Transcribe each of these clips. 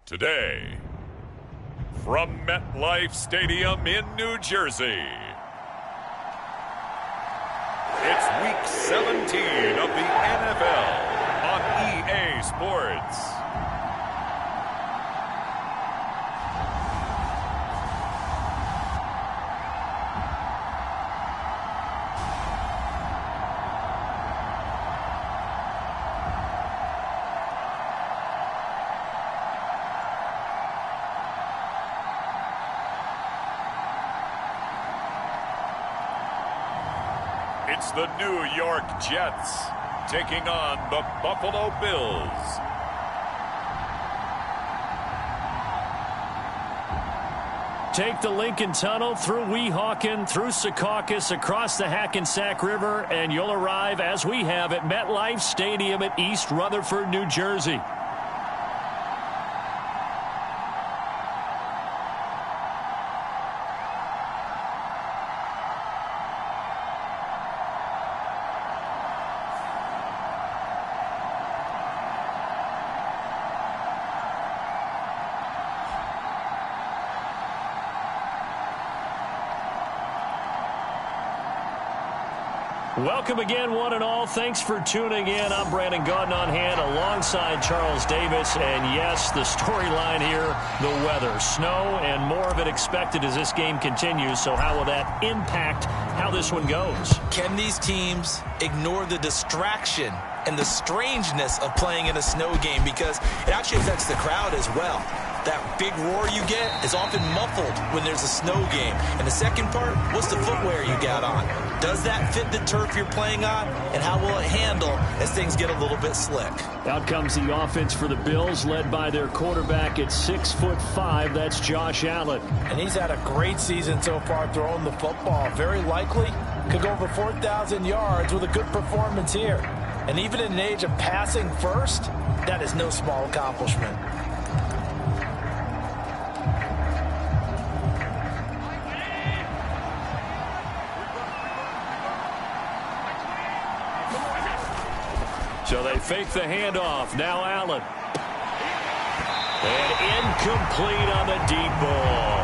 Today, from MetLife Stadium in New Jersey, it's Week 17 of the NFL on EA Sports. It's the New York Jets taking on the Buffalo Bills. Take the Lincoln Tunnel through Weehawken, through Secaucus, across the Hackensack River, and you'll arrive, as we have, at MetLife Stadium at East Rutherford, New Jersey. Welcome again, one and all. Thanks for tuning in. I'm Brandon Gaudin on hand alongside Charles Davis. And yes, the storyline here, the weather. Snow and more of it expected as this game continues. So how will that impact how this one goes? Can these teams ignore the distraction and the strangeness of playing in a snow game? Because it actually affects the crowd as well. That big roar you get is often muffled when there's a snow game. And the second part, what's the footwear you got on? Does that fit the turf you're playing on? And how will it handle as things get a little bit slick? Out comes the offense for the Bills, led by their quarterback at 6'5". That's Josh Allen. And he's had a great season so far throwing the football. Very likely could go over 4,000 yards with a good performance here. And even in an age of passing first, that is no small accomplishment. So they fake the handoff. Now Allen. And incomplete on the deep ball.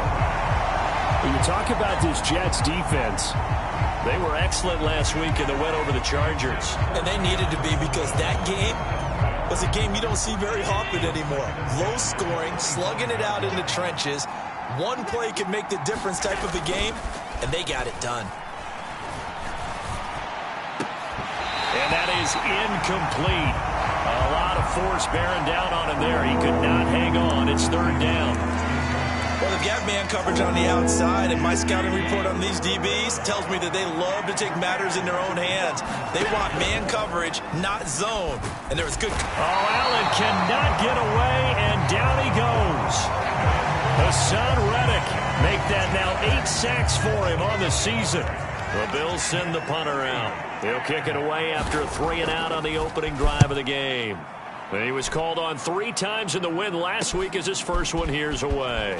When you talk about this Jets defense, they were excellent last week and they went over the Chargers. And they needed to be, because that game was a game you don't see very often anymore. Low scoring, slugging it out in the trenches. One play could make the difference type of a game, and they got it done. And that is incomplete. A lot of force bearing down on him there. He could not hang on. It's third down. Well, they've got man coverage on the outside, and my scouting report on these DBs tells me that they love to take matters in their own hands. They want man coverage, not zone. And there was good... Oh, Allen cannot get away, and down he goes. Hassan Reddick make that now 8 sacks for him on the season. The Bills send the punter out. He'll kick it away after a 3-and-out on the opening drive of the game. And he was called on 3 times in the win last week as his first one here's away.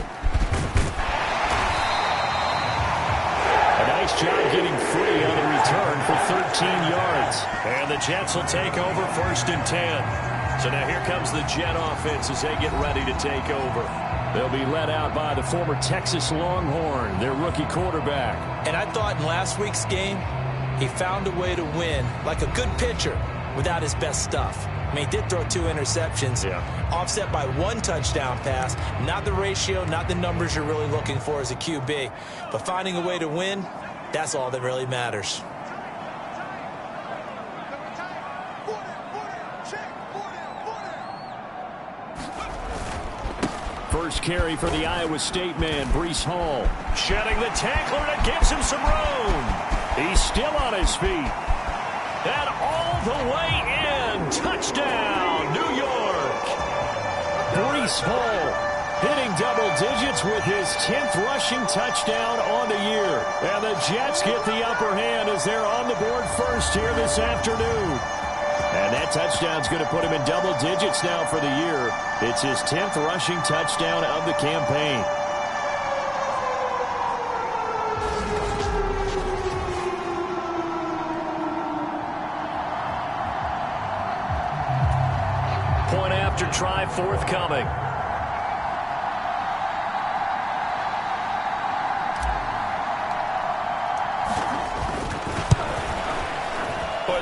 A nice job getting free on the return for 13 yards. And the Jets will take over 1st and 10. So now here comes the Jet offense as they get ready to take over. They'll be led out by the former Texas Longhorn, their rookie quarterback. And I thought in last week's game, he found a way to win like a good pitcher without his best stuff. I mean, he did throw 2 interceptions, offset by 1 touchdown pass. Not the ratio, not the numbers you're really looking for as a QB. But finding a way to win, that's all that really matters. First carry for the Iowa State man, Breece Hall. Shedding the tackler that gives him some room. He's still on his feet. And all the way in. Touchdown, New York. Breece Hall hitting double digits with his 10th rushing touchdown on the year. And the Jets get the upper hand as they're on the board first here this afternoon. And that touchdown's going to put him in double digits now for the year. It's his 10th rushing touchdown of the campaign. Point after try forthcoming.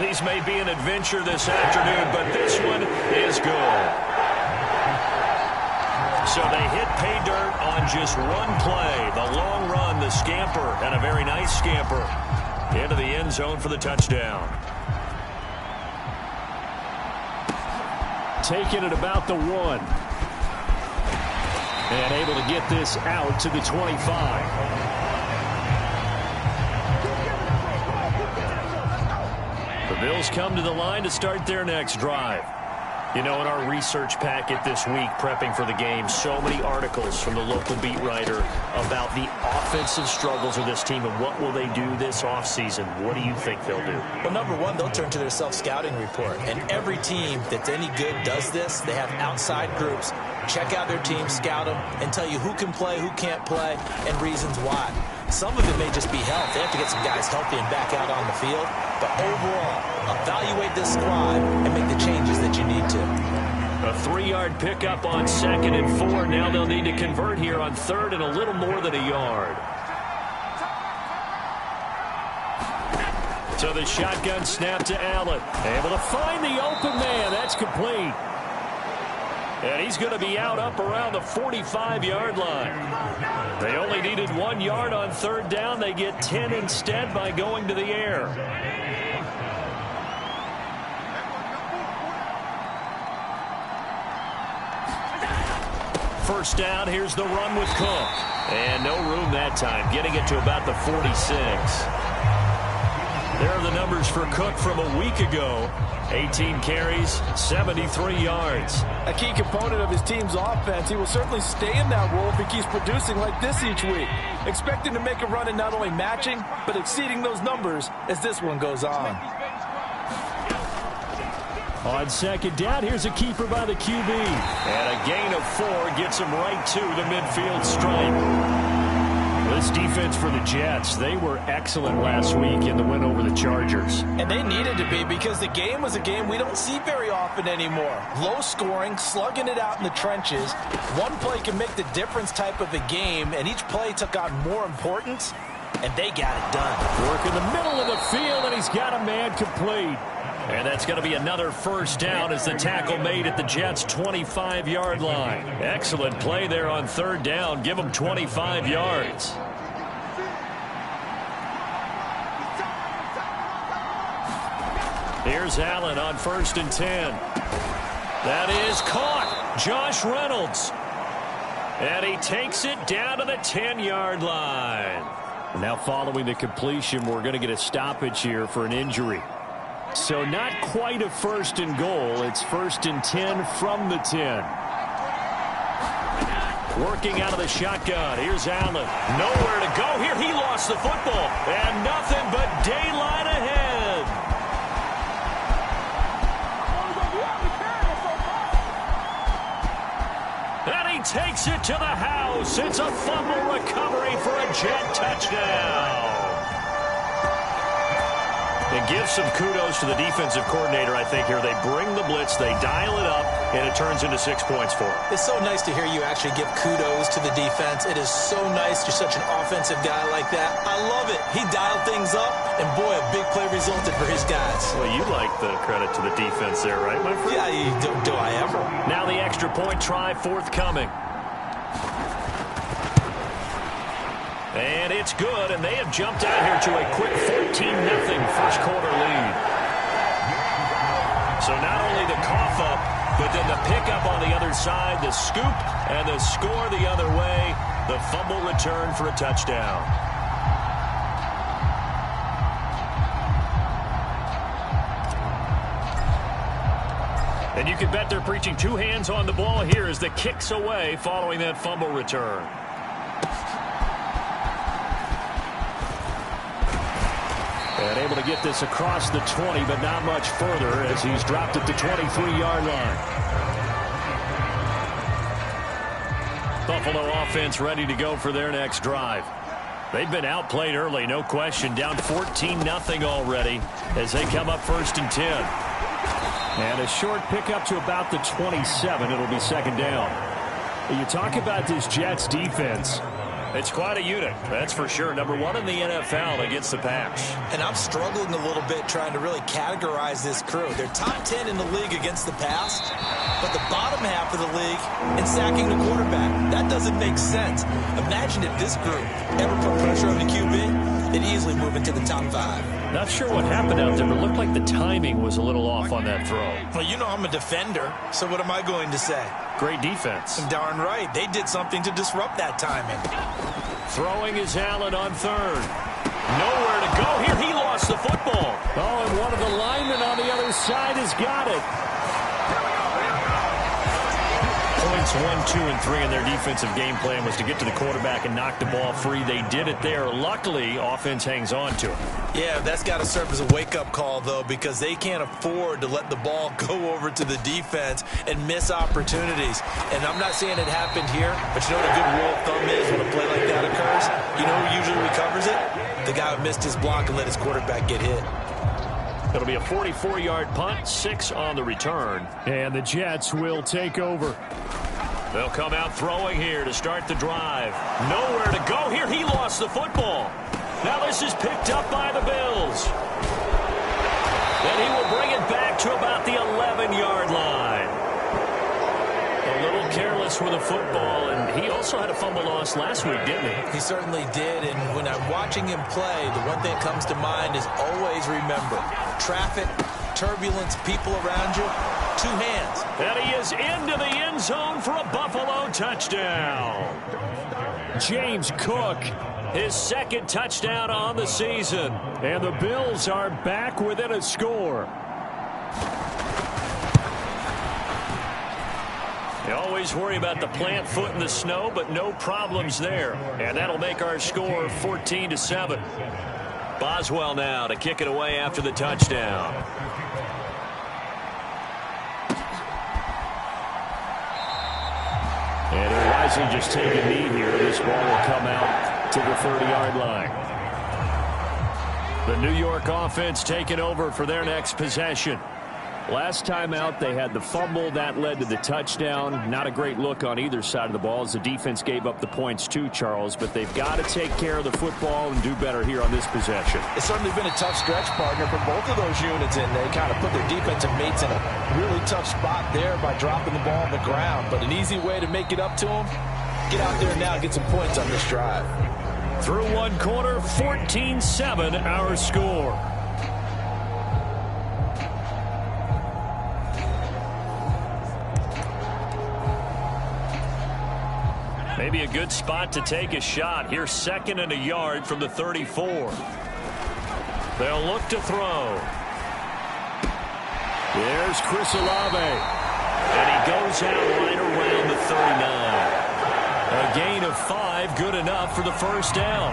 These may be an adventure this afternoon, but this one is good. So they hit pay dirt on just one play. The long run, the scamper, and a very nice scamper into the end zone for the touchdown. Taking it about the 1. And able to get this out to the 25. The Bills come to the line to start their next drive. You know, in our research packet this week, prepping for the game, so many articles from the local beat writer about the offensive struggles of this team and what will they do this offseason. What do you think they'll do? Well, number one, they'll turn to their self-scouting report. And every team that's any good does this. They have outside groups. Check out their team, scout them, and tell you who can play, who can't play, and reasons why. Some of it may just be health. They have to get some guys healthy and back out on the field. But overall, evaluate this squad and make the changes that you need to. A 3-yard pickup on 2nd and 4. Now they'll need to convert here on 3rd and a little more than a yard. So the shotgun snap to Allen. Able to find the open man. That's complete. And he's going to be out up around the 45-yard line. They only needed 1 yard on 3rd down. They get 10 instead by going to the air. First down, here's the run with Cook. And no room that time, getting it to about the 46. There are the numbers for Cook from a week ago. 18 carries, 73 yards. A key component of his team's offense. He will certainly stay in that role if he keeps producing like this each week. Expect him to make a run in not only matching, but exceeding those numbers as this one goes on. On 2nd down, here's a keeper by the QB. And a gain of 4 gets him right to the midfield stripe. This defense for the Jets, they were excellent last week in the win over the Chargers. And they needed to be because the game was a game we don't see very often anymore. Low scoring, slugging it out in the trenches. One play can make the difference type of a game, and each play took on more importance, and they got it done. Work in the middle of the field, and he's got a man complete. And that's going to be another first down as the tackle made at the Jets' 25-yard line. Excellent play there on 3rd down. Give them 25 yards. Here's Allen on 1st and 10. That is caught. Josh Reynolds. And he takes it down to the 10-yard line. Now following the completion, we're going to get a stoppage here for an injury. So not quite a 1st and goal. It's 1st and 10 from the 10. Working out of the shotgun. Here's Allen. Nowhere to go here. He lost the football. And nothing but daylight ahead. And he takes it to the house. It's a fumble recovery for a Jet touchdown. And give some kudos to the defensive coordinator, I think, here. They bring the blitz, they dial it up, and it turns into 6 points for them. It's so nice to hear you actually give kudos to the defense. It is so nice you're such an offensive guy like that. I love it. He dialed things up, and boy, a big play resulted for his guys. Well, you like the credit to the defense there, right, my friend? Yeah, do I ever. Now the extra point try forthcoming. And it's good, and they have jumped out here to a quick 14-0 first quarter lead. So not only the cough up, but then the pickup on the other side, the scoop, and the score the other way, the fumble return for a touchdown. And you can bet they're preaching 2 hands on the ball here as the kicks away following that fumble return. And able to get this across the 20, but not much further as he's dropped at the 23-yard line. Buffalo offense ready to go for their next drive. They've been outplayed early, no question. Down 14-0 already as they come up 1st and 10. And a short pickup to about the 27. It'll be 2nd down. You talk about this Jets defense. It's quite a unit, that's for sure. Number one in the NFL against the pass. And I'm struggling a little bit trying to really categorize this crew. They're top 10 in the league against the pass, but the bottom half of the league in sacking the quarterback. That doesn't make sense. Imagine if this group ever put pressure on the QB, they'd easily move into the top 5. Not sure what happened out there, but it looked like the timing was a little off on that throw. Well, you know I'm a defender, so what am I going to say? Great defense. Darn right. They did something to disrupt that timing. Throwing is Allen on third. Nowhere to go here. He lost the football. Oh, and one of the linemen on the other side has got it. Points 1, 2, and 3 in their defensive game plan was to get to the quarterback and knock the ball free. They did it there. Luckily, offense hangs on to it. Yeah, that's got to serve as a wake-up call, though, because they can't afford to let the ball go over to the defense and miss opportunities. And I'm not saying it happened here, but you know what a good rule of thumb is when a play like that occurs? You know who usually recovers it? The guy who missed his block and let his quarterback get hit. It'll be a 44-yard punt, 6 on the return. And the Jets will take over. They'll come out throwing here to start the drive. Nowhere to go here. He lost the football. Now this is picked up by the Bills. And he will bring it back to about the 11-yard line. A little careless with the football, and he also had a fumble loss last week, didn't he? He certainly did, and when I'm watching him play, the one thing that comes to mind is always remember, traffic, turbulence, people around you, 2 hands. And he is into the end zone for a Buffalo touchdown. James Cook, his second touchdown on the season. And the Bills are back within a score. You always worry about the plant foot in the snow, but no problems there. And that'll make our score 14-7. Boswell now to kick it away after the touchdown. And he'll wisely just take a knee here. This ball will come out to the 30-yard line. The New York offense taking over for their next possession. Last time out, they had the fumble. That led to the touchdown. Not a great look on either side of the ball as the defense gave up the points too, Charles. But they've got to take care of the football and do better here on this possession. It's certainly been a tough stretch, partner, for both of those units, and they kind of put their defensive mates in a really tough spot there by dropping the ball on the ground. But an easy way to make it up to them, get out there now and get some points on this drive. Through one quarter, 14-7 our score. Maybe a good spot to take a shot. Here's 2nd and a yard from the 34. They'll look to throw. There's Chris Olave. And he goes out right around the 39. A gain of 5, good enough for the first down.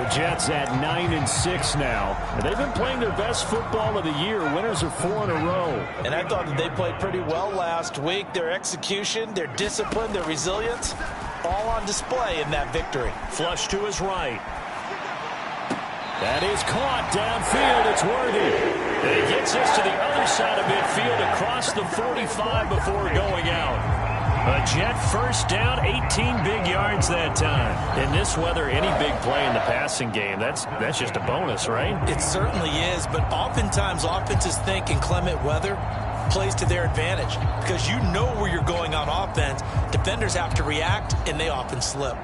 The Jets at 9-6 now. And they've been playing their best football of the year. Winners are 4 in a row. And I thought that they played pretty well last week. Their execution, their discipline, their resilience, all on display in that victory. Flush to his right. That is caught downfield. It's Worthy. And he gets us to the other side of midfield across the 45 before going out. A Jet first down, 18 big yards that time. In this weather, any big play in the passing game, that's just a bonus, right? It certainly is, but oftentimes offenses think in clement weather plays to their advantage because you know where you're going on offense. Defenders have to react, and they often slip.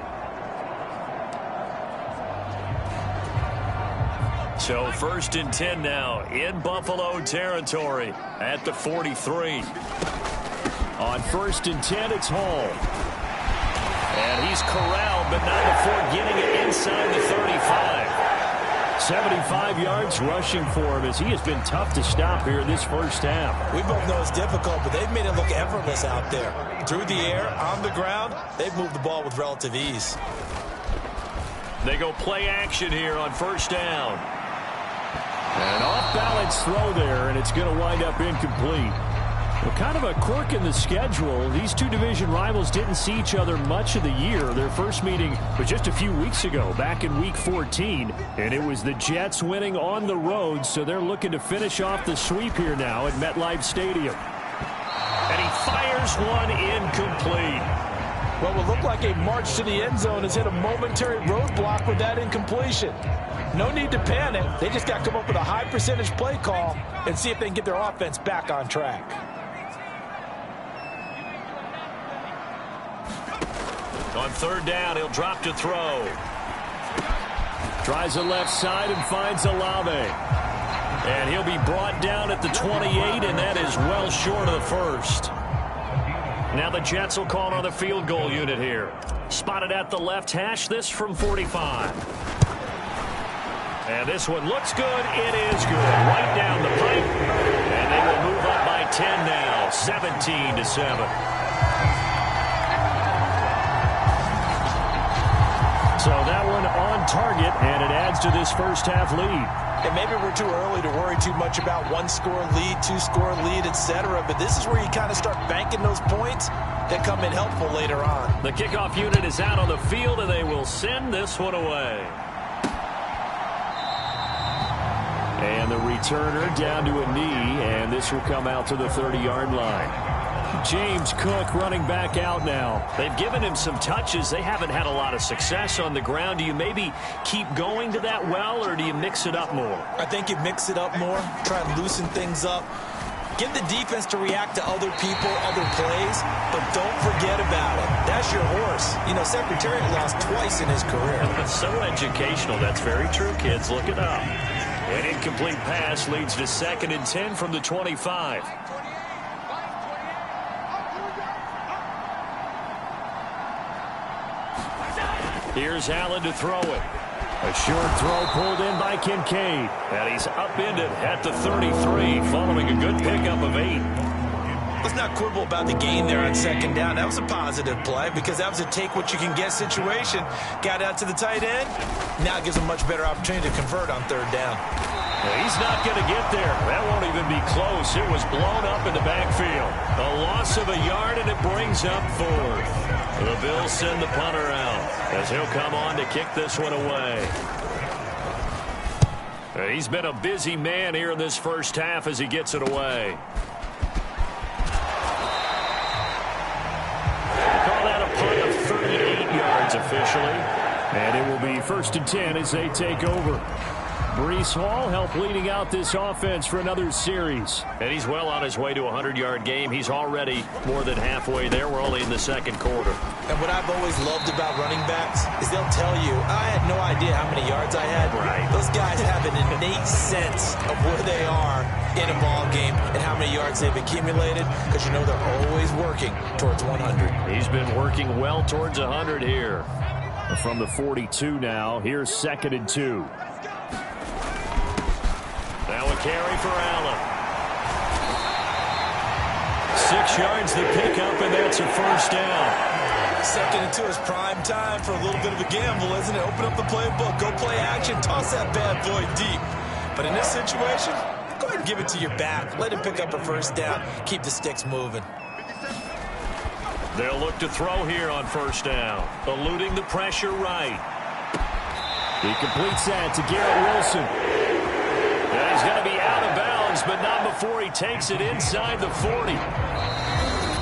So 1st and 10 now in Buffalo territory at the 43. On 1st and 10, it's Hall. And he's corralled, but not before getting it inside the 35. 75 yards rushing for him as he has been tough to stop here in this first half. We both know it's difficult, but they've made it look effortless out there. Through the air, on the ground, they've moved the ball with relative ease. They go play action here on 1st down. An off-balance throw there, and it's going to wind up incomplete. Well, kind of a quirk in the schedule. These two division rivals didn't see each other much of the year. Their first meeting was just a few weeks ago, back in Week 14. And it was the Jets winning on the road, so they're looking to finish off the sweep here now at MetLife Stadium. And he fires one incomplete. Well, what looked like a march to the end zone has hit a momentary roadblock with that incompletion. No need to panic. They just got to come up with a high percentage play call and see if they can get their offense back on track. On third down, he'll drop to throw. Tries the left side and finds Olave. And he'll be brought down at the 28, and that is well short of the first. Now the Jets will call on the field goal unit here. Spotted at the left hash, this from 45. And this one looks good. It is good. Right down the pipe. And they will move up by 10 now, 17-7. So that one on target, and it adds to this first half lead. And maybe we're too early to worry too much about one-score lead, two-score lead, etc. But this is where you kind of start banking those points that come in helpful later on. The kickoff unit is out on the field, and they will send this one away. And the returner down to a knee, and this will come out to the 30-yard line. James Cook running back out now. They've given him some touches. They haven't had a lot of success on the ground. Do you maybe keep going to that well, or do you mix it up more? I think you mix it up more, try and loosen things up. Give the defense to react to other people, other plays, but don't forget about it. That's your horse. You know, Secretariat lost twice in his career. So educational. That's very true, kids. Look it up. An incomplete pass leads to 2nd and 10 from the 25. Here's Allen to throw it. A short throw pulled in by Kincaid. And he's upended at the 33 following a good pickup of 8. Let's not quibble about the gain there on 2nd down. That was a positive play because that was a take-what-you-can-get situation. Got out to the tight end. Now it gives him a much better opportunity to convert on 3rd down. Well, he's not going to get there. That won't even be close. It was blown up in the backfield. A loss of a yard, and it brings up 4th. The Bills send the punter out as he'll come on to kick this one away. He's been a busy man here in this first half as he gets it away. Call that a punt of 38 yards officially. And it will be 1st and 10 as they take over. Breece Hall helped leading out this offense for another series. And he's well on his way to a 100-yard game. He's already more than halfway there. We're only in the 2nd quarter. And what I've always loved about running backs is they'll tell you, I had no idea how many yards I had. Right. Those guys have an innate sense of where they are in a ball game and how many yards they've accumulated because you know they're always working towards 100. He's been working well towards 100 here. From the 42 now, here's 2nd and 2. Now a carry for Allen. 6 yards the pickup, and that's a 1st down. 2nd and 2 is prime time for a little bit of a gamble, isn't it? Open up the playbook, go play action, toss that bad boy deep. But in this situation, go ahead and give it to your back. Let him pick up a 1st down. Keep the sticks moving. They'll look to throw here on 1st down. Eluding the pressure right. He completes that to Garrett Wilson. And he's going to be out of bounds, but not before he takes it inside the 40.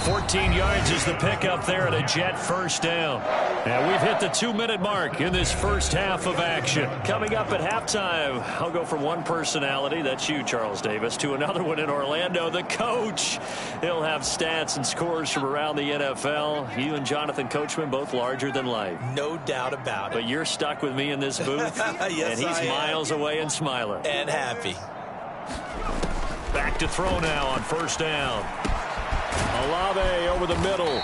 14 yards is the pickup there at a Jet 1st down. And we've hit the 2-minute mark in this first half of action. Coming up at halftime, I'll go from one personality, that's you, Charles Davis, to another one in Orlando, the coach. He'll have stats and scores from around the NFL. You and Jonathan Coachman, both larger than life. No doubt about it. But you're stuck with me in this booth, yes, and he's miles away and smiling. And happy. Back to throw now on 1st down. Olave over the middle.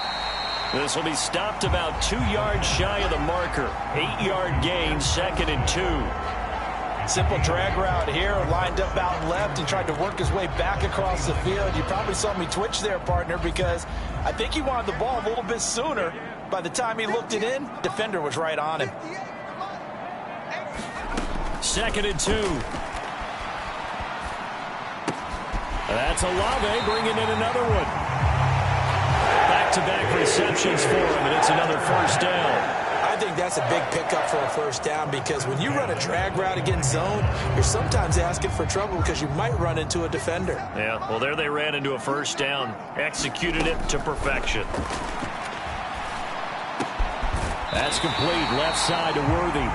This will be stopped about 2 yards shy of the marker. 8-yard gain, 2nd and 2. Simple drag route here, lined up out left and tried to work his way back across the field. You probably saw me twitch there, partner, because I think he wanted the ball a little bit sooner. By the time he looked it in, defender was right on him. 2nd and 2. That's Olave bringing in another one. Back-to-back receptions for him, and it's another 1st down. I think that's a big pickup for a 1st down because when you run a drag route against zone, you're sometimes asking for trouble because you might run into a defender. Yeah, well, there they ran into a 1st down. Executed it to perfection. That's complete, left side to Worthy.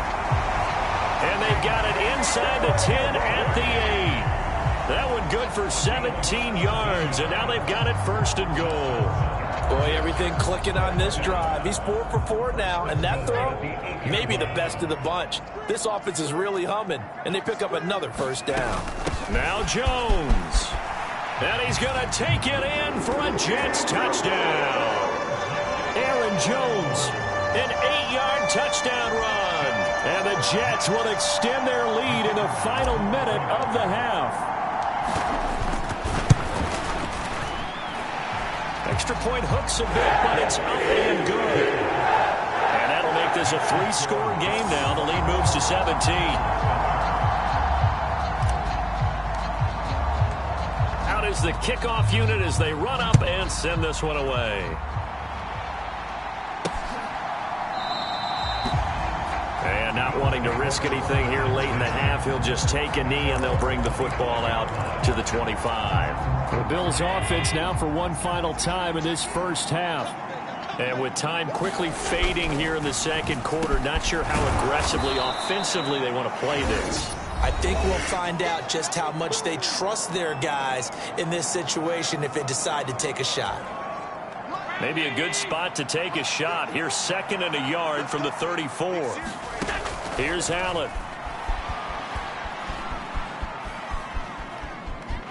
And they've got it inside the 10 at the 8. That one good for 17 yards, and now they've got it first and goal. Boy, everything clicking on this drive. He's 4 for 4 now, and that throw, maybe the best of the bunch. This offense is really humming, and they pick up another first down. Now Jones. And he's going to take it in for a Jets touchdown. Aaron Jones, an 8-yard touchdown run. And the Jets will extend their lead in the final minute of the half. Extra point hooks a bit, but it's up and good. And that'll make this a 3-score game now. The lead moves to 17. Out is the kickoff unit as they run up and send this one away. And not wanting to risk anything here late in the half, he'll just take a knee and they'll bring the football out to the 25. The Bills offense now for one final time in this first half. And with time quickly fading here in the second quarter, not sure how aggressively, offensively they want to play this. I think we'll find out just how much they trust their guys in this situation if they decide to take a shot. Maybe a good spot to take a shot. Here's 2nd and a yard from the 34. Here's Allen.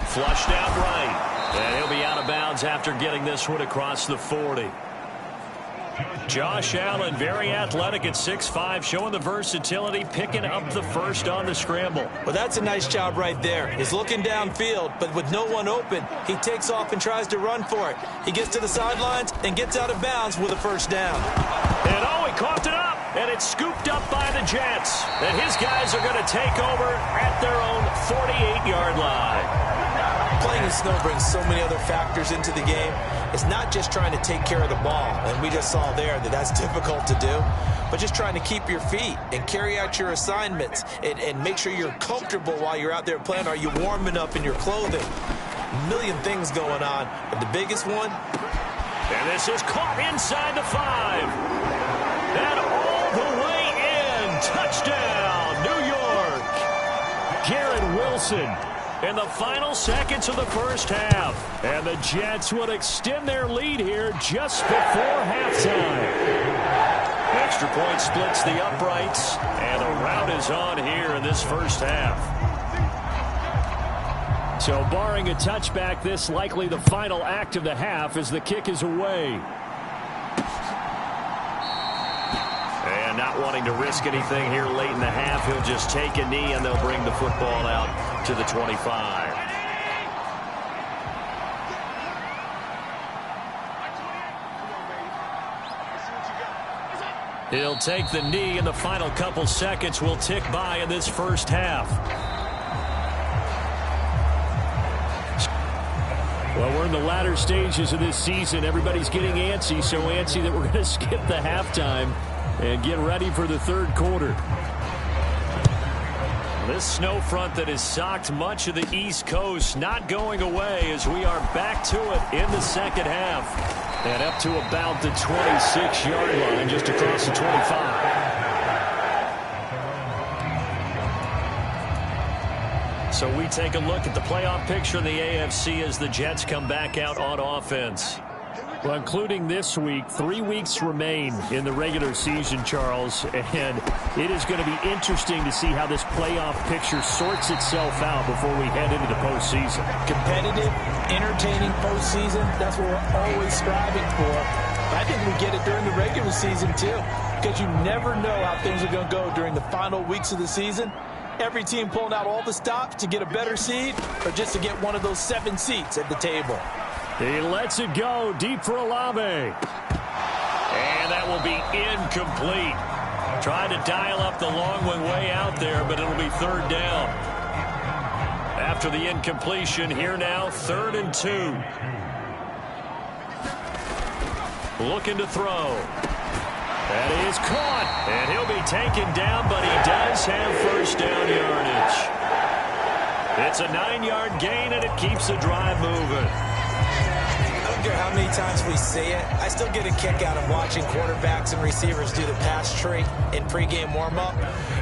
Flushed out right. And he'll be out of bounds after getting this one across the 40. Josh Allen, very athletic at 6'5", showing the versatility, picking up the first on the scramble. Well, that's a nice job right there. He's looking downfield, but with no one open, he takes off and tries to run for it. He gets to the sidelines and gets out of bounds with a first down. And he coughed it up, and it's scooped up by the Jets. And his guys are going to take over at their own 48-yard line. Playing in snow brings so many other factors into the game. It's not just trying to take care of the ball, and we just saw there that that's difficult to do, but just trying to keep your feet and carry out your assignments and make sure you're comfortable while you're out there playing. Are you warming up in your clothing? A million things going on, but the biggest one. And this is caught inside the 5. And all the way in. Touchdown, New York. Garrett Wilson. In the final seconds of the first half. And the Jets would extend their lead here just before halftime. Extra point splits the uprights. And the rout is on here in this first half. So barring a touchback, this likely the final act of the half as the kick is away. And not wanting to risk anything here late in the half, he'll just take a knee and they'll bring the football out to the 25. He'll take the knee, and the final couple seconds will tick by in this first half. Well, we're in the latter stages of this season. Everybody's getting antsy, so antsy that we're going to skip the halftime and get ready for the third quarter. This snow front that has socked much of the East Coast not going away as we are back to it in the second half. And up to about the 26-yard line, just across the 25. So we take a look at the playoff picture in the AFC as the Jets come back out on offense. Well, including this week, 3 weeks remain in the regular season, Charles, and it is going to be interesting to see how this playoff picture sorts itself out before we head into the postseason. Competitive, entertaining postseason, that's what we're always striving for. I think we get it during the regular season, too, because you never know how things are going to go during the final weeks of the season. Every team pulling out all the stops to get a better seed or just to get one of those 7 seats at the table. He lets it go deep for Olave. And that will be incomplete. Trying to dial up the long one way out there, but it'll be third down. After the incompletion, here now, 3rd and 2. Looking to throw. That is caught. And he'll be taken down, but he does have first down yardage. It's a 9-yard gain, and it keeps the drive moving. I don't care how many many times we see it. I still get a kick out of watching quarterbacks and receivers do the pass tree in pregame warm-up.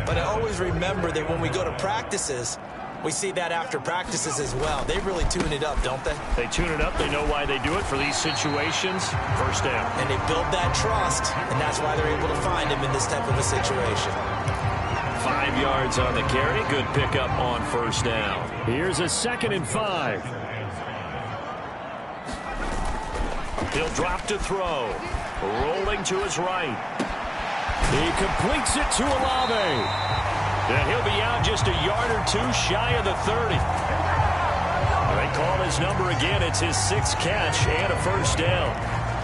But I always remember that when we go to practices, we see that after practices as well. They really tune it up, don't they? They tune it up. They know why they do it for these situations. First down. And they build that trust, and that's why they're able to find him in this type of a situation. 5 yards on the carry. Good pickup on first down. Here's a 2nd and 5. He'll drop to throw. Rolling to his right. He completes it to Olave. And he'll be out just a yard or two shy of the 30. They call his number again. It's his 6th catch and a first down.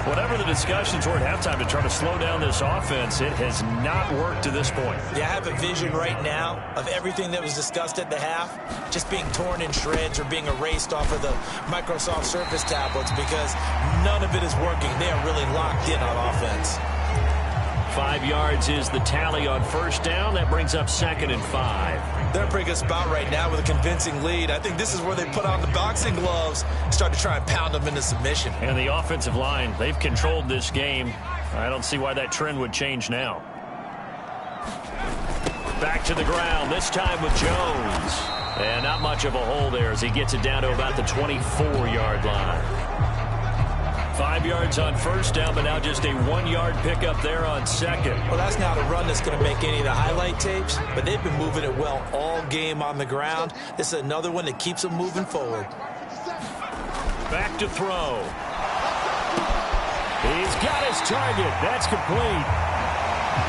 Whatever the discussions were at halftime to try to slow down this offense, it has not worked to this point. Yeah, I have a vision right now of everything that was discussed at the half just being torn in shreds or being erased off of the Microsoft Surface tablets because none of it is working. They are really locked in on offense. 5 yards is the tally on first down. That brings up 2nd and 5. They're in a pretty good spot right now with a convincing lead. I think this is where they put on the boxing gloves and start to try and pound them into submission. And the offensive line, they've controlled this game. I don't see why that trend would change now. Back to the ground, this time with Jones. And not much of a hole there as he gets it down to about the 24-yard line. 5 yards on first down, but now just a 1-yard pickup there on second. Well, that's not a run that's going to make any of the highlight tapes, but they've been moving it well all game on the ground. This is another one that keeps them moving forward. Back to throw. He's got his target. That's complete.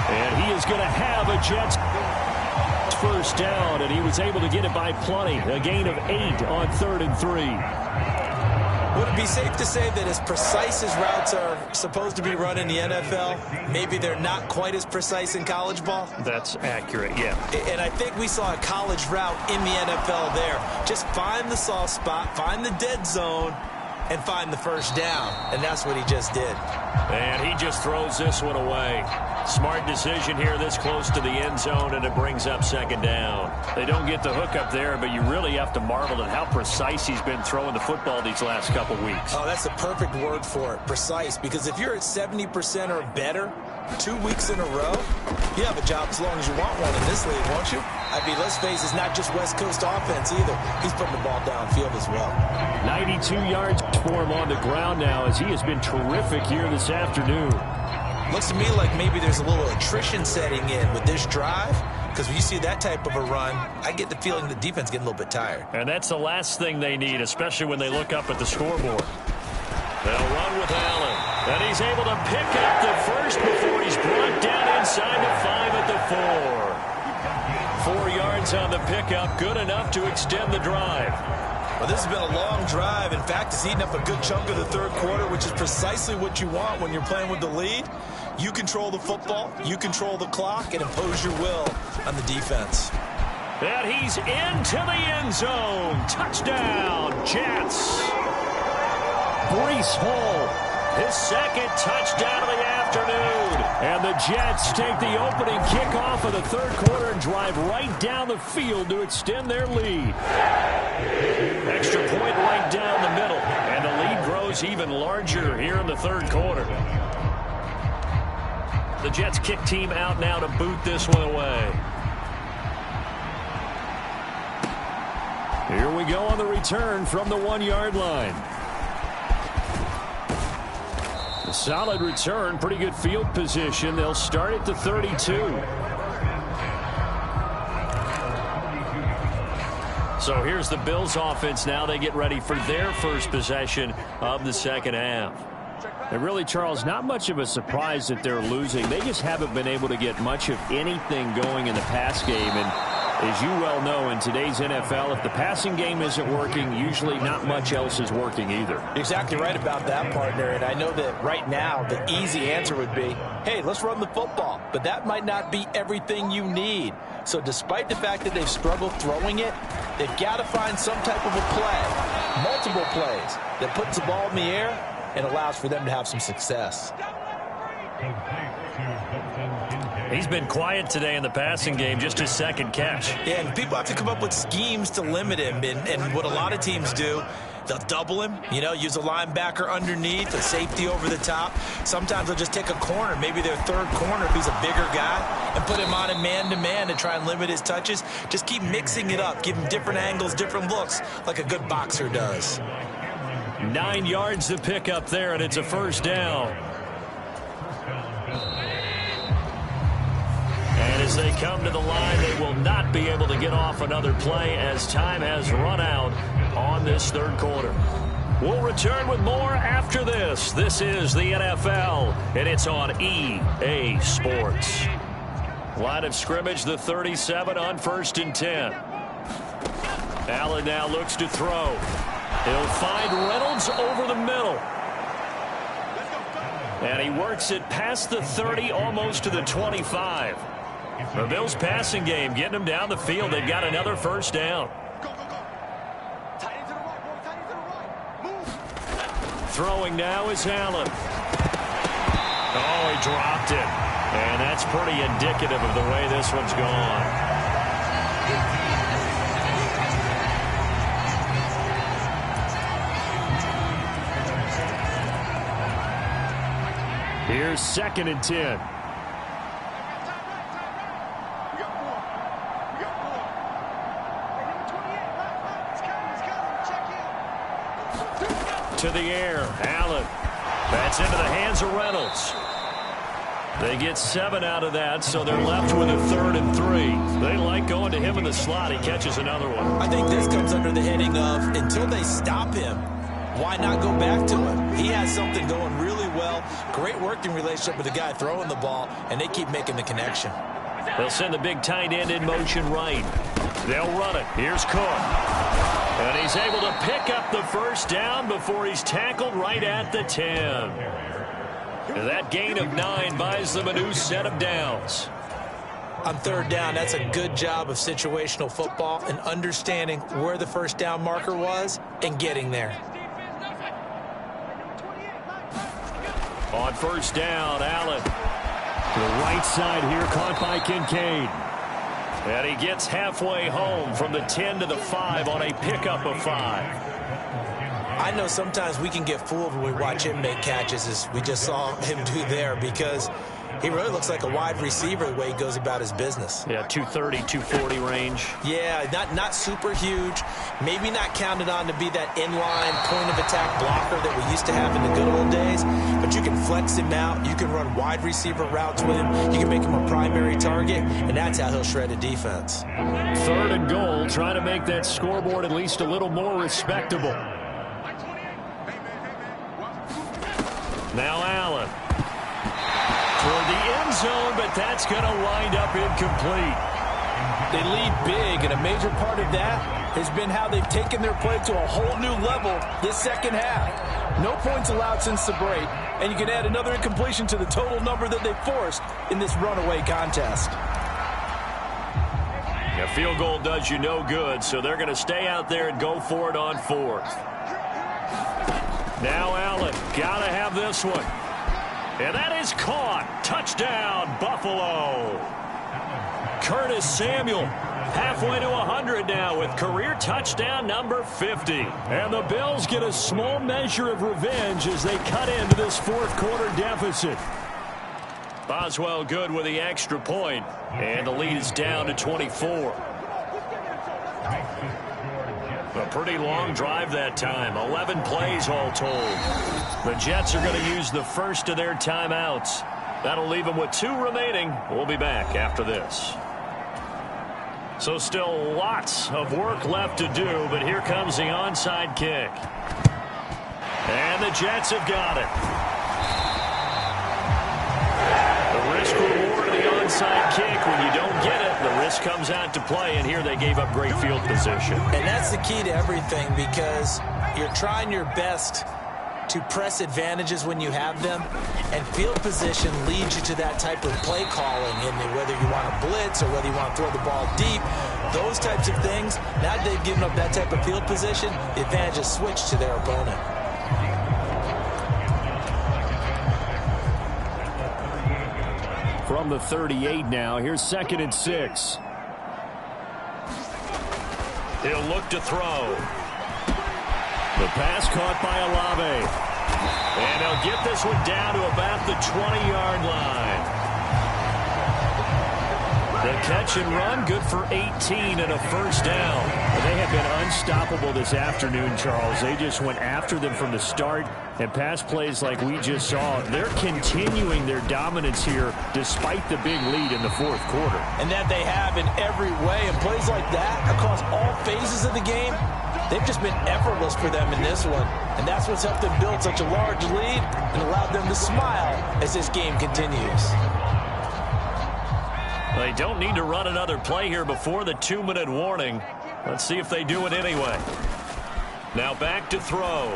And he is going to have a Jets first down, and he was able to get it by plenty. A gain of 8 on 3rd and 3. Would it be safe to say that as precise as routes are supposed to be run in the NFL, maybe they're not quite as precise in college ball? That's accurate, yeah. And I think we saw a college route in the NFL there. Just find the soft spot, find the dead zone, and find the first down. And that's what he just did. And he just throws this one away. Smart decision here this close to the end zone, and it brings up 2nd down. They don't get the hook up there, but you really have to marvel at how precise he's been throwing the football these last couple weeks. Oh, that's the perfect word for it, precise, because if you're at 70% or better 2 weeks in a row, you have a job as long as you want one in this league, won't you? I mean, let's face it, it's not just West Coast offense either. He's putting the ball downfield as well. 92 yards for him on the ground now as he has been terrific here this afternoon. Looks to me like maybe there's a little attrition setting in with this drive, because when you see that type of a run, I get the feeling the defense getting a little bit tired. And that's the last thing they need, especially when they look up at the scoreboard. They'll run with Allen, and he's able to pick up the first before he's brought down inside the 5 at the 4. 4 yards on the pickup, good enough to extend the drive. Well, this has been a long drive. In fact, it's eaten up a good chunk of the 3rd quarter, which is precisely what you want when you're playing with the lead. You control the football, you control the clock, and impose your will on the defense. And he's into the end zone. Touchdown, Jets. Breece Hall, his 2nd touchdown of the afternoon. And the Jets take the opening kickoff of the 3rd quarter and drive right down the field to extend their lead. Extra point right down the middle. And the lead grows even larger here in the 3rd quarter. The Jets kick team out now to boot this one away. Here we go on the return from the 1-yard line. A solid return, pretty good field position. They'll start at the 32. So here's the Bills offense now. They get ready for their first possession of the 2nd half. And really, Charles, not much of a surprise that they're losing. They just haven't been able to get much of anything going in the pass game. And as you well know, in today's NFL, if the passing game isn't working, usually not much else is working either. Exactly right about that, partner. And I know that right now the easy answer would be, hey, let's run the football. But that might not be everything you need. So despite the fact that they've struggled throwing it, they've got to find some type of a play, multiple plays, that puts the ball in the air and allows for them to have some success. He's been quiet today in the passing game, just his 2nd catch. Yeah, and people have to come up with schemes to limit him. And what a lot of teams do They'll double him, use a linebacker underneath, a safety over the top. Sometimes they'll just take a corner, maybe their third corner if he's a bigger guy, and put him on a man-to-man to try and limit his touches. Just keep mixing it up, give him different angles, different looks, like a good boxer does. 9 yards to pick up there, and it's a first down. And as they come to the line, they will not be able to get off another play as time has run out on this third quarter. We'll return with more after this. This is the NFL, and it's on EA Sports. Line of scrimmage, the 37 on 1st and 10. Allen now looks to throw. He'll find Reynolds over the middle. And he works it past the 30, almost to the 25. The Bills' passing game getting them down the field. They've got another first down. Throwing now is Allen. Oh, he dropped it. And that's pretty indicative of the way this one's gone. Here's 2nd and 10. To the air, Allen. That's into the hands of Reynolds. They get 7 out of that, so they're left with a 3rd and 3. They like going to him in the slot. He catches another one. I think this comes under the heading of, until they stop him, why not go back to him? He has something going really well. Great working relationship with the guy throwing the ball, and they keep making the connection. They'll send the big tight end in motion right. They'll run it. Here's Cook. And he's able to pick up the first down before he's tackled right at the 10. And that gain of 9 buys them a new set of downs. On 3rd down, that's a good job of situational football and understanding where the first down marker was and getting there. On 1st down, Allen. To the right side here, caught by Kincaid. And he gets halfway home from the 10 to the 5 on a pickup of 5. I know sometimes we can get fooled when we watch him make catches, as we just saw him do there, because he really looks like a wide receiver the way he goes about his business. Yeah, 230, 240 range. Yeah, not super huge. Maybe not counted on to be that inline point-of-attack blocker that we used to have in the good old days, but you can flex him out. You can run wide receiver routes with him. You can make him a primary target, and that's how he'll shred a defense. 3rd and goal, trying to make that scoreboard at least a little more respectable. Now Allen. Toward the end zone, but that's going to wind up incomplete. They lead big, and a major part of that has been how they've taken their play to a whole new level this second half. No points allowed since the break, and you can add another incompletion to the total number that they forced in this runaway contest. A field goal does you no good, so they're going to stay out there and go for it on 4th. Now Allen, got to have this one. And that is caught. Touchdown, Buffalo. Curtis Samuel halfway to 100 now with career touchdown number 50. And the Bills get a small measure of revenge as they cut into this 4th quarter deficit. Boswell good with the extra point, and the lead is down to 24. A pretty long drive that time. 11 plays all told. The Jets are going to use the first of their timeouts. That'll leave them with 2 remaining. We'll be back after this. So still lots of work left to do, but here comes the onside kick. And the Jets have got it. The risk reward of the onside kick. When you don't get it, the risk comes out to play, and here they gave up great field position. And that's the key to everything, because you're trying your best to press advantages when you have them, and field position leads you to that type of play calling, and whether you want to blitz or whether you want to throw the ball deep, those types of things. Now that they've given up that type of field position, the advantage is switched to their opponent. From the 38 now, here's 2nd and 6. He'll look to throw. The pass caught by Olave. And they'll get this one down to about the 20-yard line. The catch and run, good for 18 and a first down. They have been unstoppable this afternoon, Charles. They just went after them from the start, and pass plays like we just saw. They're continuing their dominance here despite the big lead in the fourth quarter. And that they have in every way. And plays like that across all phases of the game, they've just been effortless for them in this one. And that's what's helped them build such a large lead and allowed them to smile as this game continues. They don't need to run another play here before the 2-minute warning. Let's see if they do it anyway. Now back to throw.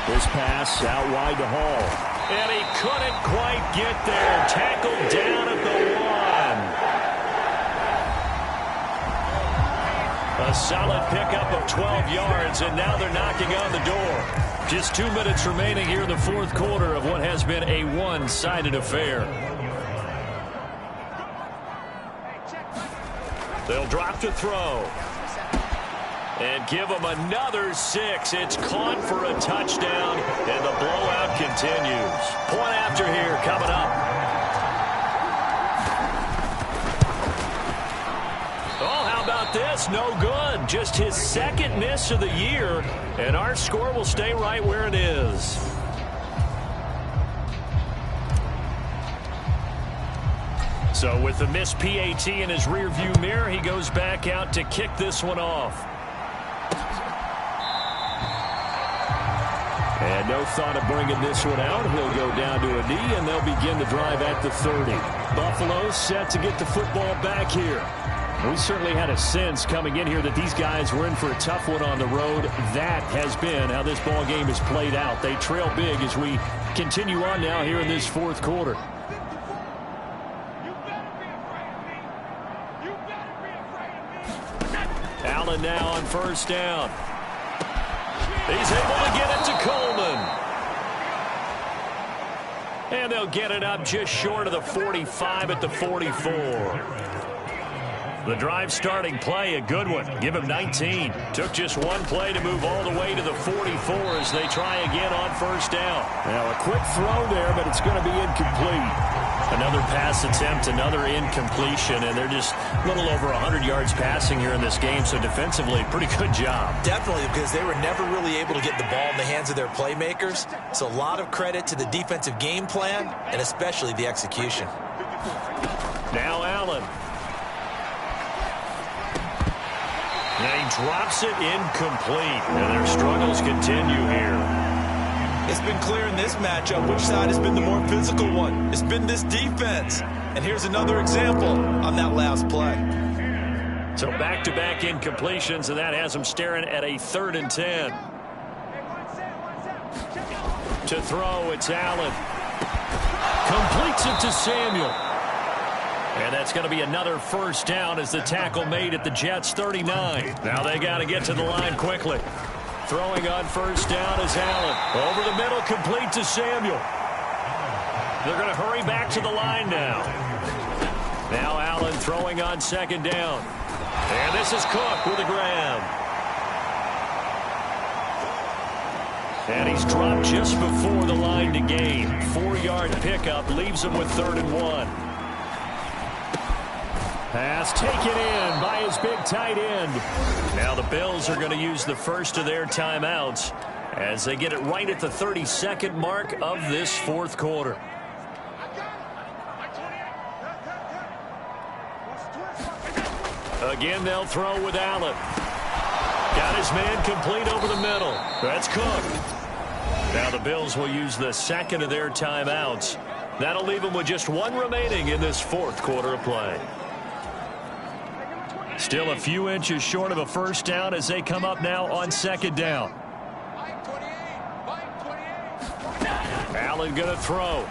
This pass out wide to Hall. And he couldn't quite get there. Tackled down at the 1. A solid pickup of 12 yards, and now they're knocking on the door. Just 2 minutes remaining here in the fourth quarter of what has been a one-sided affair. They'll drop to throw. And give them another 6. It's caught for a touchdown, and the blowout continues. Point after here coming up. Oh, how about this? No good. Just his second miss of the year, and our score will stay right where it is. So with the missed PAT in his rearview mirror, he goes back out to kick this one off. And no thought of bringing this one out. He'll go down to a knee, and they'll begin the drive at the 30. Buffalo set to get the football back here. We certainly had a sense coming in here that these guys were in for a tough one on the road. That has been how this ball game has played out. They trail big as we continue on now here in this fourth quarter. Allen now on first down. He's able to get it to Coleman. And they'll get it up just short of the 45 at the 44. The drive starting play, a good one. Give him 19. Took just one play to move all the way to the 44 as they try again on first down. Now a quick throw there, but it's going to be incomplete. Another pass attempt, another incompletion, and they're just a little over 100 yards passing here in this game, so defensively, pretty good job. Definitely, because they were never really able to get the ball in the hands of their playmakers, so a lot of credit to the defensive game plan and especially the execution. Now Allen. And he drops it incomplete, and their struggles continue here. It's been clear in this matchup which side has been the more physical one. It's been this defense. And here's another example on that last play. So back-to-back incompletions, and that has them staring at a 3rd and 10. To throw, it's Allen. Completes it to Samuel. And that's going to be another first down as the tackle made at the Jets' 39. Now they got to get to the line quickly. Throwing on first down is Allen. Over the middle, complete to Samuel. They're going to hurry back to the line now. Now Allen throwing on second down. And this is Cook with a grab. And he's dropped just before the line to gain. 4-yard pickup leaves him with 3rd and 1. Pass taken in by his big tight end. Now the Bills are going to use the first of their timeouts as they get it right at the 32nd mark of this fourth quarter. Again, they'll throw with Allen. Got his man complete over the middle. That's Cook. Now the Bills will use the second of their timeouts. That'll leave them with just one remaining in this fourth quarter of play. Still a few inches short of a first down as they come up now on second down. Allen going to throw.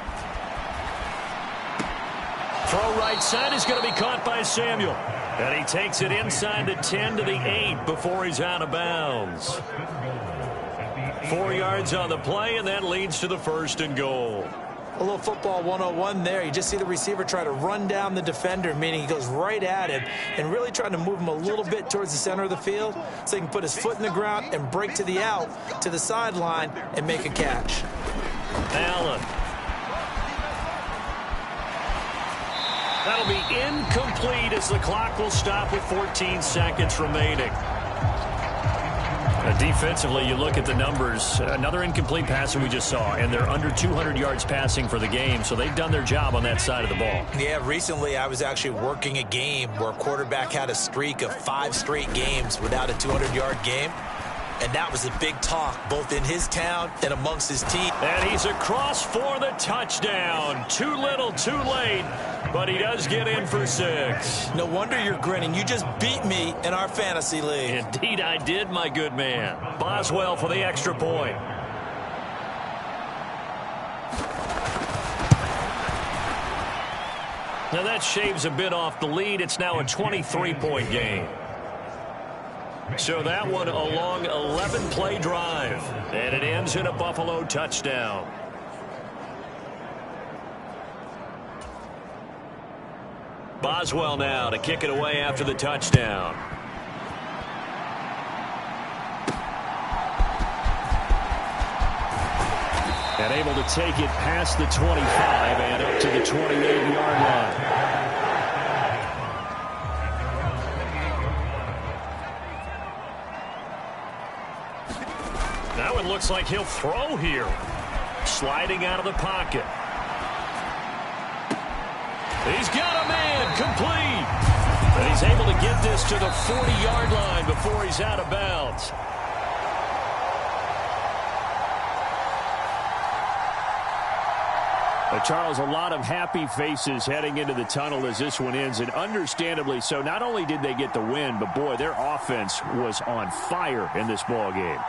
Throw right side is going to be caught by Samuel. And he takes it inside the 10 to the 8 before he's out of bounds. 4 yards on the play, and that leads to the 1st and goal. A little football 101 there. You just see the receiver try to run down the defender, meaning he goes right at him and really trying to move him a little bit towards the center of the field so he can put his foot in the ground and break to the out, to the sideline, and make a catch. Allen. That'll be incomplete as the clock will stop with 14 seconds remaining. Defensively, you look at the numbers. Another incomplete pass that we just saw, and they're under 200 yards passing for the game, so they've done their job on that side of the ball. Yeah, recently I was actually working a game where a quarterback had a streak of 5 straight games without a 200-yard game, and that was a big talk both in his town and amongst his team. And he's across for the touchdown. Too little, too late, but he does get in for 6. No wonder you're grinning. You just beat me in our fantasy league. Indeed I did, my good man. Boswell for the extra point. Now that shaves a bit off the lead. It's now a 23-point game. So that one a long 11-play drive. And it ends in a Buffalo touchdown. Boswell now to kick it away after the touchdown. And able to take it past the 25 and up to the 28-yard line. Now it looks like he'll throw here. Sliding out of the pocket. He's got a man, complete. And he's able to get this to the 40-yard line before he's out of bounds. Charles, a lot of happy faces heading into the tunnel as this one ends, and understandably so. Not only did they get the win, but, boy, their offense was on fire in this ball game.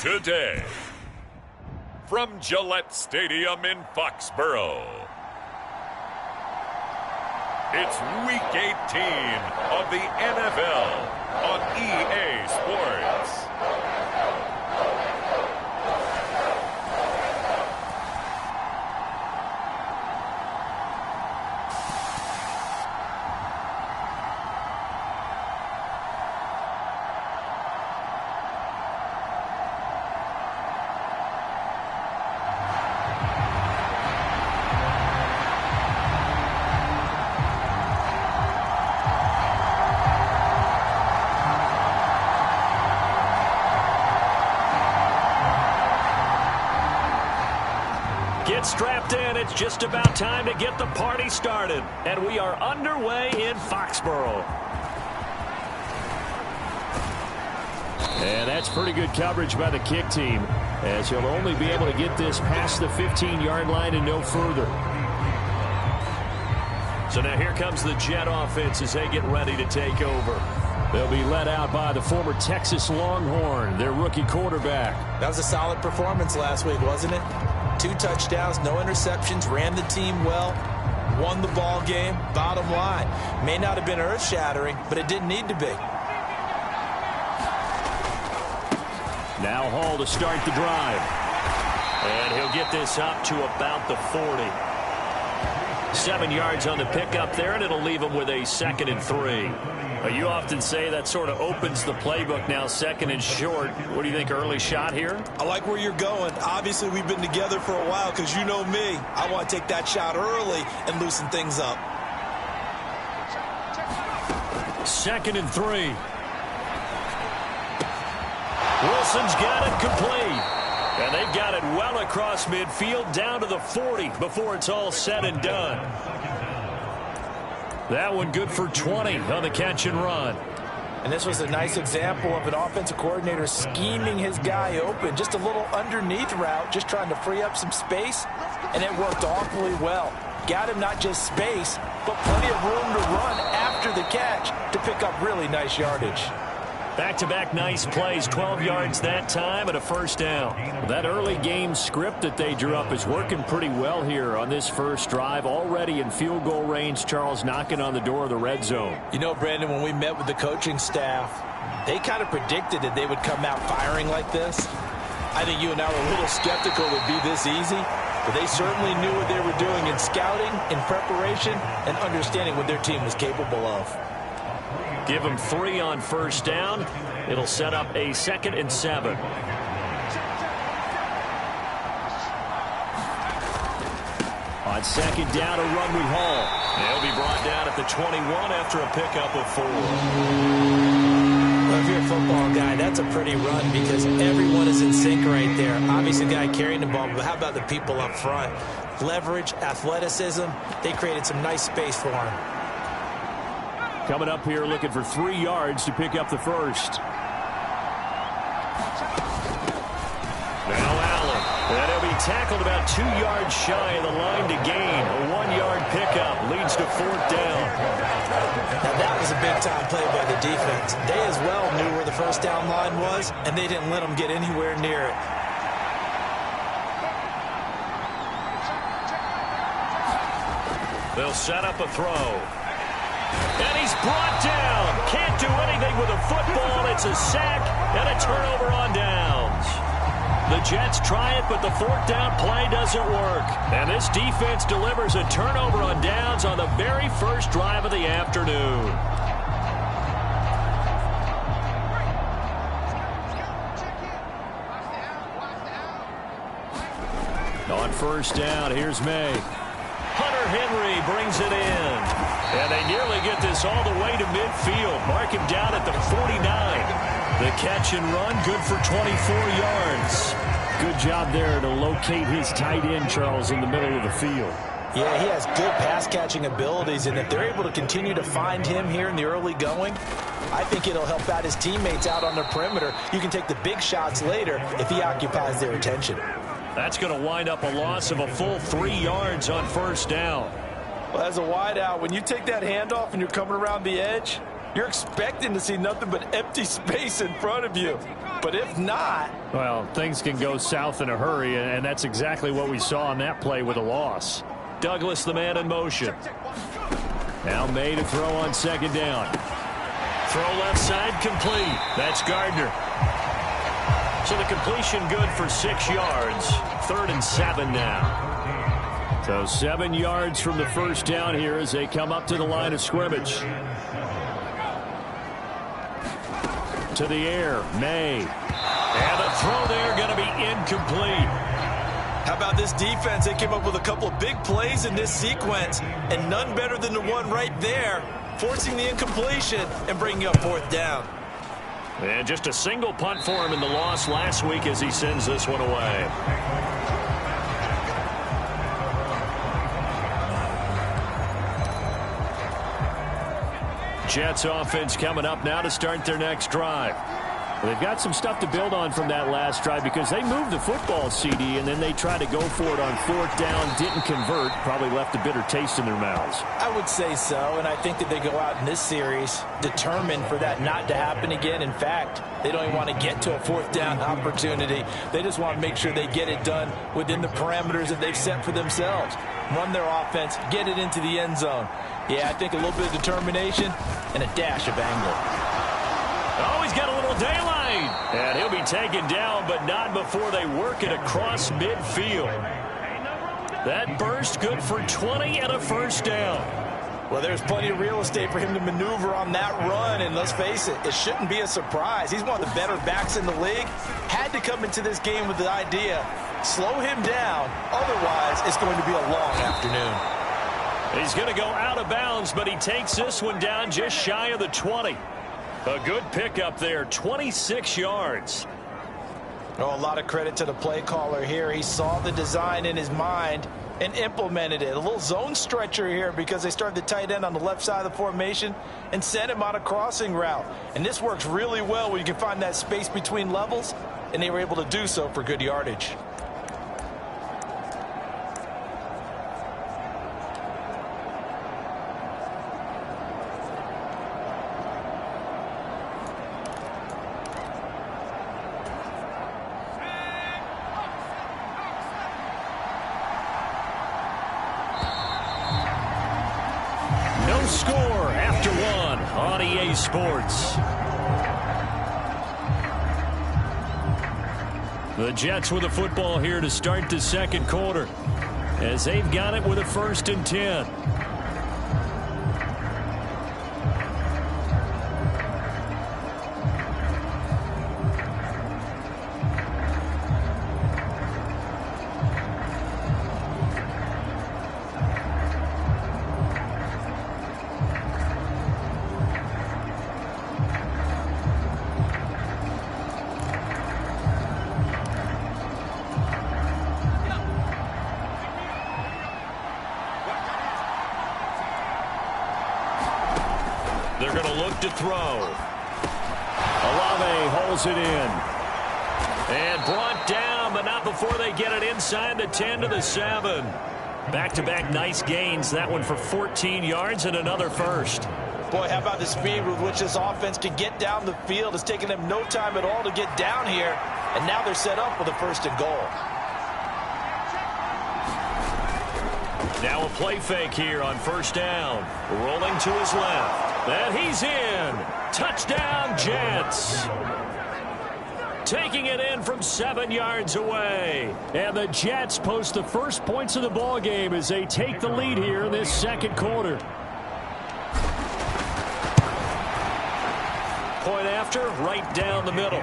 today. From Gillette Stadium in Foxborough, it's Week 18 of the NFL on EA Sports. Get strapped in. It's just about time to get the party started. And we are underway in Foxborough. And that's pretty good coverage by the kick team, as he'll only be able to get this past the 15-yard line and no further. So now here comes the Jet offense as they get ready to take over. They'll be led out by the former Texas Longhorn, their rookie quarterback. That was a solid performance last week, wasn't it? 2 touchdowns, no interceptions, ran the team well, won the ball game. Bottom line, may not have been earth-shattering, but it didn't need to be. Now Hall to start the drive. And he'll get this up to about the 40. 7 yards on the pickup there, and it'll leave him with a 2nd and 3. You often say that sort of opens the playbook now, 2nd and short. What do you think, early shot here? I like where you're going. Obviously, we've been together for a while because you know me. I want to take that shot early and loosen things up. 2nd and 3. Wilson's got it complete. And they've got it well across midfield down to the 40 before it's all said and done. That one good for 20 on the catch and run. And this was a nice example of an offensive coordinator scheming his guy open. Just a little underneath route, just trying to free up some space. And it worked awfully well. Got him not just space, but plenty of room to run after the catch to pick up really nice yardage. Back-to-back nice plays, 12 yards that time and a first down. That early game script that they drew up is working pretty well here on this first drive. Already in field goal range, Charles knocking on the door of the red zone. You know, Brandon, when we met with the coaching staff, they kind of predicted that they would come out firing like this. I think you and I were a little skeptical it would be this easy, but they certainly knew what they were doing in scouting, in preparation, and understanding what their team was capable of. Give them 3 on first down. It'll set up a 2nd and 7. On 2nd down, a run with Hall. They'll be brought down at the 21 after a pickup of 4. Well, if you're a football guy, that's a pretty run because everyone is in sync right there. Obviously, the guy carrying the ball, but how about the people up front? Leverage, athleticism, they created some nice space for him. Coming up here looking for 3 yards to pick up the first. Now Allen. And he'll be tackled about 2 yards shy of the line to gain. A 1-yard pickup leads to 4th down. Now that was a big-time play by the defense. They as well knew where the first down line was, and they didn't let them get anywhere near it. They'll set up a throw. And he's brought down. Can't do anything with a football. It's a sack and a turnover on downs. The Jets try it, but the 4th down play doesn't work. And this defense delivers a turnover on downs on the very first drive of the afternoon. On first down, here's May. Hunter Henry brings it in. And they nearly get this all the way to midfield. Mark him down at the 49. The catch and run, good for 24 yards. Good job there to locate his tight end, Charles, in the middle of the field. Yeah, he has good pass-catching abilities, and if they're able to continue to find him here in the early going, I think it'll help out his teammates out on the perimeter. You can take the big shots later if he occupies their attention. That's going to wind up a loss of a full 3 yards on first down. Well, as a wideout, when you take that handoff and you're coming around the edge, you're expecting to see nothing but empty space in front of you. But if not... Well, things can go south in a hurry, and that's exactly what we saw on that play with a loss. Douglas, the man in motion. Now May to throw on second down. Throw left side, complete. That's Gardner. So the completion good for 6 yards. 3rd and 7 now. So 7 yards from the first down here as they come up to the line of scrimmage. To the air, May. And the throw there going to be incomplete. How about this defense? They came up with a couple of big plays in this sequence, and none better than the one right there, forcing the incompletion and bringing up 4th down. And just a single punt for him in the loss last week as he sends this one away. Jets offense coming up now to start their next drive. Well, they've got some stuff to build on from that last drive because they moved the football, CD, and then they tried to go for it on 4th down, didn't convert, probably left a bitter taste in their mouths. I would say so, and I think that they go out in this series determined for that not to happen again. In fact, they don't even want to get to a 4th down opportunity. They just want to make sure they get it done within the parameters that they've set for themselves. Run their offense, get it into the end zone. Yeah, I think a little bit of determination and a dash of anger. Oh, he's got a little daylight. And he'll be taken down, but not before they work it across midfield. That burst good for 20 and a 1st down. Well, there's plenty of real estate for him to maneuver on that run, and let's face it, it shouldn't be a surprise. He's one of the better backs in the league. Had to come into this game with the idea, slow him down, otherwise it's going to be a long afternoon. He's going to go out of bounds, but he takes this one down just shy of the 20. A good pickup there, 26 yards. Oh, a lot of credit to the play caller here. He saw the design in his mind and implemented it. A little zone stretcher here because they started the tight end on the left side of the formation and sent him on a crossing route. And this works really well when you can find that space between levels, and they were able to do so for good yardage. Score after 1 on EA Sports. The Jets with the football here to start the second quarter as they've got it with a 1st and 10. They're going to look to throw. Olave holds it in. And brought down, but not before they get it inside the 10 to the 7. Back-to-back nice gains. That one for 14 yards and another 1st. Boy, how about the speed with which this offense can get down the field? It's taken them no time at all to get down here. And now they're set up with a 1st and goal. Now a play fake here on 1st down. Rolling to his left. And he's in. Touchdown, Jets. Taking it in from 7 yards away. And the Jets post the first points of the ball game as they take the lead here in this second quarter. Point after, right down the middle.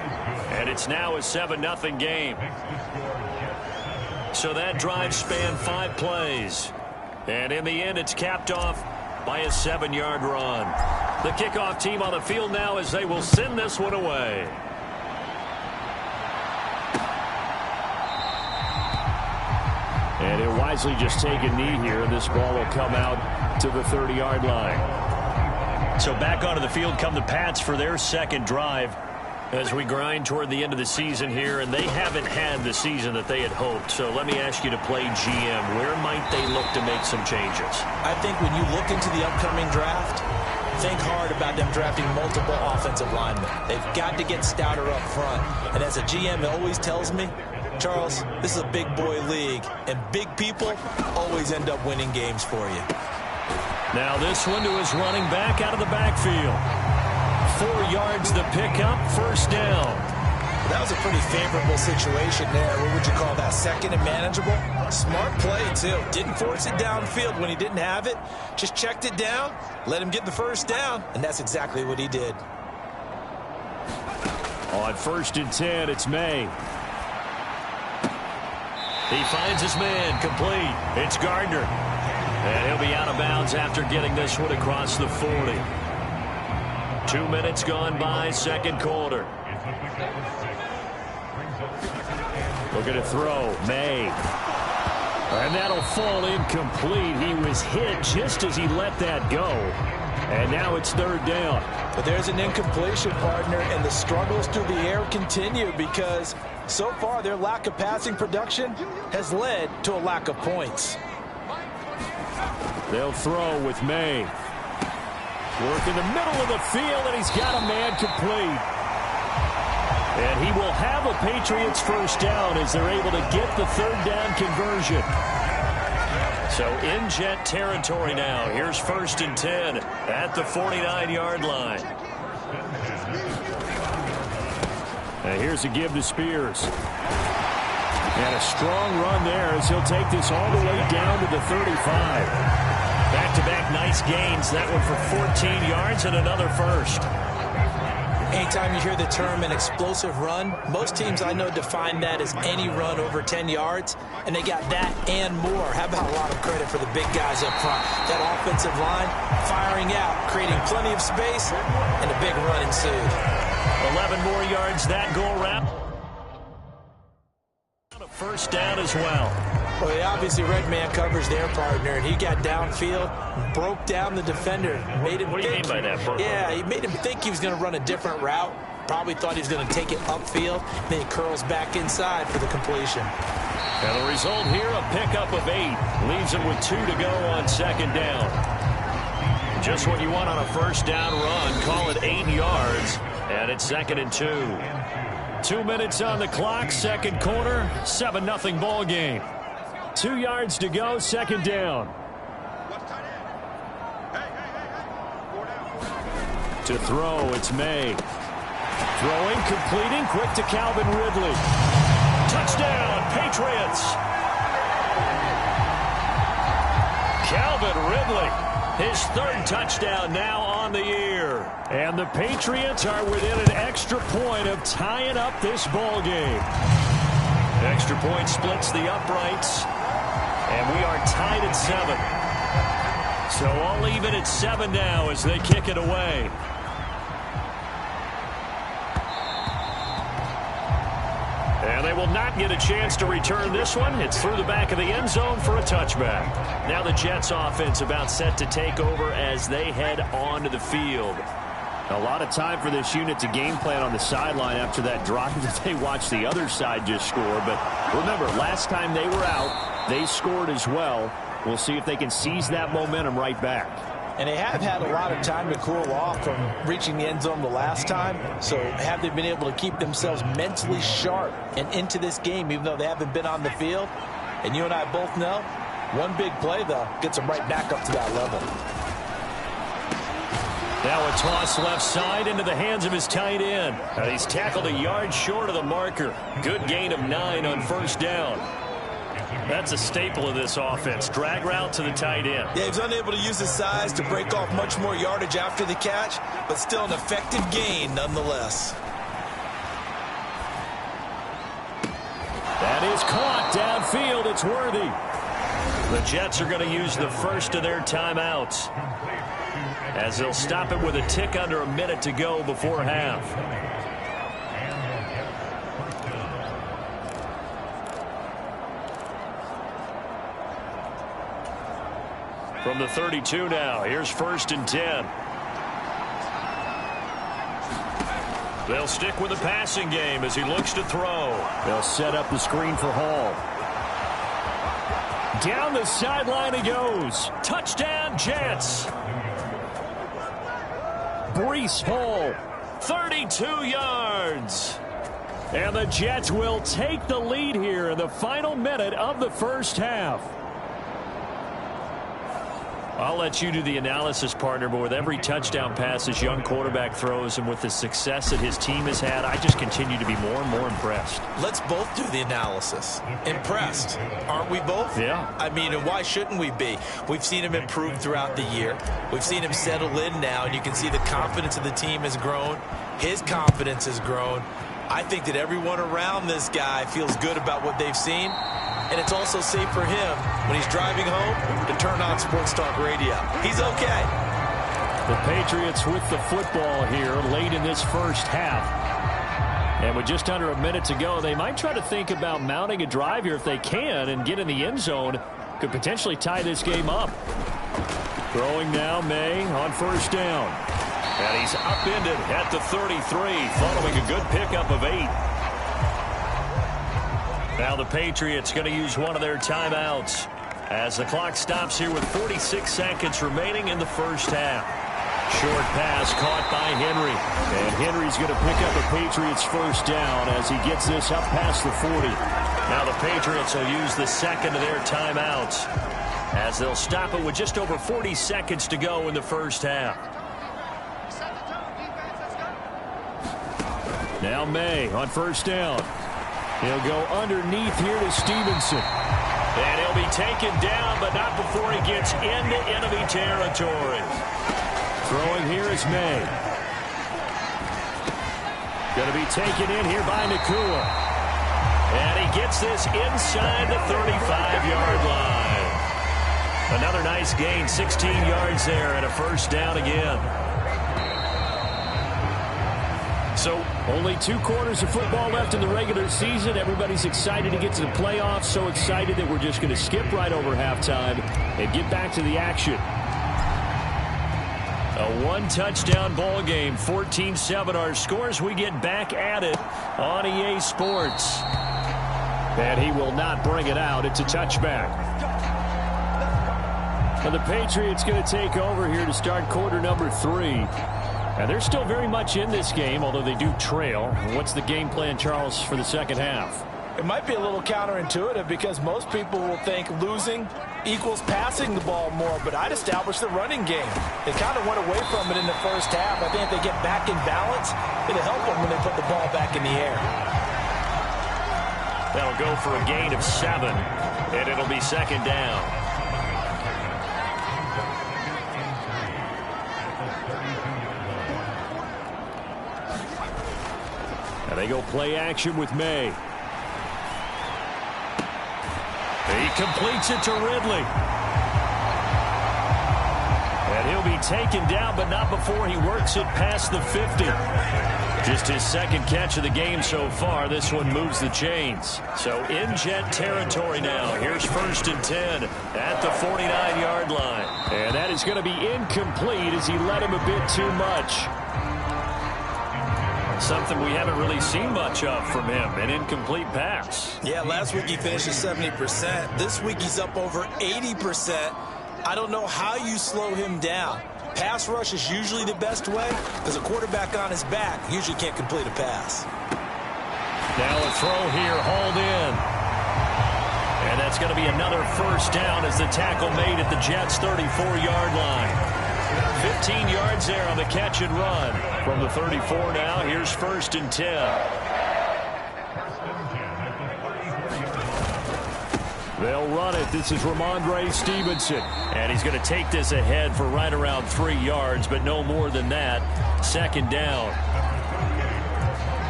And it's now a 7-0 game. So that drive spanned 5 plays. And in the end, it's capped off by a 7-yard run. The kickoff team on the field now as they will send this one away. And he'll wisely just take a knee here, and this ball will come out to the 30-yard line. So back onto the field come the Pats for their second drive. As we grind toward the end of the season here, and they haven't had the season that they had hoped. So let me ask you to play GM. Where might they look to make some changes? I think when you look into the upcoming draft, think hard about them drafting multiple offensive linemen. They've got to get stouter up front. And as a GM, it always tells me, Charles, this is a big boy league, and big people always end up winning games for you. Now this one to his running back out of the backfield. 4 yards to pick up, first down. That was a pretty favorable situation there. What would you call that? Second and manageable? Smart play, too. Didn't force it downfield when he didn't have it. Just checked it down, let him get the first down, and that's exactly what he did. On 1st and 10, it's May. He finds his man, complete. It's Gardner. And he'll be out of bounds after getting this one across the 40. 2 minutes gone by, second quarter. Looking to throw, May. And that'll fall incomplete. He was hit just as he let that go. And now it's 3rd down. But there's an incompletion, partner, and the struggles through the air continue because so far their lack of passing production has led to a lack of points. They'll throw with May. Work in the middle of the field, and he's got a man complete. And he will have a Patriots first down as they're able to get the 3rd down conversion. So in Jet territory now. Here's 1st and 10 at the 49-yard line. And here's a give to Spears. And a strong run there as he'll take this all the way down to the 35. Back-to-back nice gains. That one for 14 yards and another first. Anytime you hear the term an explosive run, most teams I know define that as any run over 10 yards, and they got that and more. How about a lot of credit for the big guys up front? That offensive line firing out, creating plenty of space, and a big run ensued. 11 more yards that go around. First down as well. Well, he obviously red man covers their partner, and he got downfield, broke down the defender. Made him what do you mean by that, Burke? Yeah, he made him think he was going to run a different route. Probably thought he was going to take it upfield. Then he curls back inside for the completion. And the result here, a pickup of 8. Leaves him with 2 to go on 2nd down. Just what you want on a first down run. Call it 8 yards, and it's 2nd and 2. 2 minutes on the clock, second quarter, 7-0 ball game. 2 yards to go, 2nd down. To throw, it's May. Throwing, completing, quick to Calvin Ridley. Touchdown, Patriots. Calvin Ridley, his 3rd touchdown now on the year. And the Patriots are within an extra point of tying up this ball game. Extra point splits the uprights. And we are tied at 7. So all even at 7 now as they kick it away. And they will not get a chance to return this one. It's through the back of the end zone for a touchback. Now the Jets offense about set to take over as they head onto the field. A lot of time for this unit to game plan on the sideline after that drive that they watched the other side just score. But remember, last time they were out, they scored as well. We'll see if they can seize that momentum right back. And they have had a lot of time to cool off from reaching the end zone the last time. So have they been able to keep themselves mentally sharp and into this game, even though they haven't been on the field? And you and I both know, one big play, though, gets them right back up to that level. Now a toss left side into the hands of his tight end. And he's tackled a yard short of the marker. Good gain of 9 on first down. That's a staple of this offense. Drag route to the tight end. Yeah, he's unable to use his size to break off much more yardage after the catch, but still an effective gain nonetheless. That is caught downfield. It's Worthy. The Jets are going to use the first of their timeouts, as they'll stop it with a tick under a minute to go before half. From the 32 now, here's 1st and 10. They'll stick with the passing game as he looks to throw. They'll set up the screen for Hall. Down the sideline he goes. Touchdown, Jets. Breece Hall, 32 yards. And the Jets will take the lead here in the final minute of the first half. I'll let you do the analysis, partner, but with every touchdown pass this young quarterback throws and with the success that his team has had, I just continue to be more and more impressed. Let's both do the analysis. Impressed, aren't we both? Yeah. I mean, and why shouldn't we be? We've seen him improve throughout the year. We've seen him settle in now, and you can see the confidence of the team has grown. His confidence has grown. I think that everyone around this guy feels good about what they've seen. And it's also safe for him when he's driving home to turn on Sports Talk Radio. He's okay. The Patriots with the football here late in this first half. And with just under a minute to go, they might try to think about mounting a drive here if they can and get in the end zone. Could potentially tie this game up. Throwing now, May on first down. And he's upended at the 33, following a good pickup of 8. Now the Patriots going to use one of their timeouts as the clock stops here with 46 seconds remaining in the first half. Short pass caught by Henry. And Henry's going to pick up a Patriots first down as he gets this up past the 40. Now the Patriots will use the second of their timeouts as they'll stop it with just over 40 seconds to go in the first half. Now May on first down. He'll go underneath here to Stevenson. And he'll be taken down, but not before he gets into enemy territory. Throwing here is May. Going to be taken in here by Nakua. And he gets this inside the 35-yard line. Another nice gain, 16 yards there, and a first down again. So only 2 quarters of football left in the regular season. Everybody's excited to get to the playoffs. So excited that we're just going to skip right over halftime and get back to the action. A 1-touchdown ball game, 14-7 our scores. We get back at it on EA Sports. And he will not bring it out. It's a touchback. And the Patriots going to take over here to start quarter number 3. And they're still very much in this game, although they do trail. What's the game plan, Charles, for the second half? It might be a little counterintuitive because most people will think losing equals passing the ball more, but I'd establish the running game. They kind of went away from it in the first half. I think if they get back in balance, it'll help them when they put the ball back in the air. That'll go for a gain of 7, and it'll be second down. They go play action with May. He completes it to Ridley. And he'll be taken down, but not before he works it past the 50. Just his second catch of the game so far. This one moves the chains. So in Jet territory now. Here's first and 10 at the 49-yard line. And that is going to be incomplete as he led him a bit too much. Something we haven't really seen much of from him, an incomplete pass. Yeah, last week he finished at 70%. This week he's up over 80%. I don't know how you slow him down. Pass rush is usually the best way because a quarterback on his back usually can't complete a pass. Now a throw here, hauled in. And that's going to be another first down as the tackle made at the Jets' 34-yard line. 15 yards there on the catch and run. From the 34 now, here's first and 10. They'll run it. This is Ramondre Stevenson. And he's going to take this ahead for right around 3 yards, but no more than that. Second down.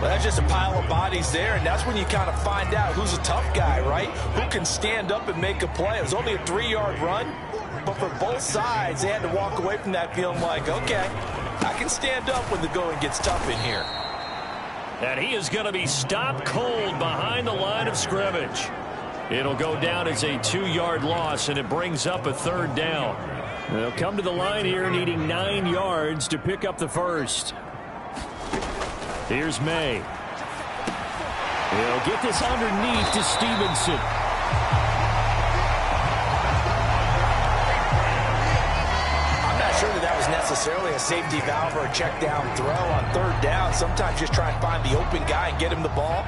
Well, that's just a pile of bodies there, and that's when you kind of find out who's a tough guy, right? Who can stand up and make a play. It was only a 3-yard run, but for both sides, they had to walk away from that feeling like, okay, I can stand up when the going gets tough in here. And he is going to be stopped cold behind the line of scrimmage. It'll go down as a 2-yard loss, and it brings up a third down. They'll come to the line here needing 9 yards to pick up the first. Here's May. He'll get this underneath to Stevenson. I'm not sure that was necessarily a safety valve or a check down throw on third down. Sometimes just try and find the open guy and get him the ball.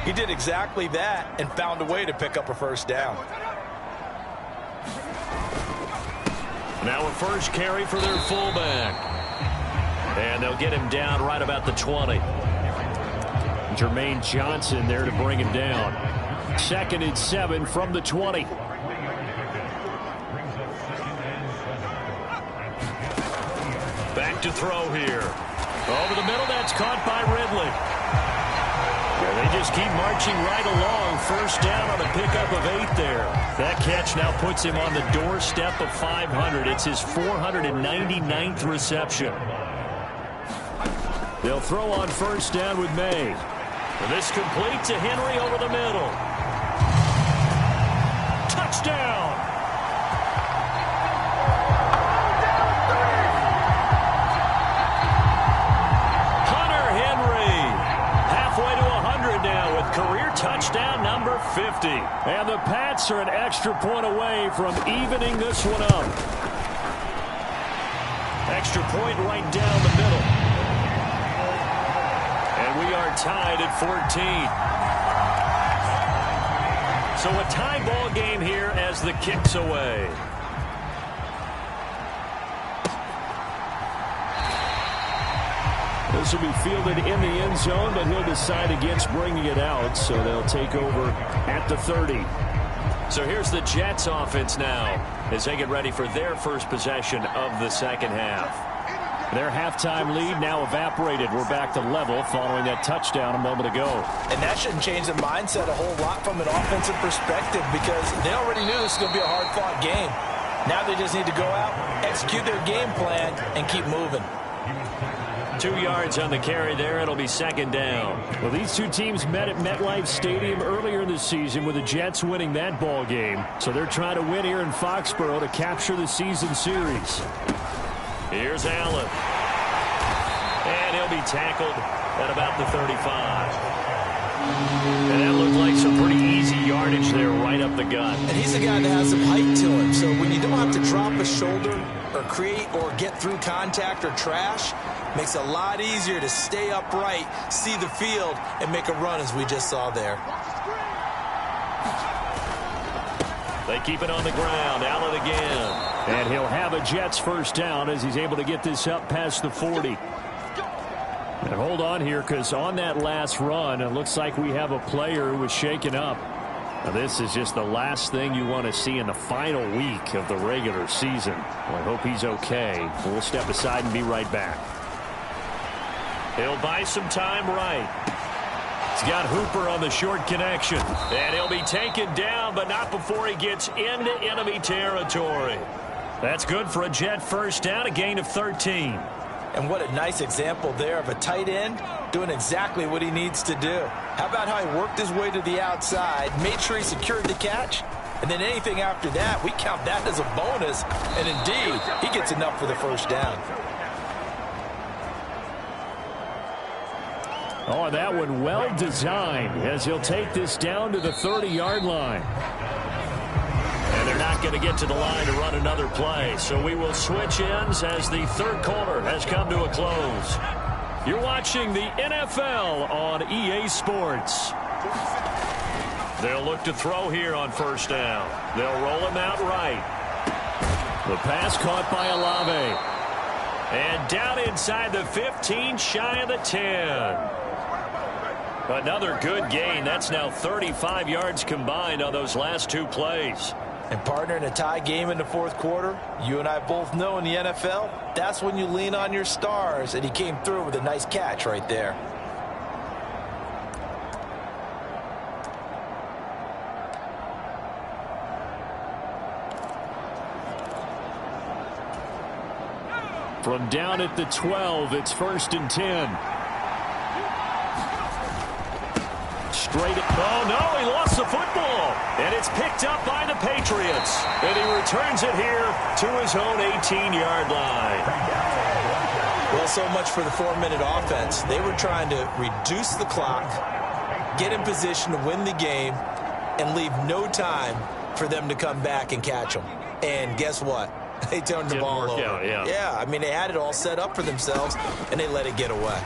He did exactly that and found a way to pick up a first down. Now a first carry for their fullback. And they'll get him down right about the 20. Jermaine Johnson there to bring him down. 2nd and 7 from the 20. Back to throw here. Over the middle, that's caught by Ridley. And they just keep marching right along. First down on a pickup of 8 there. That catch now puts him on the doorstep of 500. It's his 499th reception. They'll throw on first down with May. And this complete to Henry over the middle. Touchdown! Hunter Henry. Halfway to 100 now with career touchdown number 50. And the Pats are an extra point away from evening this one up. Extra point right down the middle. We are tied at 14. So a tie ball game here as the kick's away. This will be fielded in the end zone, but he'll decide against bringing it out, so they'll take over at the 30. So here's the Jets offense now as they get ready for their first possession of the second half. Their halftime lead now evaporated. We're back to level following that touchdown a moment ago. And that shouldn't change the mindset a whole lot from an offensive perspective because they already knew this was going to be a hard-fought game. Now they just need to go out, execute their game plan, and keep moving. 2 yards on the carry there. It'll be second down. Well, these two teams met at MetLife Stadium earlier in the season with the Jets winning that ball game. So they're trying to win here in Foxborough to capture the season series. Here's Allen. And he'll be tackled at about the 35. And that looked like some pretty easy yardage there right up the gut. And he's a guy that has some height to him. So when you don't have to drop a shoulder or create or get through contact or trash, makes it a lot easier to stay upright, see the field, and make a run as we just saw there. They keep it on the ground. Allen again. And he'll have a Jets first down as he's able to get this up past the 40. And hold on here because on that last run, it looks like we have a player who was shaken up. Now, this is just the last thing you want to see in the final week of the regular season. Well, I hope he's okay. We'll step aside and be right back. He'll buy some time right. He's got Hooper on the short connection. And he'll be taken down, but not before he gets into enemy territory. That's good for a Jet first down, a gain of 13. And what a nice example there of a tight end doing exactly what he needs to do. How about how he worked his way to the outside, made sure he secured the catch, and then anything after that, we count that as a bonus. And indeed, he gets enough for the first down. Oh, that one well designed as he'll take this down to the 30-yard line. And they're not going to get to the line to run another play. So we will switch ends as the third quarter has come to a close. You're watching the NFL on EA Sports. They'll look to throw here on first down. They'll roll him out right. The pass caught by Olave. And down inside the 15, shy of the 10. Another good gain. That's now 35 yards combined on those last two plays. And partner, in a tie game in the fourth quarter, you and I both know in the NFL, that's when you lean on your stars. And he came through with a nice catch right there. From down at the 12, it's 1st and 10. Straight. Oh, no, he lost the football. And it's picked up by the Patriots. And he returns it here to his own 18-yard line. Well, so much for the 4-minute offense. They were trying to reduce the clock, get in position to win the game, and leave no time for them to come back and catch them. And guess what? They turned the ball over. Out, yeah, I mean, they had it all set up for themselves, and they let it get away.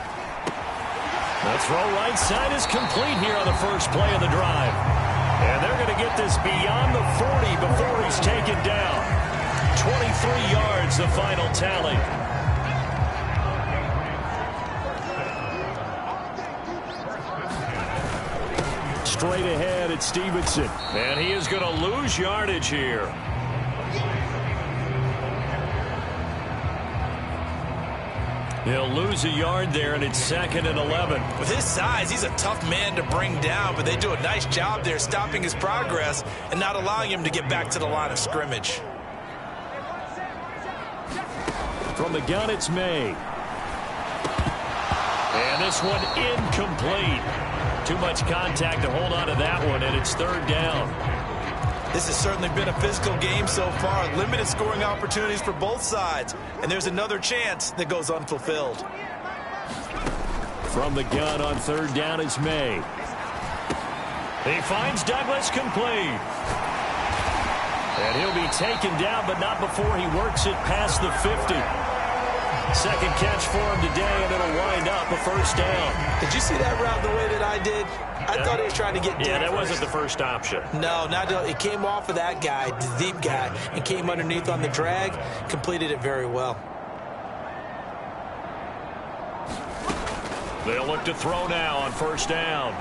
The throw right side is complete here on the first play of the drive. And they're going to get this beyond the 40 before he's taken down. 23 yards, the final tally. Straight ahead, it's Stevenson. And he is going to lose yardage here. He'll lose a yard there, and it's 2nd and 11. With his size, he's a tough man to bring down, but they do a nice job there stopping his progress and not allowing him to get back to the line of scrimmage. From the gun, it's May. And this one incomplete. Too much contact to hold on to that one, and it's 3rd down. This has certainly been a physical game so far. Limited scoring opportunities for both sides. And there's another chance that goes unfulfilled. From the gun on 3rd down is May. He finds Douglas complete. And he'll be taken down, but not before he works it past the 50. Second catch for him today, and it'll wind up a 1st down. Did you see that route the way that I did? I thought he was trying to get deep. Yeah, that wasn't the first option. No, it came off of that guy, the deep guy, and came underneath on the drag. Completed it very well. They'll look to throw now on 1st down.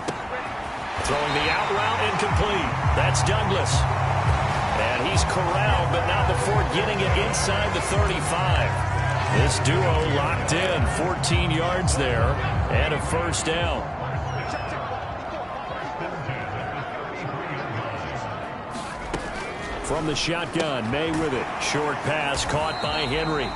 Throwing the out route incomplete. That's Douglas. And he's corralled, but not before getting it inside the 35. This duo locked in. 14 yards there and a 1st down. From the shotgun, May with it. Short pass caught by Henry.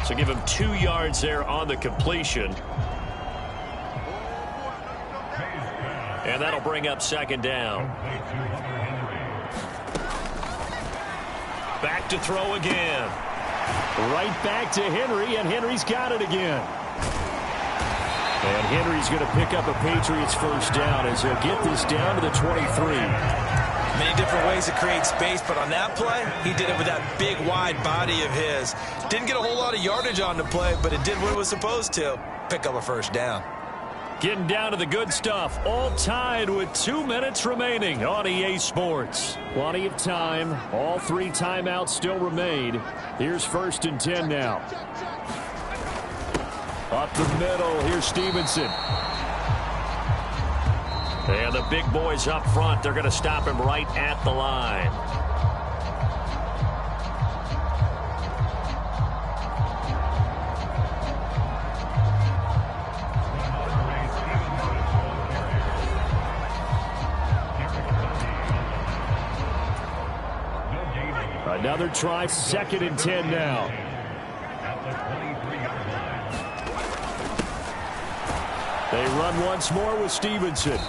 So give him 2 yards there on the completion. And that'll bring up 2nd down. Back to throw again. Right back to Henry, and Henry's got it again. And Henry's going to pick up a Patriots 1st down as he'll get this down to the 23. Many different ways to create space, but on that play, he did it with that big, wide body of his. Didn't get a whole lot of yardage on the play, but it did what it was supposed to. Pick up a 1st down. Getting down to the good stuff, all tied with 2 minutes remaining on EA Sports. Plenty of time. All 3 timeouts still remain. Here's 1st and 10 now. Up the middle, here's Stevenson. And the big boys up front, they're going to stop him right at the line. Another try, 2nd and 10 now. They run once more with Stevenson.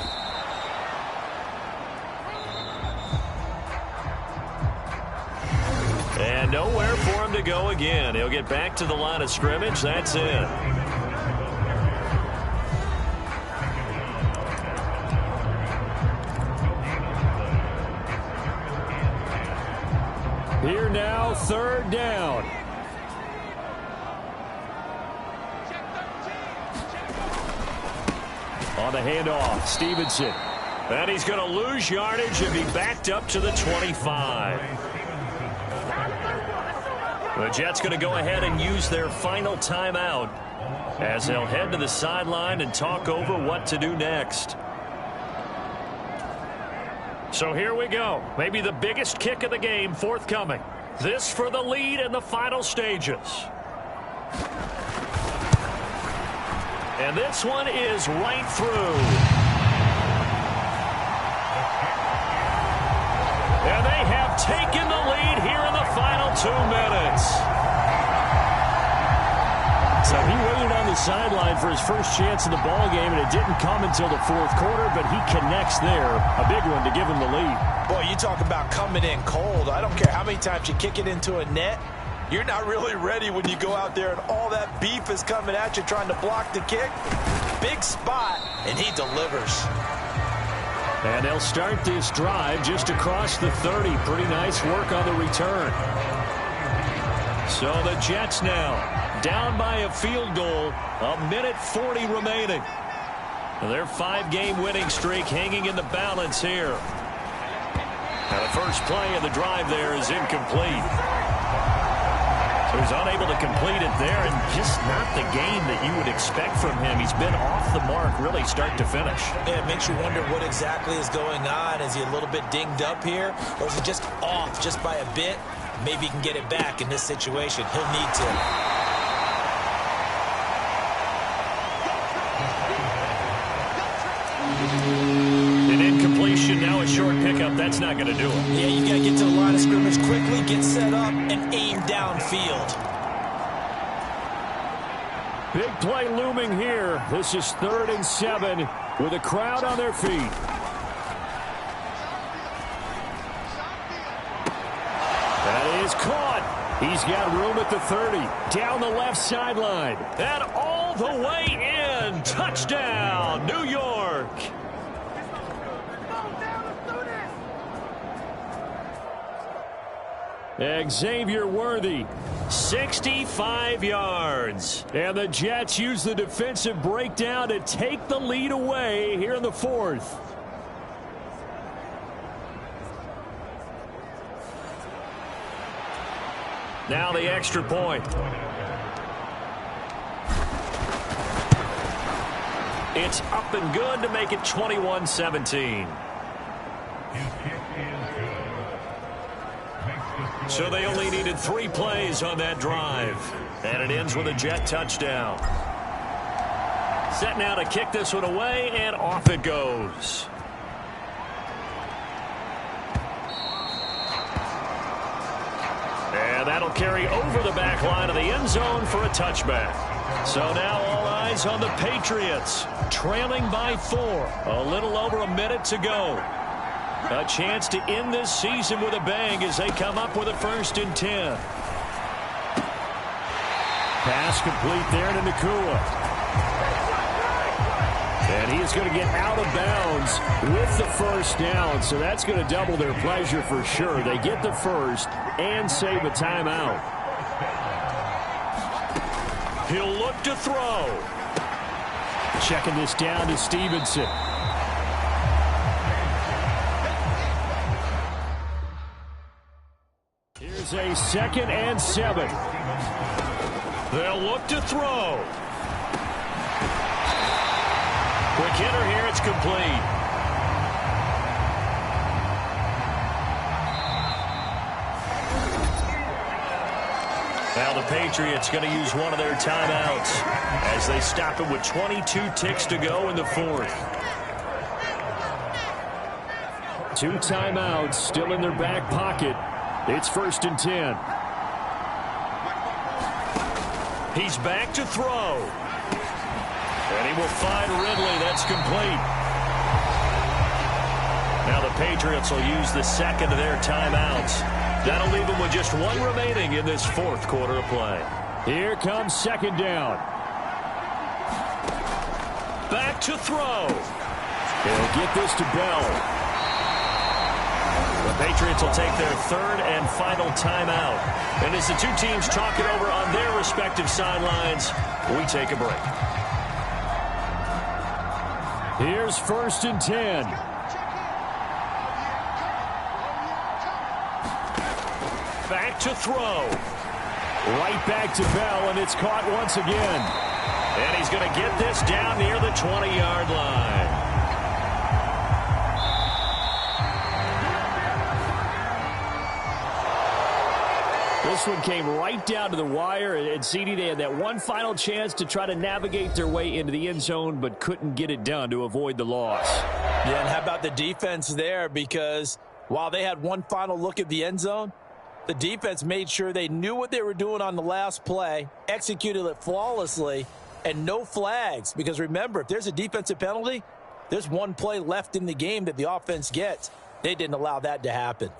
And nowhere for him to go again. He'll get back to the line of scrimmage. That's it. Here now, 3rd down. On the handoff, Stevenson. And he's going to lose yardage and be backed up to the 25. The Jets going to go ahead and use their final timeout as they'll head to the sideline and talk over what to do next. So here we go. Maybe the biggest kick of the game forthcoming. This for the lead in the final stages. And this one is right through. And they have taken the lead here in the final 2 minutes. So he waited on the sideline for his first chance in the ball game, and it didn't come until the fourth quarter, but he connects there. A big one to give him the lead. Boy, you talk about coming in cold. I don't care how many times you kick it into a net. You're not really ready when you go out there and all that beef is coming at you trying to block the kick. Big spot, and he delivers. And they'll start this drive just across the 30. Pretty nice work on the return. So the Jets now down by a field goal. 1:40 remaining. Their 5-game winning streak hanging in the balance here. Now the first play of the drive there is incomplete. So he's unable to complete it there, and just not the game that you would expect from him. He's been off the mark really start to finish. Yeah, it makes you wonder what exactly is going on. Is he a little bit dinged up here, or is he just off just by a bit? Maybe he can get it back in this situation. He'll need to. An incompletion, now a short pickup. That's not going to do it. Yeah, you got to get to the line of scrimmage quickly, get set up, and aim downfield. Big play looming here. This is 3rd and 7 with a crowd on their feet. That is caught. He's got room at the 30. Down the left sideline. And all the way in. Touchdown, New York. Xavier Worthy, 65 yards. And the Jets use the defensive breakdown to take the lead away here in the 4th. Now the extra point. It's up and good to make it 21-17. So they only needed 3 plays on that drive. And it ends with a Jet touchdown. Set now to kick this one away, and off it goes. And that'll carry over the back line of the end zone for a touchback. So now all eyes on the Patriots, trailing by 4. A little over a minute to go. A chance to end this season with a bang as they come up with a 1st and 10. Pass complete there to Nakua. And he is going to get out of bounds with the 1st down, so that's going to double their pleasure for sure. They get the 1st and save a timeout. He'll look to throw. Checking this down to Stevenson. Here's a 2nd and 7. They'll look to throw. Quick hitter here, it's complete. Now the Patriots going to use one of their timeouts as they stop it with 22 ticks to go in the 4th. 2 timeouts still in their back pocket. It's 1st and 10. He's back to throw. And he will find Ridley. That's complete. Now the Patriots will use the 2nd of their timeouts. That'll leave them with just 1 remaining in this 4th quarter of play. Here comes 2nd down. Back to throw. He'll get this to Bell. The Patriots will take their 3rd and final timeout. And as the 2 teams talk it over on their respective sidelines, we take a break. Here's 1st and 10. Back to throw. Right back to Bell, and it's caught once again. And he's going to get this down near the 20-yard line. This one came right down to the wire, and CD, they had that one final chance to try to navigate their way into the end zone, but couldn't get it done to avoid the loss. Yeah, and how about the defense there? Because while they had one final look at the end zone, The defense made sure they knew what they were doing on the last play, executed it flawlessly, and no flags. Because remember, if there's a defensive penalty, there's one play left in the game that the offense gets. They didn't allow that to happen.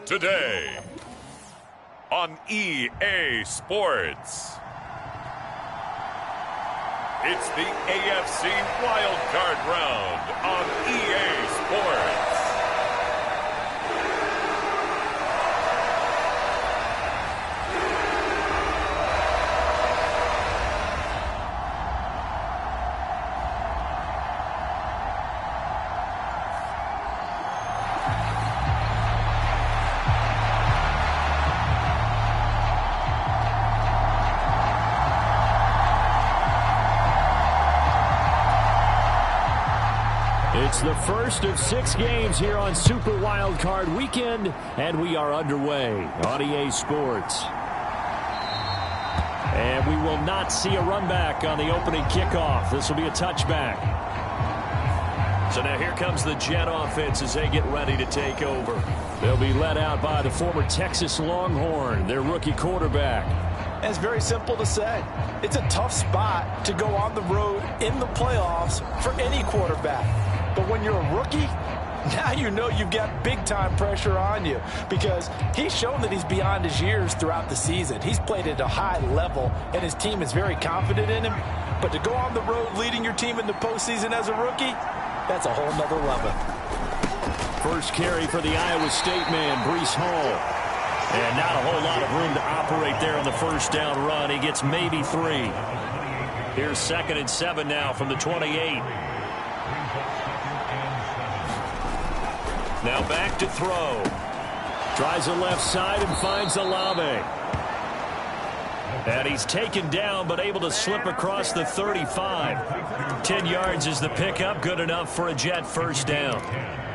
Today on EA Sports, it's the AFC Wildcard Round on EA Sports. It's the first of 6 games here on Super Wildcard Weekend, and we are underway on EA Sports. And we will not see a run back on the opening kickoff. This will be a touchback. So now here comes the Jet offense as they get ready to take over. They'll be led out by the former Texas Longhorn, their rookie quarterback. And it's very simple to say. It's a tough spot to go on the road in the playoffs for any quarterback. But when you're a rookie, now you know you've got big-time pressure on you because he's shown that he's beyond his years throughout the season. He's played at a high level, and his team is very confident in him. But to go on the road leading your team in the postseason as a rookie, that's a whole nother level. First carry for the Iowa State man, Breece Hall. And not a whole lot of room to operate there on the first down run. He gets maybe 3. Here's 2nd and 7 now from the 28. Now back to throw. Tries the left side and finds Olave. And he's taken down but able to slip across the 35. 10 yards is the pickup. Good enough for a Jet first down.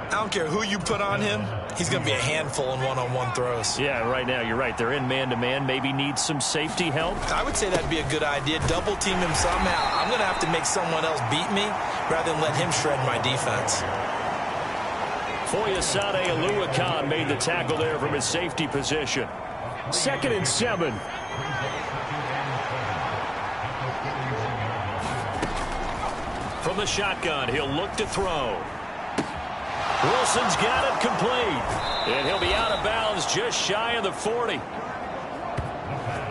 I don't care who you put on him. He's going to be a handful in one-on-one throws. Yeah, right now you're right. They're in man-to-man. Maybe need some safety help. I would say that'd be a good idea. Double team him somehow. I'm going to have to make someone else beat me rather than let him shred my defense. Foyesade Oluwakan made the tackle there from his safety position. 2nd and 7. From the shotgun, he'll look to throw. Wilson's got it complete. And he'll be out of bounds just shy of the 40.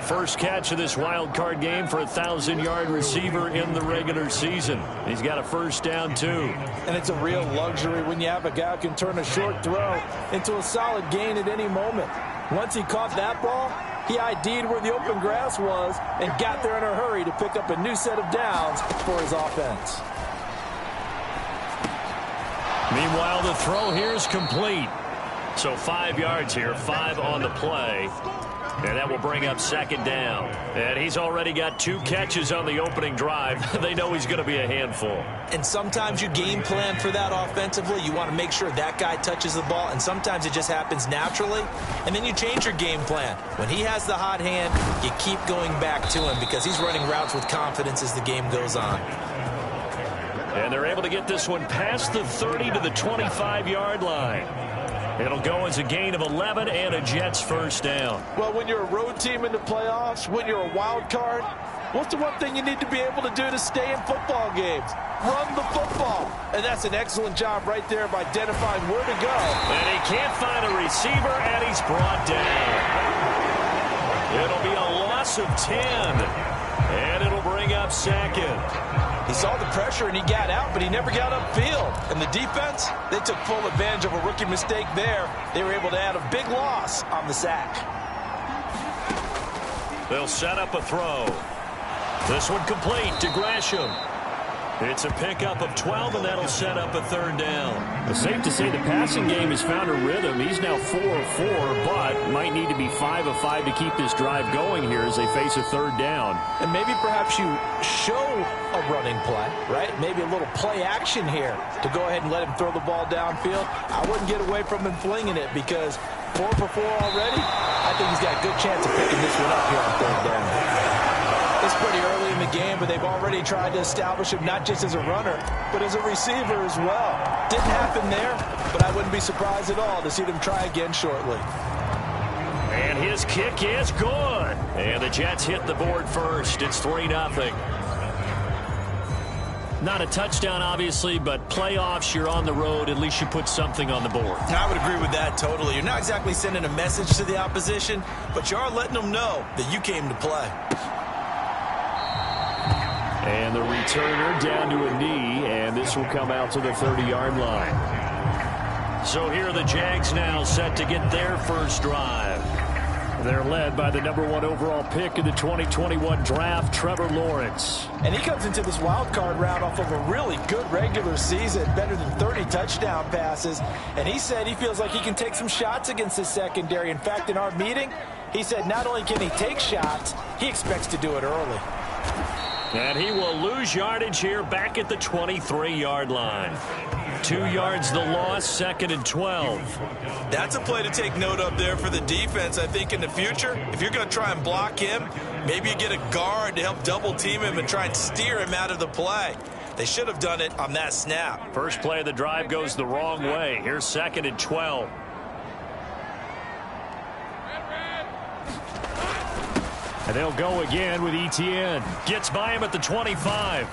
First catch of this wild card game for a 1,000-yard receiver in the regular season. He's got a first down, too. And it's a real luxury when you have a guy who can turn a short throw into a solid gain at any moment. Once he caught that ball, he ID'd where the open grass was and got there in a hurry to pick up a new set of downs for his offense. Meanwhile, the throw here is complete. So 5 yards here, 5 on the play. And that will bring up 2nd down. And he's already got 2 catches on the opening drive. They know he's going to be a handful. And sometimes you game plan for that offensively. You want to make sure that guy touches the ball. And sometimes it just happens naturally. And then you change your game plan. When he has the hot hand, you keep going back to him because he's running routes with confidence as the game goes on. And they're able to get this one past the 30 to the 25-yard line. It'll go as a gain of 11 and a Jets first down. Well, when you're a road team in the playoffs, when you're a wild card, what's the one thing you need to be able to do to stay in football games? Run the football. And that's an excellent job right there of identifying where to go. And he can't find a receiver, and he's brought down. It'll be a loss of 10. And it'll bring up 2nd. He saw the pressure and he got out, but he never got upfield. And the defense, they took full advantage of a rookie mistake there. They were able to add a big loss on the sack. They'll set up a throw. This one complete to Gresham. It's a pickup of 12, and that'll set up a 3rd down. It's safe to say the passing game has found a rhythm. He's now 4 of 4, but might need to be 5 of 5 to keep this drive going here as they face a 3rd down. And maybe perhaps you show a running play, right? Maybe a little play action here to go ahead and let him throw the ball downfield. I wouldn't get away from him flinging it because 4 for 4 already. I think he's got a good chance of picking this one up here on 3rd down. It's pretty early in the game, but they've already tried to establish him not just as a runner, but as a receiver as well. Didn't happen there, but I wouldn't be surprised at all to see them try again shortly. And his kick is good. And the Jets hit the board first. It's 3-0. Not a touchdown, obviously, but playoffs, you're on the road. At least you put something on the board. I would agree with that totally. You're not exactly sending a message to the opposition, but you are letting them know that you came to play. And the returner down to a knee, and this will come out to the 30-yard line. So here are the Jags now set to get their first drive. They're led by the #1 overall pick in the 2021 draft, Trevor Lawrence. And he comes into this wild card round off of a really good regular season, better than 30 touchdown passes. And he said he feels like he can take some shots against his secondary. In fact, in our meeting, he said not only can he take shots, he expects to do it early. And he will lose yardage here back at the 23-yard line. 2 yards the loss, 2nd and 12. That's a play to take note of there for the defense. I think in the future, if you're going to try and block him, maybe you get a guard to help double team him and try and steer him out of the play. They should have done it on that snap. First play of the drive goes the wrong way. Here's 2nd and 12. And they'll go again with Etienne. Gets by him at the 25.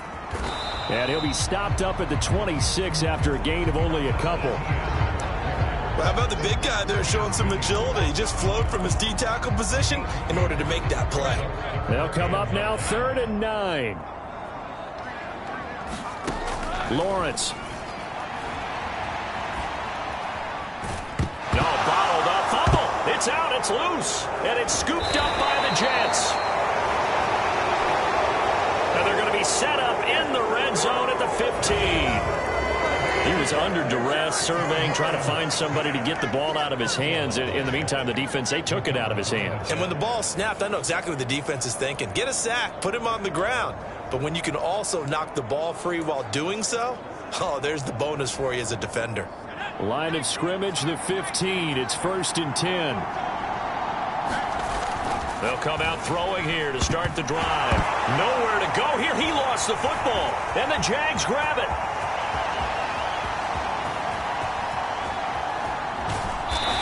And he'll be stopped up at the 26 after a gain of only a couple. Well, how about the big guy there showing some agility? He just flowed from his D-tackle position in order to make that play. They'll come up now 3rd and 9. Lawrence. No, bottled up. Fumble. It's out. It's loose. And it's scooped up by the Jets. And they're going to be set up in the red zone at the 15. He was under duress, surveying, trying to find somebody to get the ball out of his hands. In the meantime, the defense, they took it out of his hands. And when the ball snapped, I know exactly what the defense is thinking. Get a sack, put him on the ground. But when you can also knock the ball free while doing so, oh, there's the bonus for you as a defender. Line of scrimmage, the 15. It's 1st and 10. They'll come out throwing here to start the drive. Nowhere to go here. He lost the football. And the Jags grab it.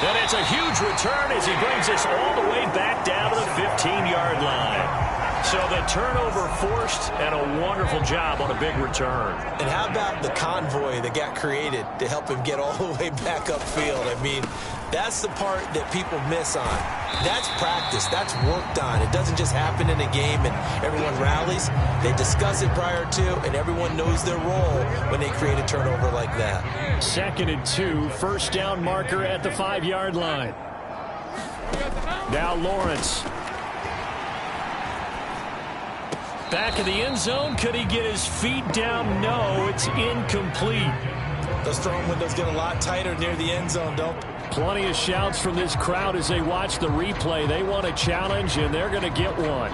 And it's a huge return as he brings us all the way back down to the 15-yard line. So the turnover forced, and a wonderful job on a big return. And how about the convoy that got created to help him get all the way back upfield? I mean, that's the part that people miss on. That's practice. That's worked on. It doesn't just happen in a game and everyone rallies. They discuss it prior to, and everyone knows their role when they create a turnover like that. 2nd and 2, first down marker at the 5-yard line. Now Lawrence. Back in the end zone. Could he get his feet down? No, it's incomplete. Those throwing windows get a lot tighter near the end zone, don't they? Plenty of shouts from this crowd as they watch the replay. They want a challenge, and they're going to get one.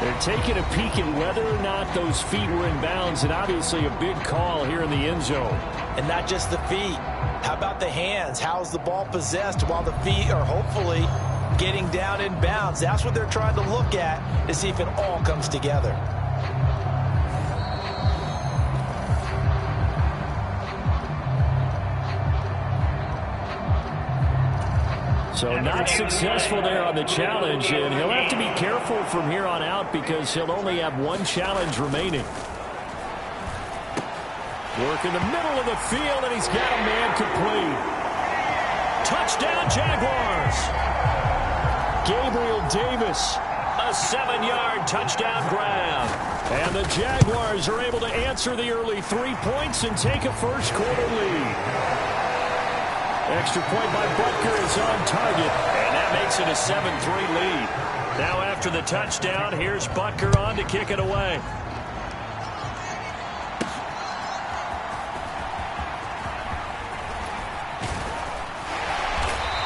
They're taking a peek at whether or not those feet were in bounds, and obviously a big call here in the end zone. And not just the feet. How about the hands? How's the ball possessed while the feet are hopefully getting down in bounds? That's what they're trying to look at to see if it all comes together. So not successful there on the challenge, and he'll have to be careful from here on out because he'll only have one challenge remaining. Work in the middle of the field, and he's got a man complete. Touchdown, Jaguars. Gabriel Davis, a 7-yard touchdown grab. And the Jaguars are able to answer the early 3 points and take a first-quarter lead. Extra point by Butker is on target, and that makes it a 7-3 lead. Now after the touchdown, here's Butker on to kick it away.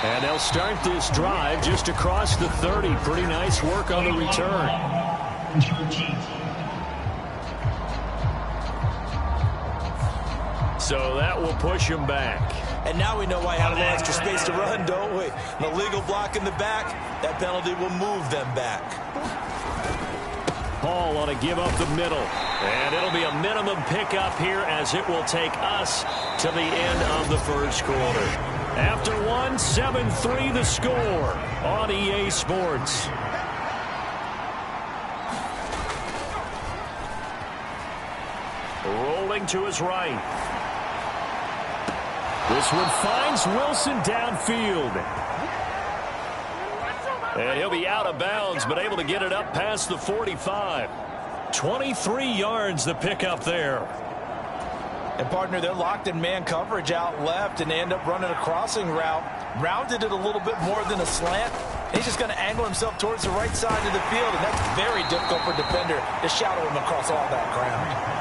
And they'll start this drive just across the 30. Pretty nice work on the return. So that will push him back. And now we know why he had a little extra space to run, don't we? An illegal block in the back, that penalty will move them back. Hall on a give up the middle. And it'll be a minimum pickup here as it will take us to the end of the first quarter. After one, 7-3 the score on EA Sports. throwing to his right. This one finds Wilson downfield. And he'll be out of bounds, but able to get it up past the 45. 23 yards the pickup there. And, partner, they're locked in man coverage out left, and they end up running a crossing route. Rounded it a little bit more than a slant. He's just going to angle himself towards the right side of the field, and that's very difficult for a defender to shadow him across all that ground.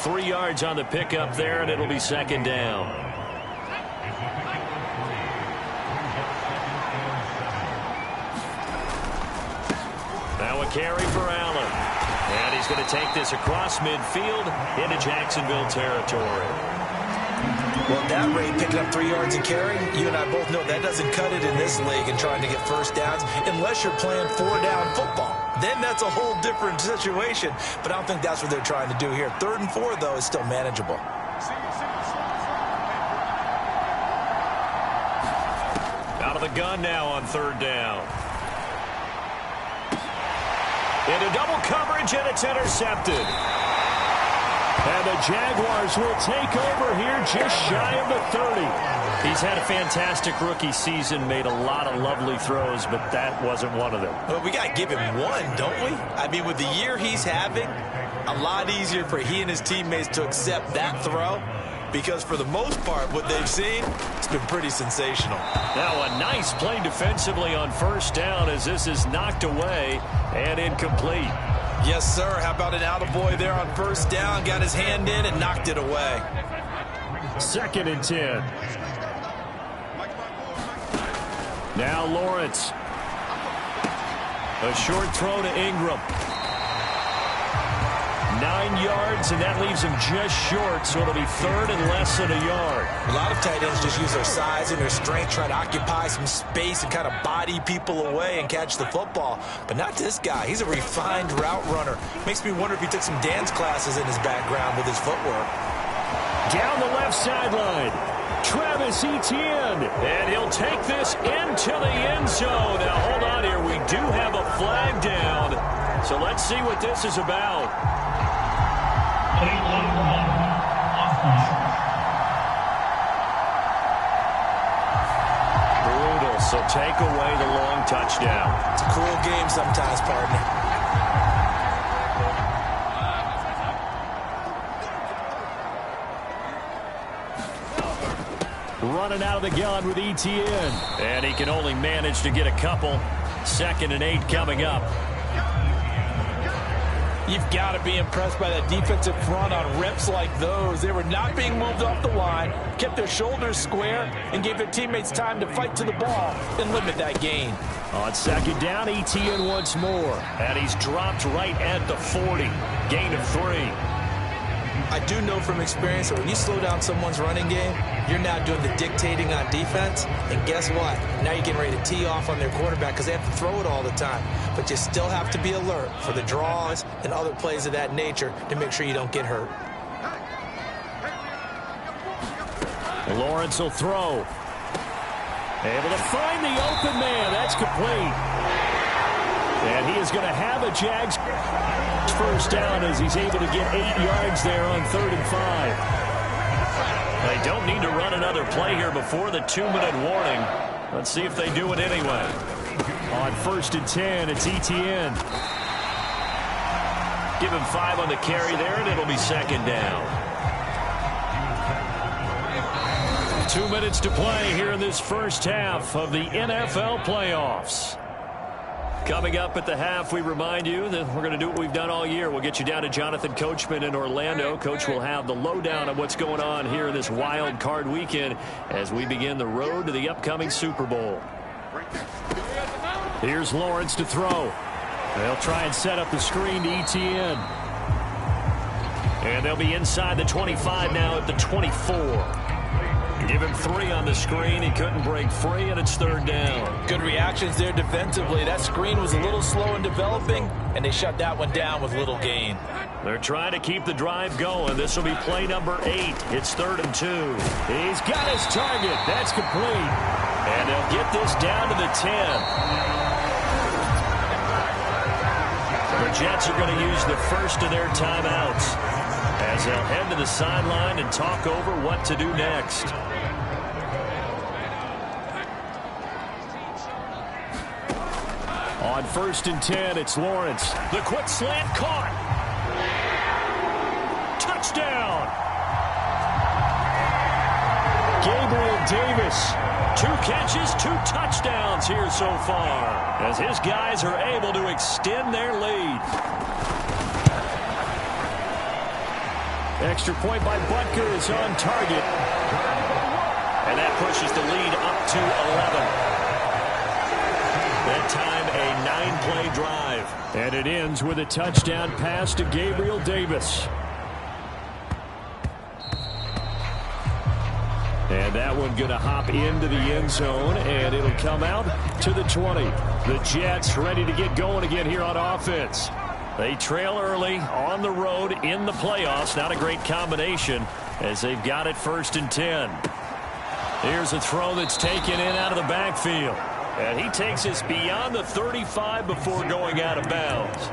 3 yards on the pickup there, and it'll be second down. Now a carry for Allen. And he's going to take this across midfield into Jacksonville territory. Well, at that rate, picking up 3 yards and carry, you and I both know that doesn't cut it in this league and trying to get first downs unless you're playing 4-down football. Then that's a whole different situation. But I don't think that's what they're trying to do here. 3rd and 4, though, is still manageable. Out of the gun now on 3rd down. Into double coverage, and it's intercepted. And the Jaguars will take over here just shy of the 30. He's had a fantastic rookie season, made a lot of lovely throws, but that wasn't one of them. Well, we got to give him one, don't we? I mean, with the year he's having, a lot easier for he and his teammates to accept that throw. Because for the most part, what they've seen, it's been pretty sensational. Now a nice play defensively on 1st down as this is knocked away and incomplete. Yes, sir. How about an attaboy there on 1st down? Got his hand in and knocked it away. 2nd and 10. Now Lawrence. A short throw to Ingram. 9 yards, and that leaves him just short, so it'll be 3rd and less than a yard. A lot of tight ends just use their size and their strength, try to occupy some space and kind of body people away and catch the football. But not this guy. He's a refined route runner. Makes me wonder if he took some dance classes in his background with his footwork. Down the left sideline, Travis Etienne, and he'll take this into the end zone. Now, hold on here. We do have a flag down, so let's see what this is about. Brutal, so take away the long touchdown. It's a cruel game sometimes, partner. Running out of the gun with Etienne. And he can only manage to get a couple. 2nd and 8 coming up. You've got to be impressed by that defensive front on reps like those. They were not being moved off the line, kept their shoulders square, and gave their teammates time to fight to the ball and limit that gain. On 2nd down, Etienne once more. And he's dropped right at the 40. Gain of 3. I do know from experience that when you slow down someone's running game, you're now doing the dictating on defense. And guess what? Now you're getting ready to tee off on their quarterback because they have to throw it all the time. But you still have to be alert for the draws and other plays of that nature to make sure you don't get hurt. Lawrence will throw. Able to find the open man. That's complete. And he is going to have a Jags first down as he's able to get 8 yards there on 3rd and 5. They don't need to run another play here before the 2-minute warning. Let's see if they do it anyway. On 1st and 10, it's Etienne. Give him 5 on the carry there, and it'll be 2nd down. 2 minutes to play here in this first half of the NFL playoffs. Coming up at the half, we remind you that we're going to do what we've done all year. We'll get you down to Jonathan Coachman in Orlando. Coach will have the lowdown on what's going on here in this wild card weekend as we begin the road to the upcoming Super Bowl. Here's Lawrence to throw. They'll try and set up the screen to Etienne. And they'll be inside the 25 now at the 24. Give him 3 on the screen. He couldn't break free, and it's 3rd down. Good reactions there defensively. That screen was a little slow in developing, and they shut that one down with little gain. They're trying to keep the drive going. This will be play number 8. It's 3rd and 2. He's got his target. That's complete. And they'll get this down to the 10. The Jets are going to use the first of their timeouts as they'll head to the sideline and talk over what to do next. On 1st and 10, it's Lawrence. The quick slant caught. Touchdown. Gabriel Davis. 2 catches, 2 touchdowns here so far as his guys are able to extend their lead. Extra point by Butker is on target. And that pushes the lead up to 11. That time, a 9-play drive. And it ends with a touchdown pass to Gabriel Davis. And that one going to hop into the end zone, and it'll come out to the 20. The Jets ready to get going again here on offense. They trail early on the road in the playoffs. Not a great combination as they've got it 1st and 10. Here's a throw that's taken in out of the backfield. And he takes us beyond the 35 before going out of bounds.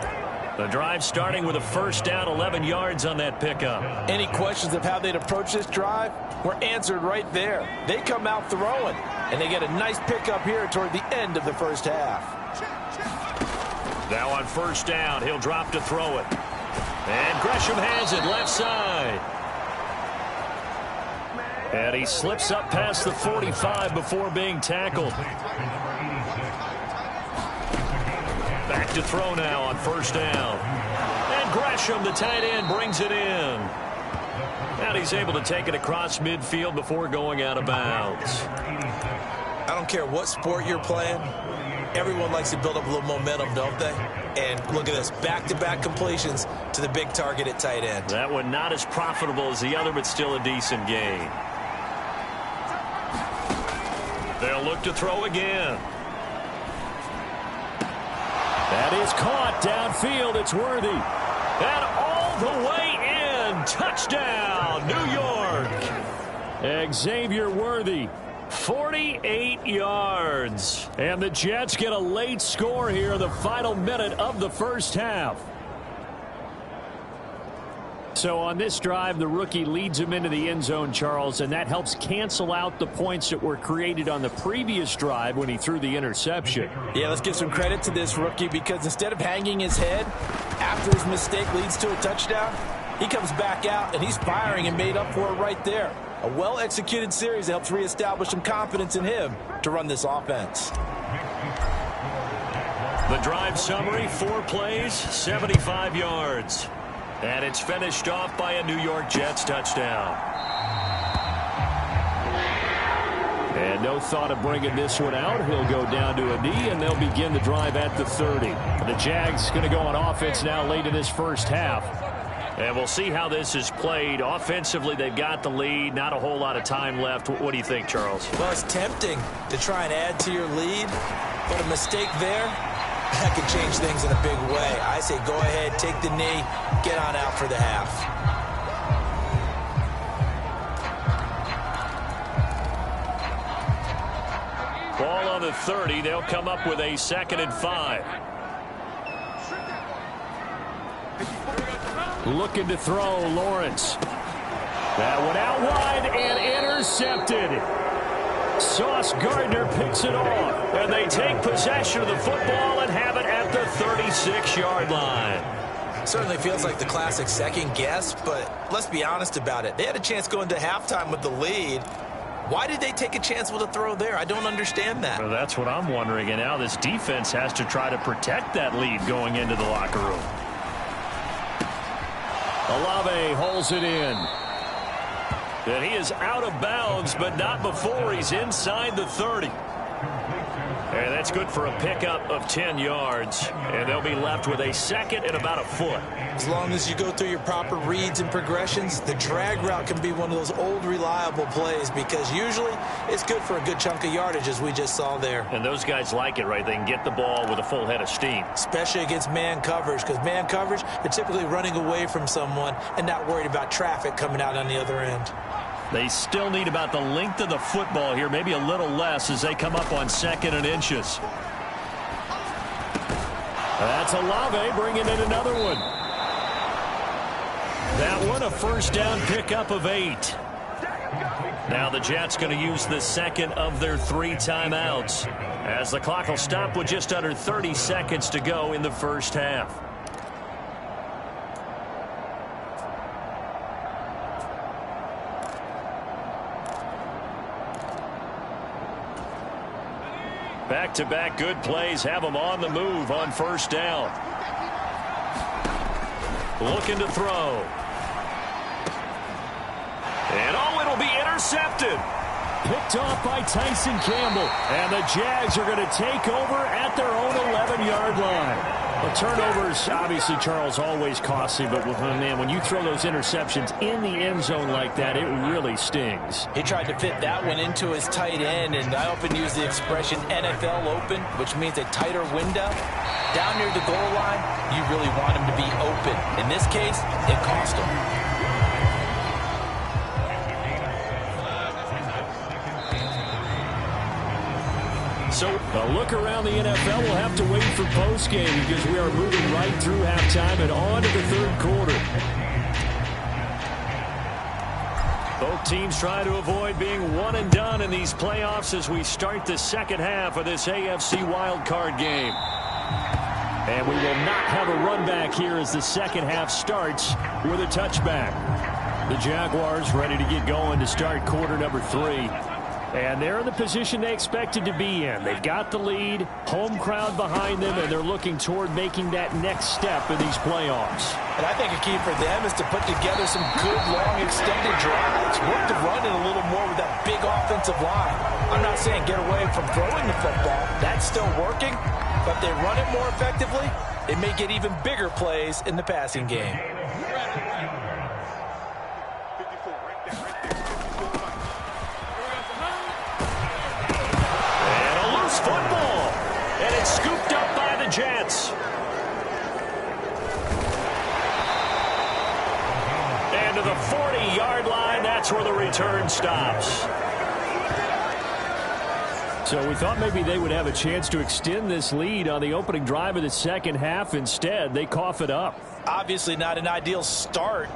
The drive starting with a 1st down, 11 yards on that pickup. Any questions of how they'd approach this drive were answered right there. They come out throwing, and they get a nice pickup here toward the end of the first half. Now on 1st down, he'll drop to throw it. And Gresham has it left side. And he slips up past the 45 before being tackled. Back to throw now on 1st down. And Gresham, the tight end, brings it in. And he's able to take it across midfield before going out of bounds. I don't care what sport you're playing. Everyone likes to build up a little momentum, don't they? And look at this, back-to-back completions to the big target at tight end. That one not as profitable as the other, but still a decent gain. They'll look to throw again. That is caught downfield. It's Worthy. And all the way in. Touchdown, New York. Xavier Worthy, 48 yards. And the Jets get a late score here in the final minute of the first half. So on this drive, the rookie leads him into the end zone, Charles, and that helps cancel out the points that were created on the previous drive when he threw the interception. Yeah, let's give some credit to this rookie because instead of hanging his head after his mistake leads to a touchdown, he comes back out and he's firing and made up for it right there. A well-executed series that helps reestablish some confidence in him to run this offense. The drive summary, 4 plays, 75 yards. And it's finished off by a New York Jets touchdown. And no thought of bringing this one out. He'll go down to a knee, and they'll begin the drive at the 30. The Jags going to go on offense now late in this first half. And we'll see how this is played. Offensively, they've got the lead. Not a whole lot of time left. What do you think, Charles? Well, it's tempting to try and add to your lead, but a mistake there, that could change things in a big way. I say go ahead, take the knee, get on out for the half. Ball on the 30. They'll come up with a 2nd and 5. Looking to throw, Lawrence. That one out wide and intercepted. Sauce Gardner picks it off, and they take possession of the football and have it at the 36-yard line. Certainly feels like the classic second guess, but let's be honest about it. They had a chance going to halftime with the lead. Why did they take a chance with a throw there? I don't understand that. Well, that's what I'm wondering, and now this defense has to try to protect that lead going into the locker room. Olave holds it in. And he is out of bounds, but not before he's inside the 30. And that's good for a pickup of 10 yards. And they'll be left with a 2nd and about a foot. As long as you go through your proper reads and progressions, the drag route can be one of those old reliable plays because usually it's good for a good chunk of yardage as we just saw there. And those guys like it, right? They can get the ball with a full head of steam. Especially against man coverage because man coverage, they're typically running away from someone and not worried about traffic coming out on the other end. They still need about the length of the football here, maybe a little less as they come up on 2nd and inches. That's Olave bringing in another one. That one a first down pickup of 8. Now the Jets going to use the second of their 3 timeouts as the clock will stop with just under 30 seconds to go in the first half. Back-to-back good plays have them on the move on first down. Looking to throw. And it'll be intercepted. Picked off by Tyson Campbell. And the Jags are going to take over at their own 11-yard line. Well, turnovers, obviously, Charles, always costly. But, man, when you throw those interceptions in the end zone like that, it really stings. He tried to fit that one into his tight end, and I often use the expression NFL open, which means a tighter window. Down near the goal line, you really want him to be open. In this case, it cost him. So a look around the NFL. We'll have to wait for postgame because we are moving right through halftime and on to the third quarter. Both teams try to avoid being one and done in these playoffs as we start the second half of this AFC wildcard game. And we will not have a run back here as the second half starts with a touchback. The Jaguars ready to get going to start quarter number 3. And they're in the position they expected to be in. They've got the lead, home crowd behind them, and they're looking toward making that next step in these playoffs. And I think a key for them is to put together some good, long, extended drives. Work the run in a little more with that big offensive line. I'm not saying get away from throwing the football. That's still working. But if they run it more effectively, it may get even bigger plays in the passing game. Football, and it's scooped up by the Jets. And to the 40-yard line, that's where the return stops. So we thought maybe they would have a chance to extend this lead on the opening drive of the second half. Instead, they cough it up. Obviously not an ideal start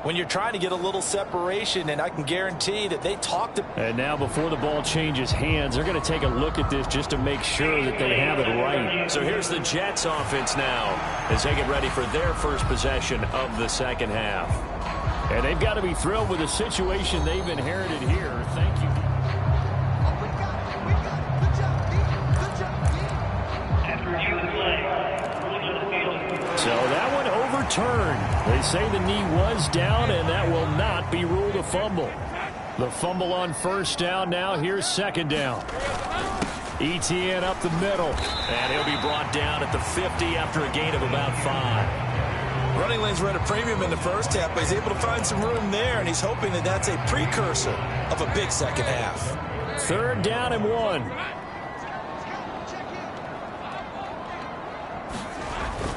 when you're trying to get a little separation, and I can guarantee that they talked to... And now before the ball changes hands, they're going to take a look at this just to make sure that they have it right. So here's the Jets offense now as they get ready for their first possession of the second half. And they've got to be thrilled with the situation they've inherited here. Thank you. So that one overturned. They say the knee was down, and that will not be ruled a fumble. The fumble on first down now. Here's second down. Etienne up the middle. And he'll be brought down at the 50 after a gain of about 5. Running lanes were at a premium in the first half, but he's able to find some room there, and he's hoping that that's a precursor of a big second half. Third down and 1.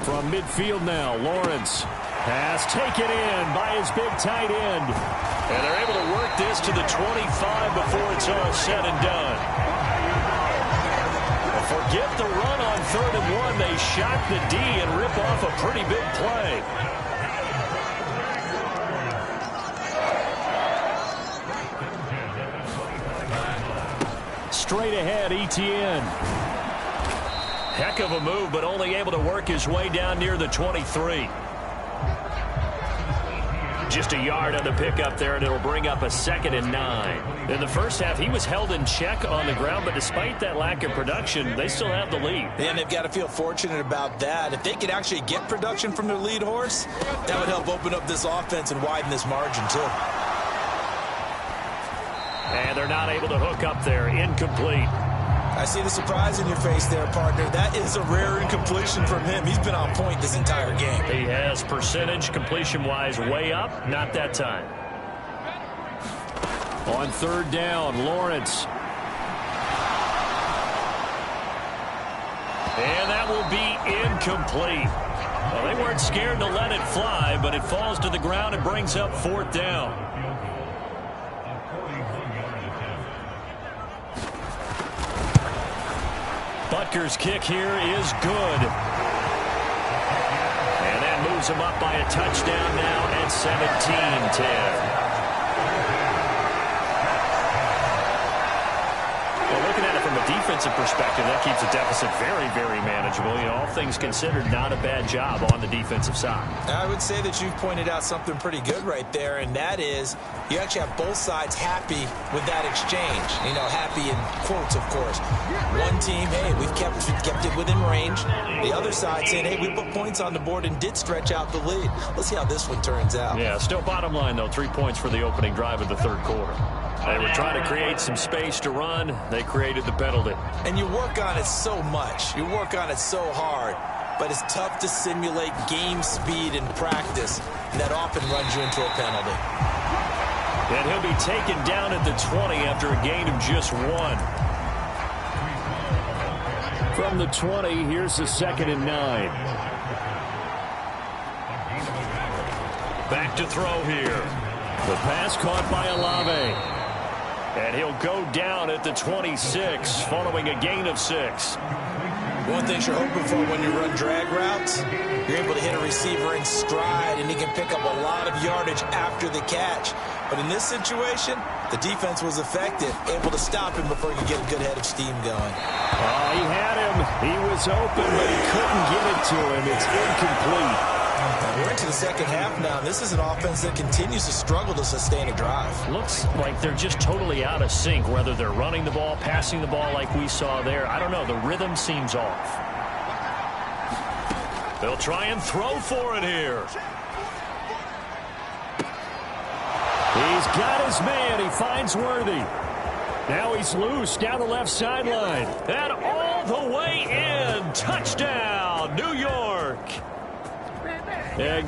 From midfield now, Lawrence has taken in by his big tight end. And they're able to work this to the 25 before it's all said and done. Forget the run on 3rd and 1. They shock the D and rip off a pretty big play. Straight ahead, Etienne. Heck of a move, but only able to work his way down near the 23. Just a yard on the pickup there, and it'll bring up a 2nd and 9. In the first half, he was held in check on the ground, but despite that lack of production, they still have the lead. And they've got to feel fortunate about that. If they could actually get production from their lead horse, that would help open up this offense and widen this margin, too. And they're not able to hook up there. Incomplete. I see the surprise in your face there, partner. That is a rare incompletion from him. He's been on point this entire game. He has percentage completion-wise way up. Not that time. On 3rd down, Lawrence. And that will be incomplete. Well, they weren't scared to let it fly, but it falls to the ground and brings up 4th down. Butker's kick here is good. ties them up by a touchdown now at 17-10. Looking at it from a defensive perspective, that keeps the deficit very, very manageable. You know, all things considered, not a bad job on the defensive side. I would say that you've pointed out something pretty good right there, and that is you actually have both sides happy with that exchange. You know, happy in quotes, of course. One team, hey, we've kept it within range. The other side saying, hey, we put points on the board and did stretch out the lead. Let's see how this one turns out. Yeah, still bottom line, though, 3 points for the opening drive of the third quarter. They were trying to create some space to run. They created the penalty. And you work on it so much. You work on it so hard. But it's tough to simulate game speed in practice. And that often runs you into a penalty. And he'll be taken down at the 20 after a gain of just 1. From the 20, here's the 2nd and 9. Back to throw here. The pass caught by Olave. And he'll go down at the 26, following a gain of 6. One thing you're hoping for when you run drag routes, you're able to hit a receiver in stride, and he can pick up a lot of yardage after the catch. But in this situation, the defense was effective, able to stop him before he could get a good head of steam going. Oh, he had him. He was open, but he couldn't get it to him. It's incomplete. We're into the second half now. This is an offense that continues to struggle to sustain a drive. Looks like they're just totally out of sync, whether they're running the ball, passing the ball like we saw there. I don't know. The rhythm seems off. They'll try and throw for it here. He's got his man. He finds Worthy. Now he's loose down the left sideline. And all the way in. Touchdown, New York.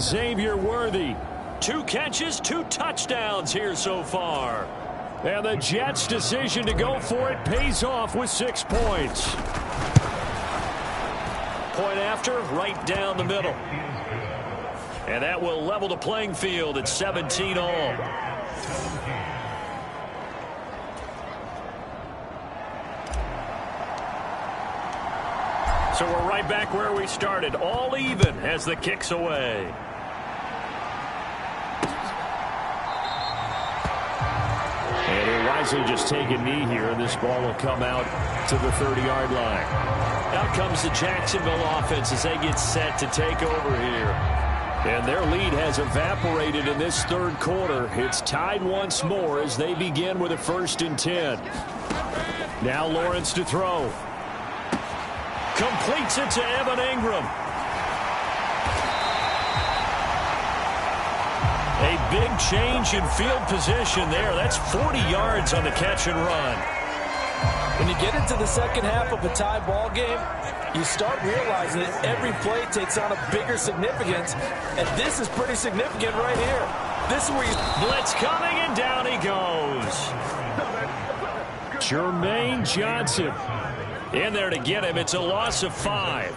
Xavier Worthy, 2 catches, 2 touchdowns here so far. And the Jets' decision to go for it pays off with 6 points. Point after, right down the middle. And that will level the playing field at 17 all. So we're right back where we started, all even as the kick's away. And he'll wisely just take a knee here, and this ball will come out to the 30-yard line. Out comes the Jacksonville offense as they get set to take over here. And their lead has evaporated in this third quarter. It's tied once more as they begin with a 1st and 10. Now Lawrence to throw. Completes it to Evan Ingram. A big change in field position there. That's 40 yards on the catch and run. When you get into the second half of a tie ball game, you start realizing that every play takes on a bigger significance, and this is pretty significant right here. This is where you... Blitz coming, and down he goes. Jermaine Johnson in there to get him. It's a loss of 5.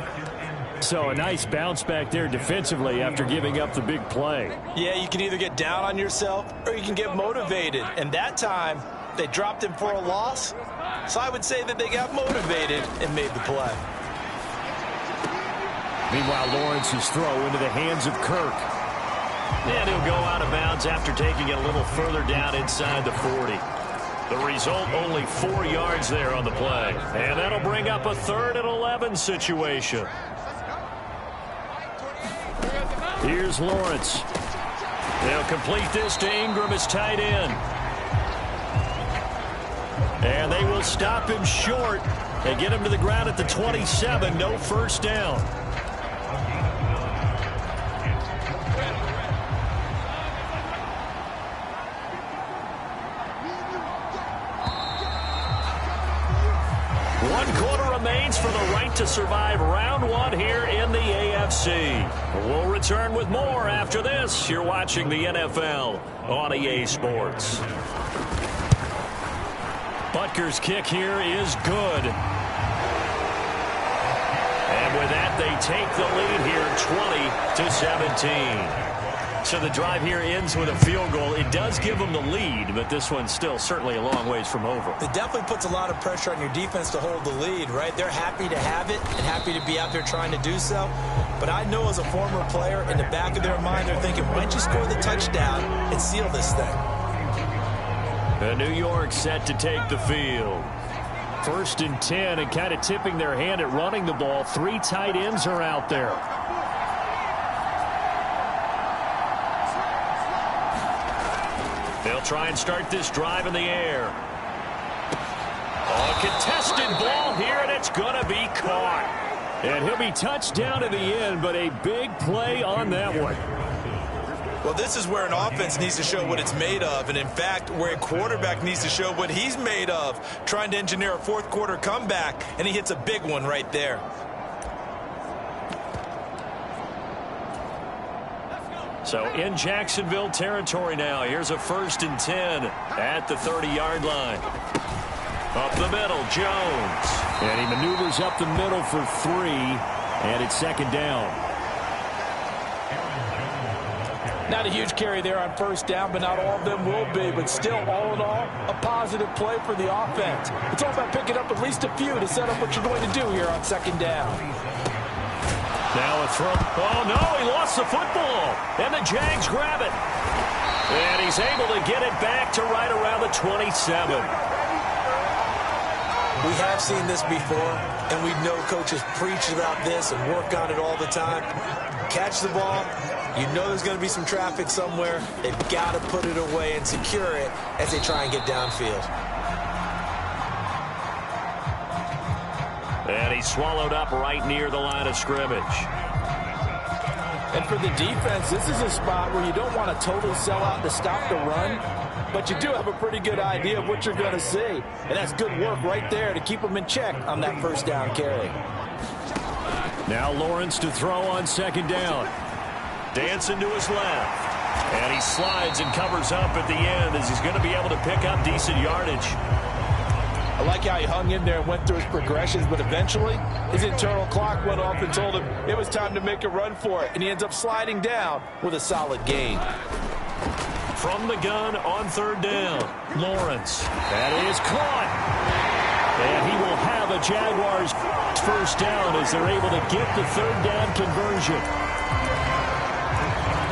So a nice bounce back there defensively after giving up the big play. Yeah, you can either get down on yourself or you can get motivated. And that time, they dropped him for a loss. So I would say that they got motivated and made the play. Meanwhile, Lawrence's throw into the hands of Kirk. And he'll go out of bounds after taking it a little further down inside the 40. The result, only 4 yards there on the play. And that'll bring up a 3rd and 11 situation. Here's Lawrence. They'll complete this to Ingram as tight end. And they will stop him short. They get him to the ground at the 27. No first down. One quarter remains for the right to survive round 1 here in the AFC. We'll return with more after this. You're watching the NFL on EA Sports. Butker's kick here is good. And with that, they take the lead here 20-17. So the drive here ends with a field goal. It does give them the lead, but this one's still certainly a long ways from over. It definitely puts a lot of pressure on your defense to hold the lead, right? They're happy to have it and happy to be out there trying to do so. But I know as a former player, in the back of their mind, they're thinking, why don't you score the touchdown and seal this thing? And New York set to take the field. 1st and 10, and kind of tipping their hand at running the ball. 3 tight ends are out there. They'll try and start this drive in the air. A contested ball here, and it's going to be caught. And he'll be touched down in the end, but a big play on that one. Well, this is where an offense needs to show what it's made of, and in fact, where a quarterback needs to show what he's made of, trying to engineer a fourth-quarter comeback, and he hits a big one right there. So in Jacksonville territory now. Here's a 1st and 10 at the 30-yard line. Up the middle, Jones. And he maneuvers up the middle for 3, and it's 2nd down. Not a huge carry there on 1st down, but not all of them will be. But still, all in all, a positive play for the offense. It's all about picking up at least a few to set up what you're going to do here on 2nd down. Now a throw. Oh, no, he lost the football. And the Jags grab it. And he's able to get it back to right around the 27. We have seen this before, and we know coaches preach about this and work on it all the time. Catch the ball. You know there's going to be some traffic somewhere. They've got to put it away and secure it as they try and get downfield. And he's swallowed up right near the line of scrimmage. And for the defense, this is a spot where you don't want to totally sell out to stop the run, but you do have a pretty good idea of what you're going to see. And that's good work right there to keep them in check on that 1st down carry. Now Lawrence to throw on 2nd down. Dancing to his left. And he slides and covers up at the end as he's going to be able to pick up decent yardage. I like how he hung in there and went through his progressions, but eventually his internal clock went off and told him it was time to make a run for it, and he ends up sliding down with a solid gain. From the gun on 3rd down, Lawrence. That is caught. And he will have a Jaguars 1st down as they're able to get the 3rd down conversion.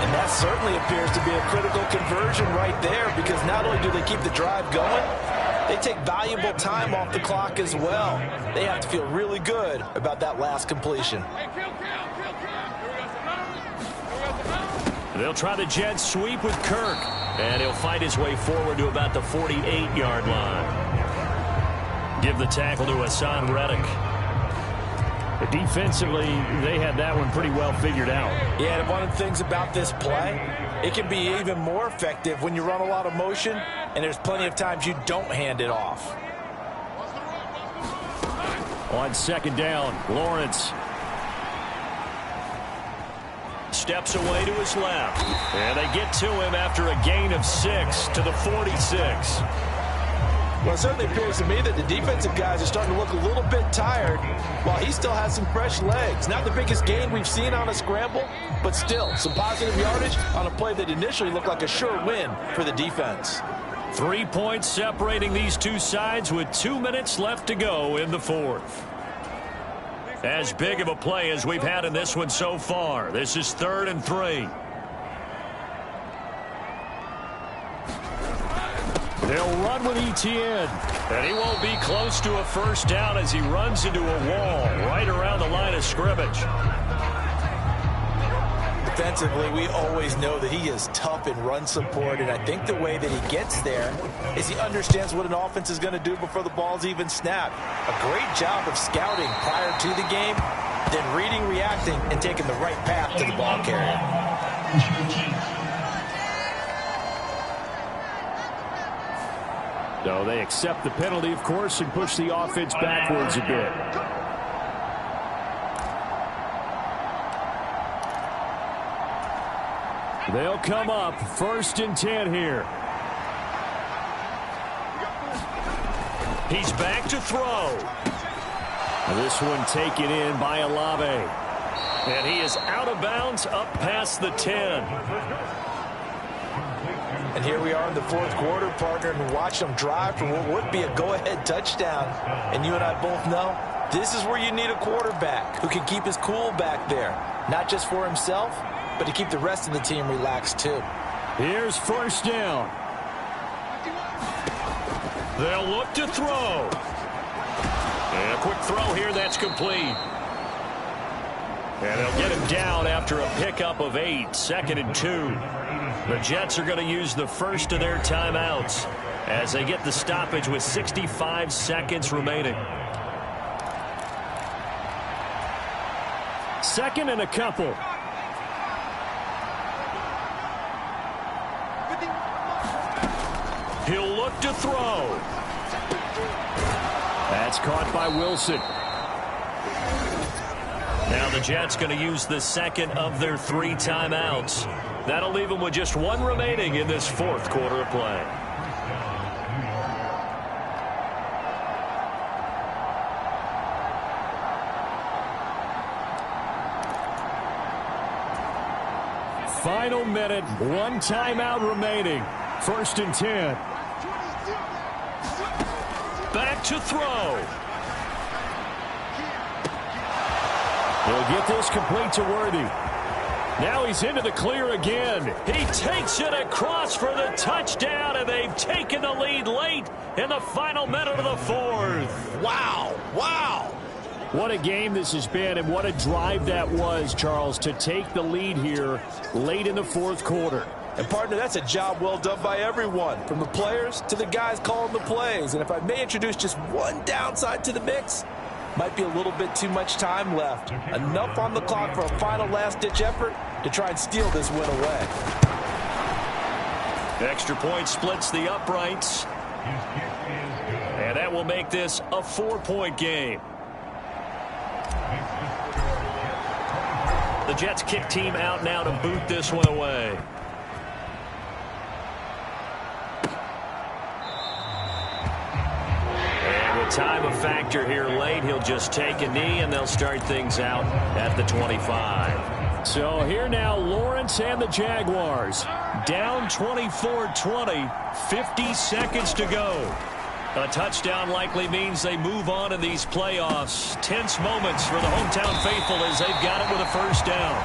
And that certainly appears to be a critical conversion right there, because not only do they keep the drive going, they take valuable time off the clock as well. They have to feel really good about that last completion. They'll try the jet sweep with Kirk. And he'll fight his way forward to about the 48-yard line. Give the tackle to Hassan Reddick. Defensively, they had that one pretty well figured out. Yeah, and one of the things about this play, it can be even more effective when you run a lot of motion, and there's plenty of times you don't hand it off. On 2nd down, Lawrence steps away to his left. And they get to him after a gain of 6 to the 46. Well, it certainly appears to me that the defensive guys are starting to look a little bit tired while he still has some fresh legs. Not the biggest gain we've seen on a scramble, but still some positive yardage on a play that initially looked like a sure win for the defense. 3 points separating these two sides with 2 minutes left to go in the 4th. As big of a play as we've had in this one so far. This is 3rd and 3. They'll run with Etienne. And he won't be close to a 1st down as he runs into a wall right around the line of scrimmage. Defensively, we always know that he is tough in run support, and I think the way that he gets there is he understands what an offense is going to do before the ball's even snapped. A great job of scouting prior to the game, then reading, reacting, and taking the right path to the ball carrier. So they accept the penalty, of course, and push the offense backwards a bit. They'll come up 1st and 10 here. He's back to throw. This one taken in by Olave. And he is out of bounds up past the 10. And here we are in the fourth quarter, partner, and watch them drive for what would be a go-ahead touchdown. And you and I both know this is where you need a quarterback who can keep his cool back there, not just for himself, but to keep the rest of the team relaxed too. Here's first down. They'll look to throw. And a quick throw here that's complete. And they'll get him down after a pickup of 8, 2nd and 2. The Jets are going to use the first of their timeouts as they get the stoppage with 65 seconds remaining. 2nd and a couple. He'll look to throw. That's caught by Wilson. Now the Jets going to use the second of their 3 timeouts. That'll leave them with just 1 remaining in this fourth quarter of play. Final minute, 1 timeout remaining. 1st and 10. Back to throw. He'll get this complete to Worthy. Now he's into the clear again. He takes it across for the touchdown, and they've taken the lead late in the final minute of the fourth. Wow, wow. What a game this has been, and what a drive that was, Charles, to take the lead here late in the fourth quarter. And, partner, that's a job well done by everyone, from the players to the guys calling the plays. And if I may introduce just one downside to the mix, might be a little bit too much time left. Enough on the clock for a final last-ditch effort to try and steal this win away. Extra point splits the uprights. And that will make this a 4-point game. The Jets kick team out now to boot this one away. Time of factor here late. He'll just take a knee, and they'll start things out at the 25. So here now, Lawrence and the Jaguars. Down 24-20, 50 seconds to go. A touchdown likely means they move on in these playoffs. Tense moments for the hometown faithful as they've got it with a first down.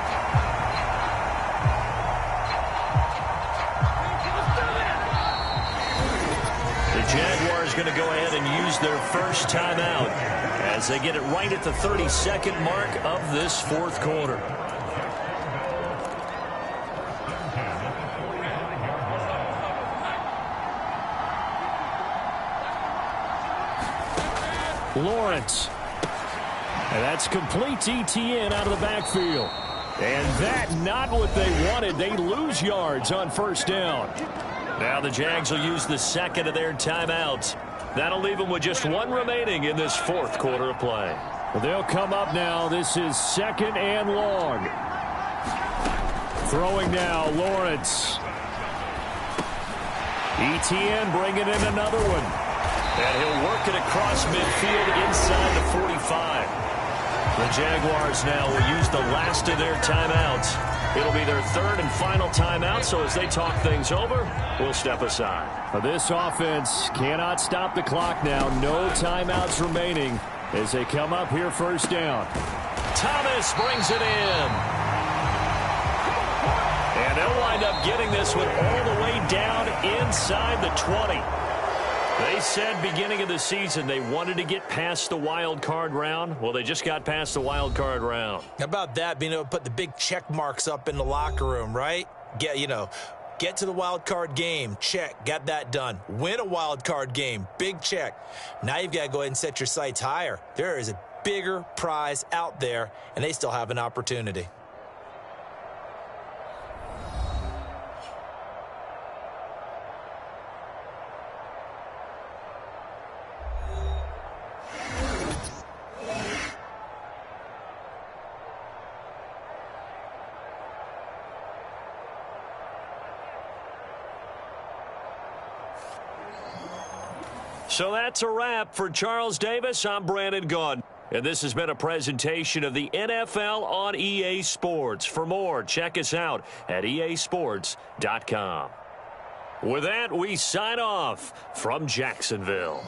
Jaguars going to go ahead and use their first timeout as they get it right at the 32nd mark of this fourth quarter. Lawrence. And that's complete to ETN out of the backfield. And that not what they wanted. They lose yards on first down. Now the Jags will use the second of their timeouts. That'll leave them with just 1 remaining in this fourth quarter of play. They'll come up now. This is 2nd and long. Throwing now, Lawrence. ETN bringing in another one. And he'll work it across midfield inside the 45. The Jaguars now will use the last of their timeouts. It'll be their 3rd and final timeout, so as they talk things over, we'll step aside. This offense cannot stop the clock now. No timeouts remaining as they come up here first down. Thomas brings it in. And they'll wind up getting this one all the way down inside the 20. They said beginning of the season they wanted to get past the wild card round. Well, they just got past the wild card round. How about that, being able to put the big check marks up in the locker room, right? Get to the wild card game, check, got that done. Win a wild card game, big check. Now you've got to go ahead and set your sights higher. There is a bigger prize out there, and they still have an opportunity. So that's a wrap. For Charles Davis, I'm Brandon Gaudin. And this has been a presentation of the NFL on EA Sports. For more, check us out at easports.com. With that, we sign off from Jacksonville.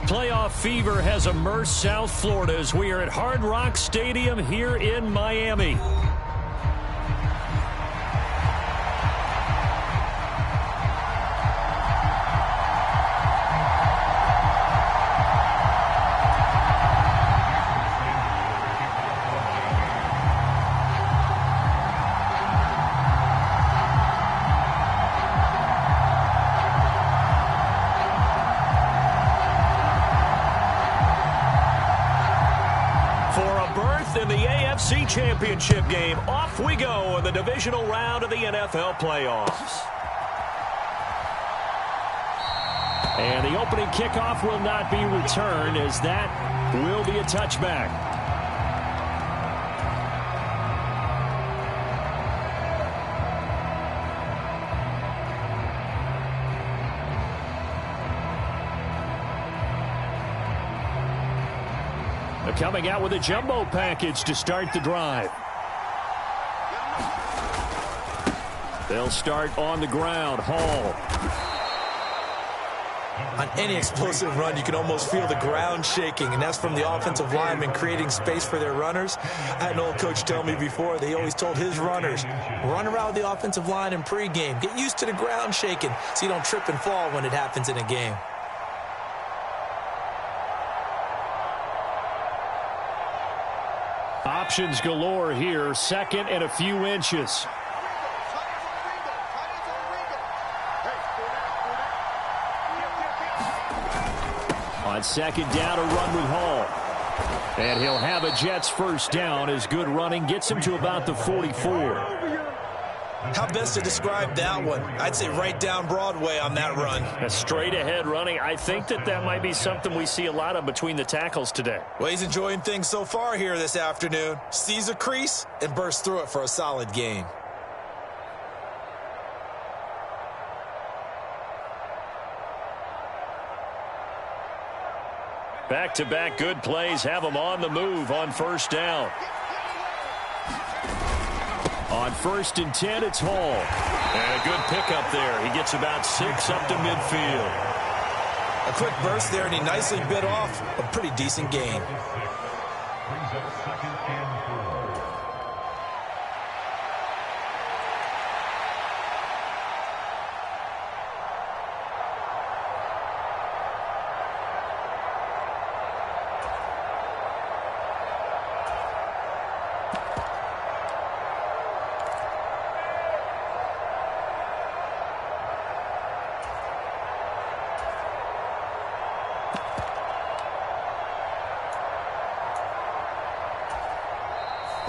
Playoff fever has immersed South Florida as we are at Hard Rock Stadium here in Miami. In the AFC Championship game, off we go in the divisional round of the NFL playoffs. And the opening kickoff will not be returned, as that will be a touchback. Coming out with a jumbo package to start the drive. They'll start on the ground. Hall. On any explosive run, you can almost feel the ground shaking, and that's from the offensive linemen creating space for their runners. I had an old coach tell me before, they always told his runners, run around the offensive line in pregame. Get used to the ground shaking so you don't trip and fall when it happens in a game. Options galore here. Second and a few inches. On second down, a run with Hall. And he'll have a Jets first down as good running gets him to about the 44. How best to describe that one? I'd say right down Broadway on that run. A straight ahead running. I think that might be something we see a lot of between the tackles today. Well, he's enjoying things so far here this afternoon. Sees a crease and bursts through it for a solid gain. Back-to-back good plays have him on the move on first down. On 1st and 10, it's Hall. And a good pickup there. He gets about 6 up to midfield. A quick burst there, and he nicely bit off a pretty decent gain.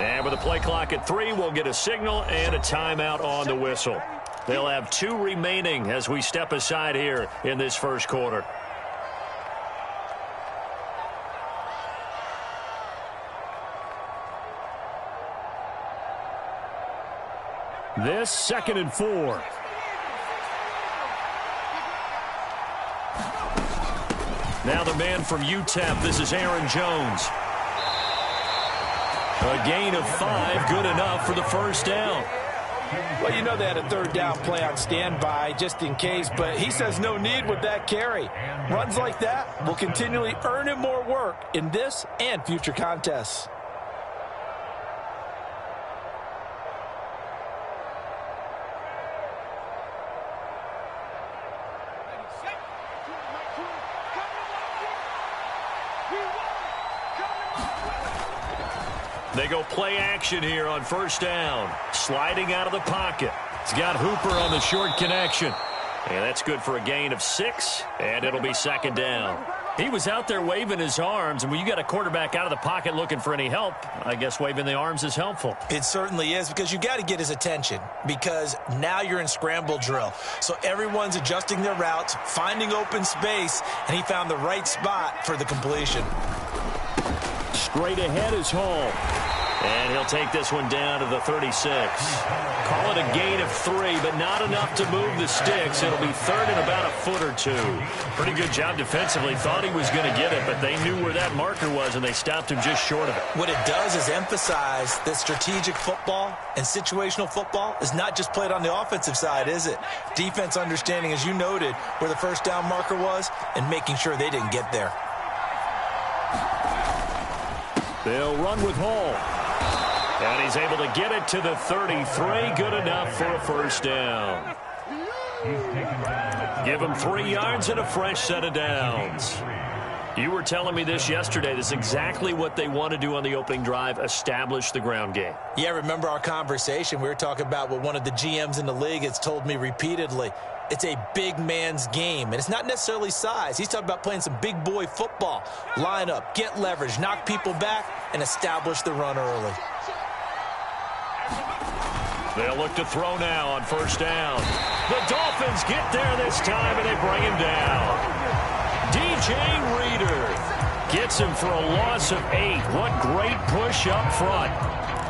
And with the play clock at 3, we'll get a signal and a timeout on the whistle. They'll have 2 remaining as we step aside here in this first quarter. This 2nd and 4. Now the man from UTEP, this is Aaron Jones. A gain of 5, good enough for the first down. Well, you know they had a 3rd down play on standby just in case, but he says no need with that carry. Runs like that will continually earn him more work in this and future contests. They go play action here on first down. Sliding out of the pocket. He's got Hooper on the short connection. And that's good for a gain of 6, and it'll be 2nd down. He was out there waving his arms, and when you got a quarterback out of the pocket looking for any help, I guess waving the arms is helpful. It certainly is, because you got to get his attention, because now you're in scramble drill. So everyone's adjusting their routes, finding open space, and he found the right spot for the completion. Straight ahead is Hall. And he'll take this one down to the 36. Call it a gain of 3, but not enough to move the sticks. It'll be 3rd and about a foot or 2. Pretty good job defensively. Thought he was going to get it, but they knew where that marker was, and they stopped him just short of it. What it does is emphasize that strategic football and situational football is not just played on the offensive side, is it? Defense understanding, as you noted, where the first down marker was and making sure they didn't get there. They'll run with Hall. And he's able to get it to the 33. Good enough for a first down. Give him 3 yards and a fresh set of downs. You were telling me this yesterday. This is exactly what they want to do on the opening drive, establish the ground game. Yeah, remember our conversation? We were talking about what one of the GMs in the league has told me repeatedly. It's a big man's game, and it's not necessarily size. He's talking about playing some big boy football. Line up, get leverage, knock people back, and establish the run early. They'll look to throw now on first down. The Dolphins get there this time, and they bring him down. DJ Reader gets him for a loss of 8. What great push up front.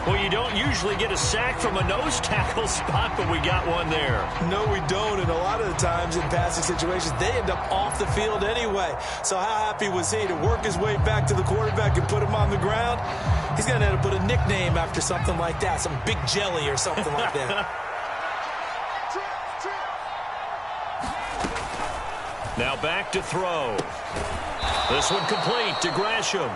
Well, you don't usually get a sack from a nose tackle spot, but we got one there. No, we don't, and a lot of the times in passing situations, they end up off the field anyway. So how happy was he to work his way back to the quarterback and put him on the ground? He's going to end up put a nickname after something like that, some Big Jelly or something like that. Now back to throw. This one complete to Gresham.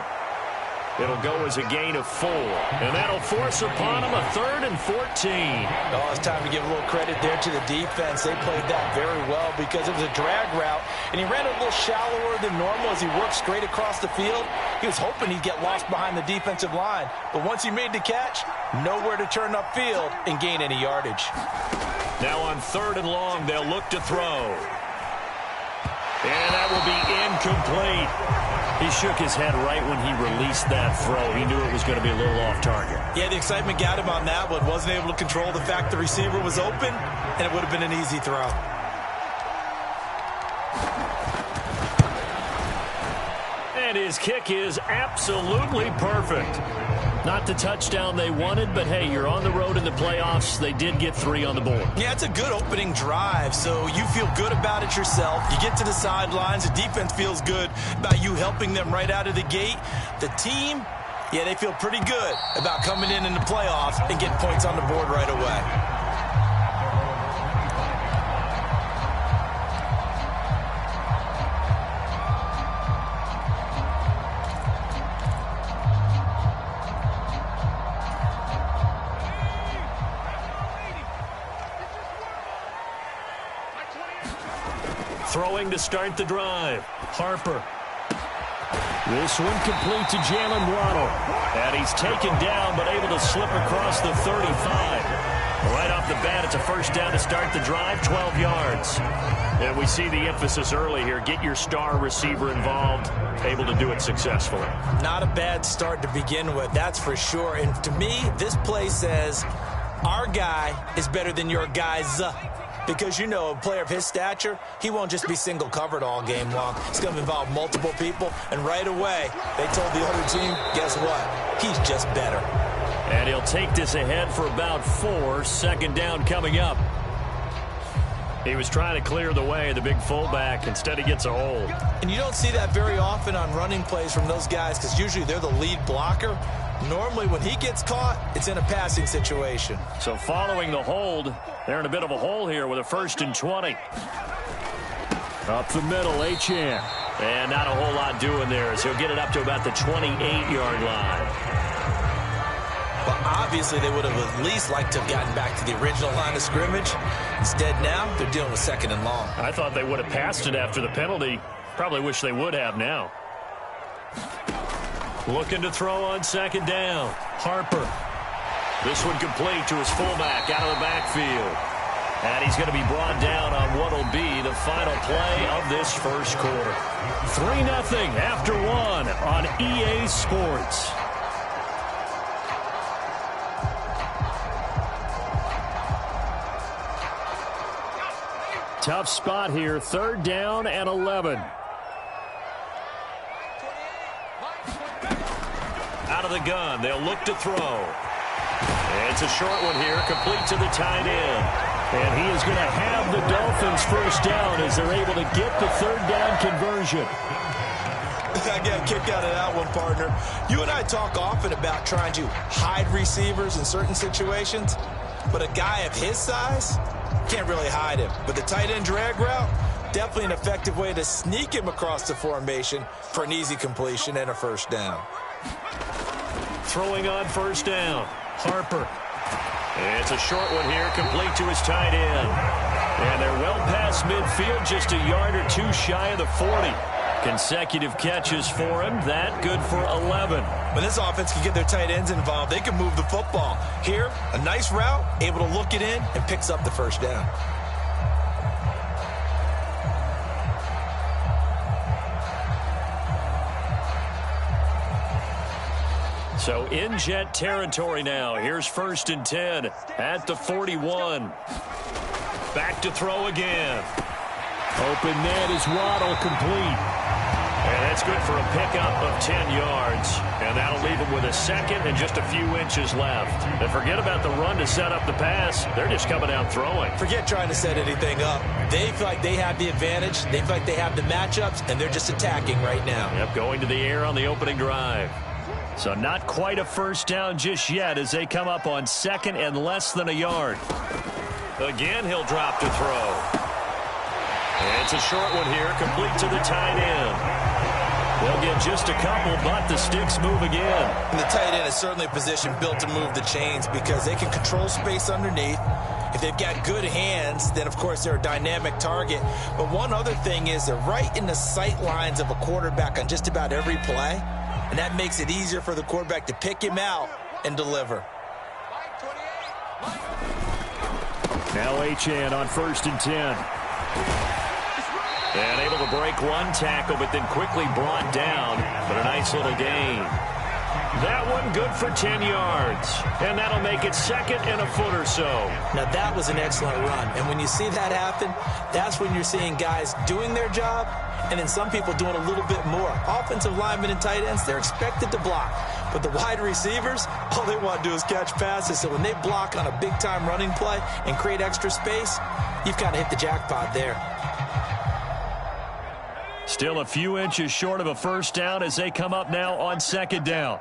It'll go as a gain of 4. And that'll force upon him a 3rd and 14. Oh, it's time to give a little credit there to the defense. They played that very well because it was a drag route, and he ran a little shallower than normal as he worked straight across the field. He was hoping he'd get lost behind the defensive line. But once he made the catch, nowhere to turn upfield and gain any yardage. Now on 3rd and long, they'll look to throw. And that will be incomplete. He shook his head right when he released that throw. He knew it was going to be a little off target. Yeah, the excitement got him on that one. Wasn't able to control the fact the receiver was open, and it would have been an easy throw. And his kick is absolutely perfect. Not the touchdown they wanted, but hey, you're on the road in the playoffs. They did get 3 on the board. Yeah, it's a good opening drive, so you feel good about it yourself. You get to the sidelines. The defense feels good about you helping them right out of the gate. The team, yeah, they feel pretty good about coming in the playoffs and getting points on the board right away. Throwing to start the drive. Harper. This one complete to Jalen Waddle. And he's taken down, but able to slip across the 35. Right off the bat, it's a first down to start the drive, 12 yards. And we see the emphasis early here. Get your star receiver involved, able to do it successfully. Not a bad start to begin with, that's for sure. And to me, this play says our guy is better than your guy's. Because, you know, a player of his stature, he won't just be single covered all game long. It's going to involve multiple people. And right away, they told the other team, guess what? He's just better. And he'll take this ahead for about 4. Second down coming up. He was trying to clear the way, the big fullback. Instead, he gets a hold. And you don't see that very often on running plays from those guys because usually they're the lead blocker. Normally, when he gets caught, it's in a passing situation. So following the hold, they're in a bit of a hole here with a 1st and 20. Up the middle, Achane. And not a whole lot doing there as he'll get it up to about the 28-yard line. But obviously, they would have at least liked to have gotten back to the original line of scrimmage. Instead, now, they're dealing with 2nd and long. I thought they would have passed it after the penalty. Probably wish they would have now. Looking to throw on 2nd down. Harper. This one complete to his fullback out of the backfield. And he's going to be brought down on what will be the final play of this first quarter. 3-0 after 1 on EA Sports. Tough spot here. 3rd down and 11. Out of the gun, they'll look to throw. And it's a short one here, complete to the tight end. And he is going to have the Dolphins first down as they're able to get the 3rd down conversion. I get a kick out of that one, partner. You and I talk often about trying to hide receivers in certain situations, but a guy of his size can't really hide him. But the tight end drag route, Definitely an effective way to sneak him across the formation for an easy completion and a first down. Throwing on first down, Harper. It's a short one here, complete to his tight end. And they're well past midfield, just a yard or two shy of the 40. Consecutive catches for him. That good for 11. When this offense can get their tight ends involved, they can move the football. Here, a nice route, able to look it in, and picks up the first down. So in Jet territory now. Here's 1st and 10 at the 41. Back to throw again. Open net is Waddle, complete. And that's good for a pickup of 10 yards. And that'll leave him with a second and just a few inches left. And forget about the run to set up the pass. They're just coming out throwing. Forget trying to set anything up. They feel like they have the advantage. They feel like they have the matchups, and they're just attacking right now. Yep, going to the air on the opening drive. So not quite a first down just yet as they come up on 2nd and less than a yard. Again, he'll drop to throw. And it's a short one here, complete to the tight end. They'll get just a couple, but the sticks move again. And the tight end is certainly a position built to move the chains because they can control space underneath. If they've got good hands, then, of course, they're a dynamic target. But one other thing is they're right in the sight lines of a quarterback on just about every play. And that makes it easier for the quarterback to pick him out and deliver. Now Achane on 1st and 10. And able to break one tackle, but then quickly brought down. But a nice little gain. That one good for 10 yards. And that'll make it 2nd and a foot or so. Now that was an excellent run. And when you see that happen, that's when you're seeing guys doing their job and then some people doing a little bit more. Offensive linemen and tight ends, they're expected to block. But the wide receivers, all they want to do is catch passes. So when they block on a big-time running play and create extra space, you've kind of hit the jackpot there. Still a few inches short of a first down as they come up now on 2nd down.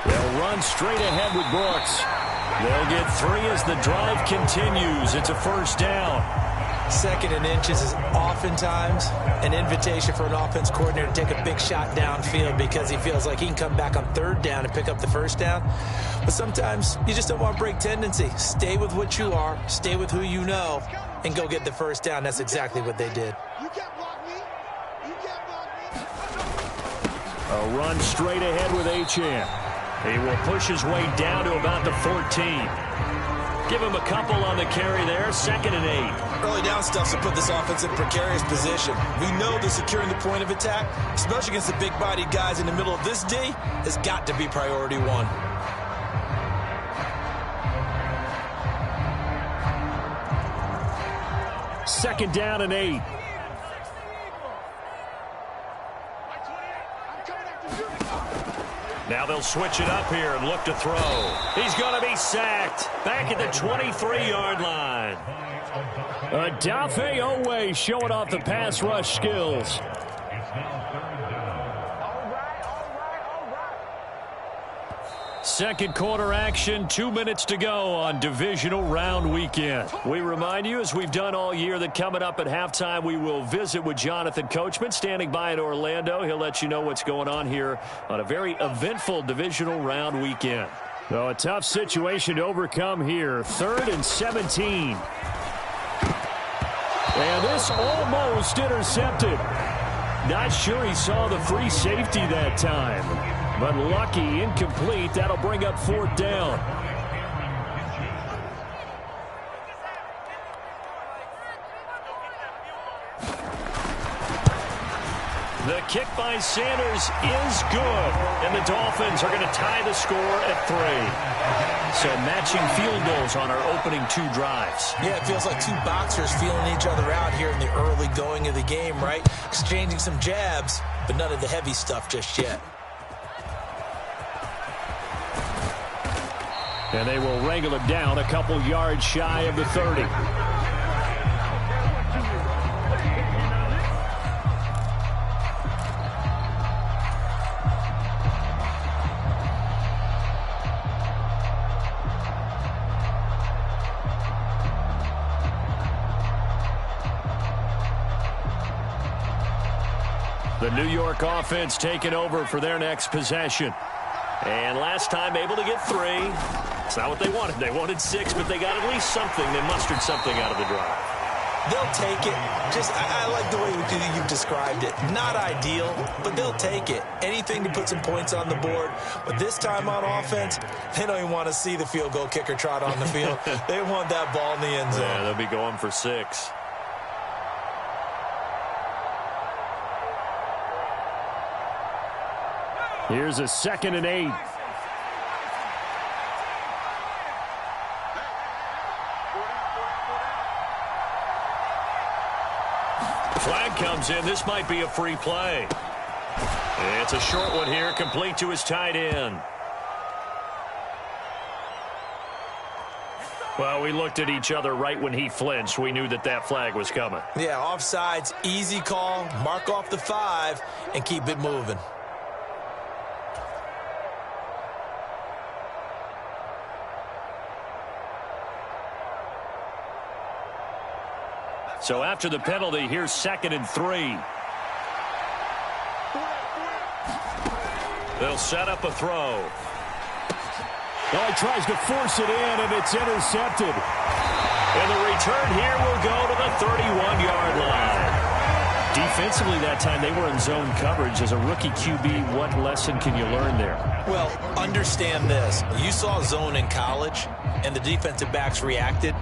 They'll run straight ahead with Brooks. They'll get 3 as the drive continues. It's a first down. 2nd and inches is oftentimes an invitation for an offense coordinator to take a big shot downfield because he feels like he can come back on 3rd down and pick up the first down. But sometimes you just don't want to break tendency. Stay with what you are, stay with who you know, and go get the first down. That's exactly what they did. A run straight ahead with Achane. He will push his way down to about the 14. Give him a couple on the carry there. 2nd and 8. Early down stuff to put this offense in precarious position. We know that securing the point of attack, especially against the big-bodied guys in the middle of this D, has got to be priority 1. Second down and 8. Now they'll switch it up here and look to throw. He's going to be sacked. Back at the 23-yard line. Adafe Owe showing off the pass rush skills. Second quarter action, 2 minutes to go on divisional round weekend. We remind you, as we've done all year, that coming up at halftime, we will visit with Jonathan Coachman, standing by in Orlando. He'll let you know what's going on here on a very eventful divisional round weekend. So a tough situation to overcome here. 3rd and 17. And this almost intercepted. Not sure he saw the free safety that time. But lucky, incomplete. That'll bring up 4th down. The kick by Sanders is good. And the Dolphins are going to tie the score at 3. So matching field goals on our opening 2 drives. Yeah, it feels like 2 boxers feeling each other out here in the early going of the game, right? Exchanging some jabs, but none of the heavy stuff just yet. And they will wrangle him down a couple yards shy of the 30. The New York offense taking over for their next possession. And last time able to get 3. It's not what they wanted. They wanted 6, but they got at least something. They mustered something out of the drive. They'll take it. I like the way you've described it. Not ideal, but they'll take it. Anything to put some points on the board. But this time on offense, they don't even want to see the field goal kicker trot on the field. They want that ball in the end zone. Yeah, they'll be going for 6. Here's a 2nd and 8. Flag comes in. This might be a free play. It's a short one here, complete to his tight end. Well, we looked at each other right when he flinched. We knew that that flag was coming. Yeah, offsides, easy call. Mark off the 5 and keep it moving. So after the penalty, here's 2nd and 3. They'll set up a throw. Well, he tries to force it in, and it's intercepted. And the return here will go to the 31-yard line. Defensively that time, they were in zone coverage. As a rookie QB, what lesson can you learn there? Well, understand this. You saw zone in college, and the defensive backs reacted,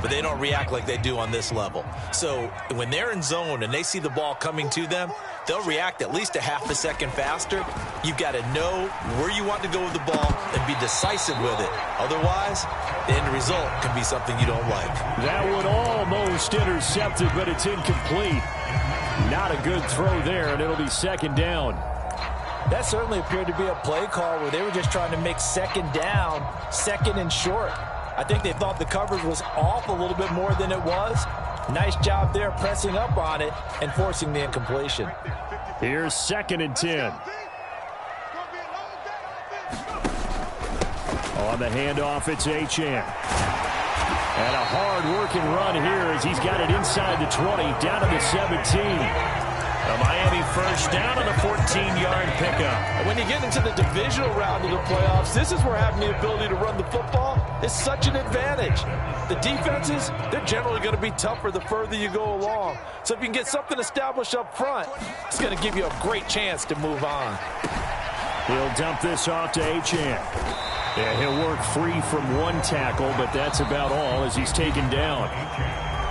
but they don't react like they do on this level. So when they're in zone and they see the ball coming to them, they'll react at least a half a second faster. You've got to know where you want to go with the ball and be decisive with it. Otherwise, the end result can be something you don't like. That one almost intercepted, but it's incomplete. Not a good throw there, and it'll be 2nd down. That certainly appeared to be a play call where they were just trying to make 2nd down, 2nd and short. I think they thought the coverage was off a little bit more than it was. Nice job there pressing up on it and forcing the incompletion. Here's 2nd and 10. On the handoff, it's Achane. And a hard-working run here as he's got it inside the 20, down to the 17. A Miami first down on the 14-yard pickup. When you get into the divisional round of the playoffs, this is where having the ability to run the football is such an advantage. The defenses, they're generally going to be tougher the further you go along. So if you can get something established up front, it's going to give you a great chance to move on. He'll dump this off to Achane. Yeah, he'll work free from one tackle, but that's about all as he's taken down.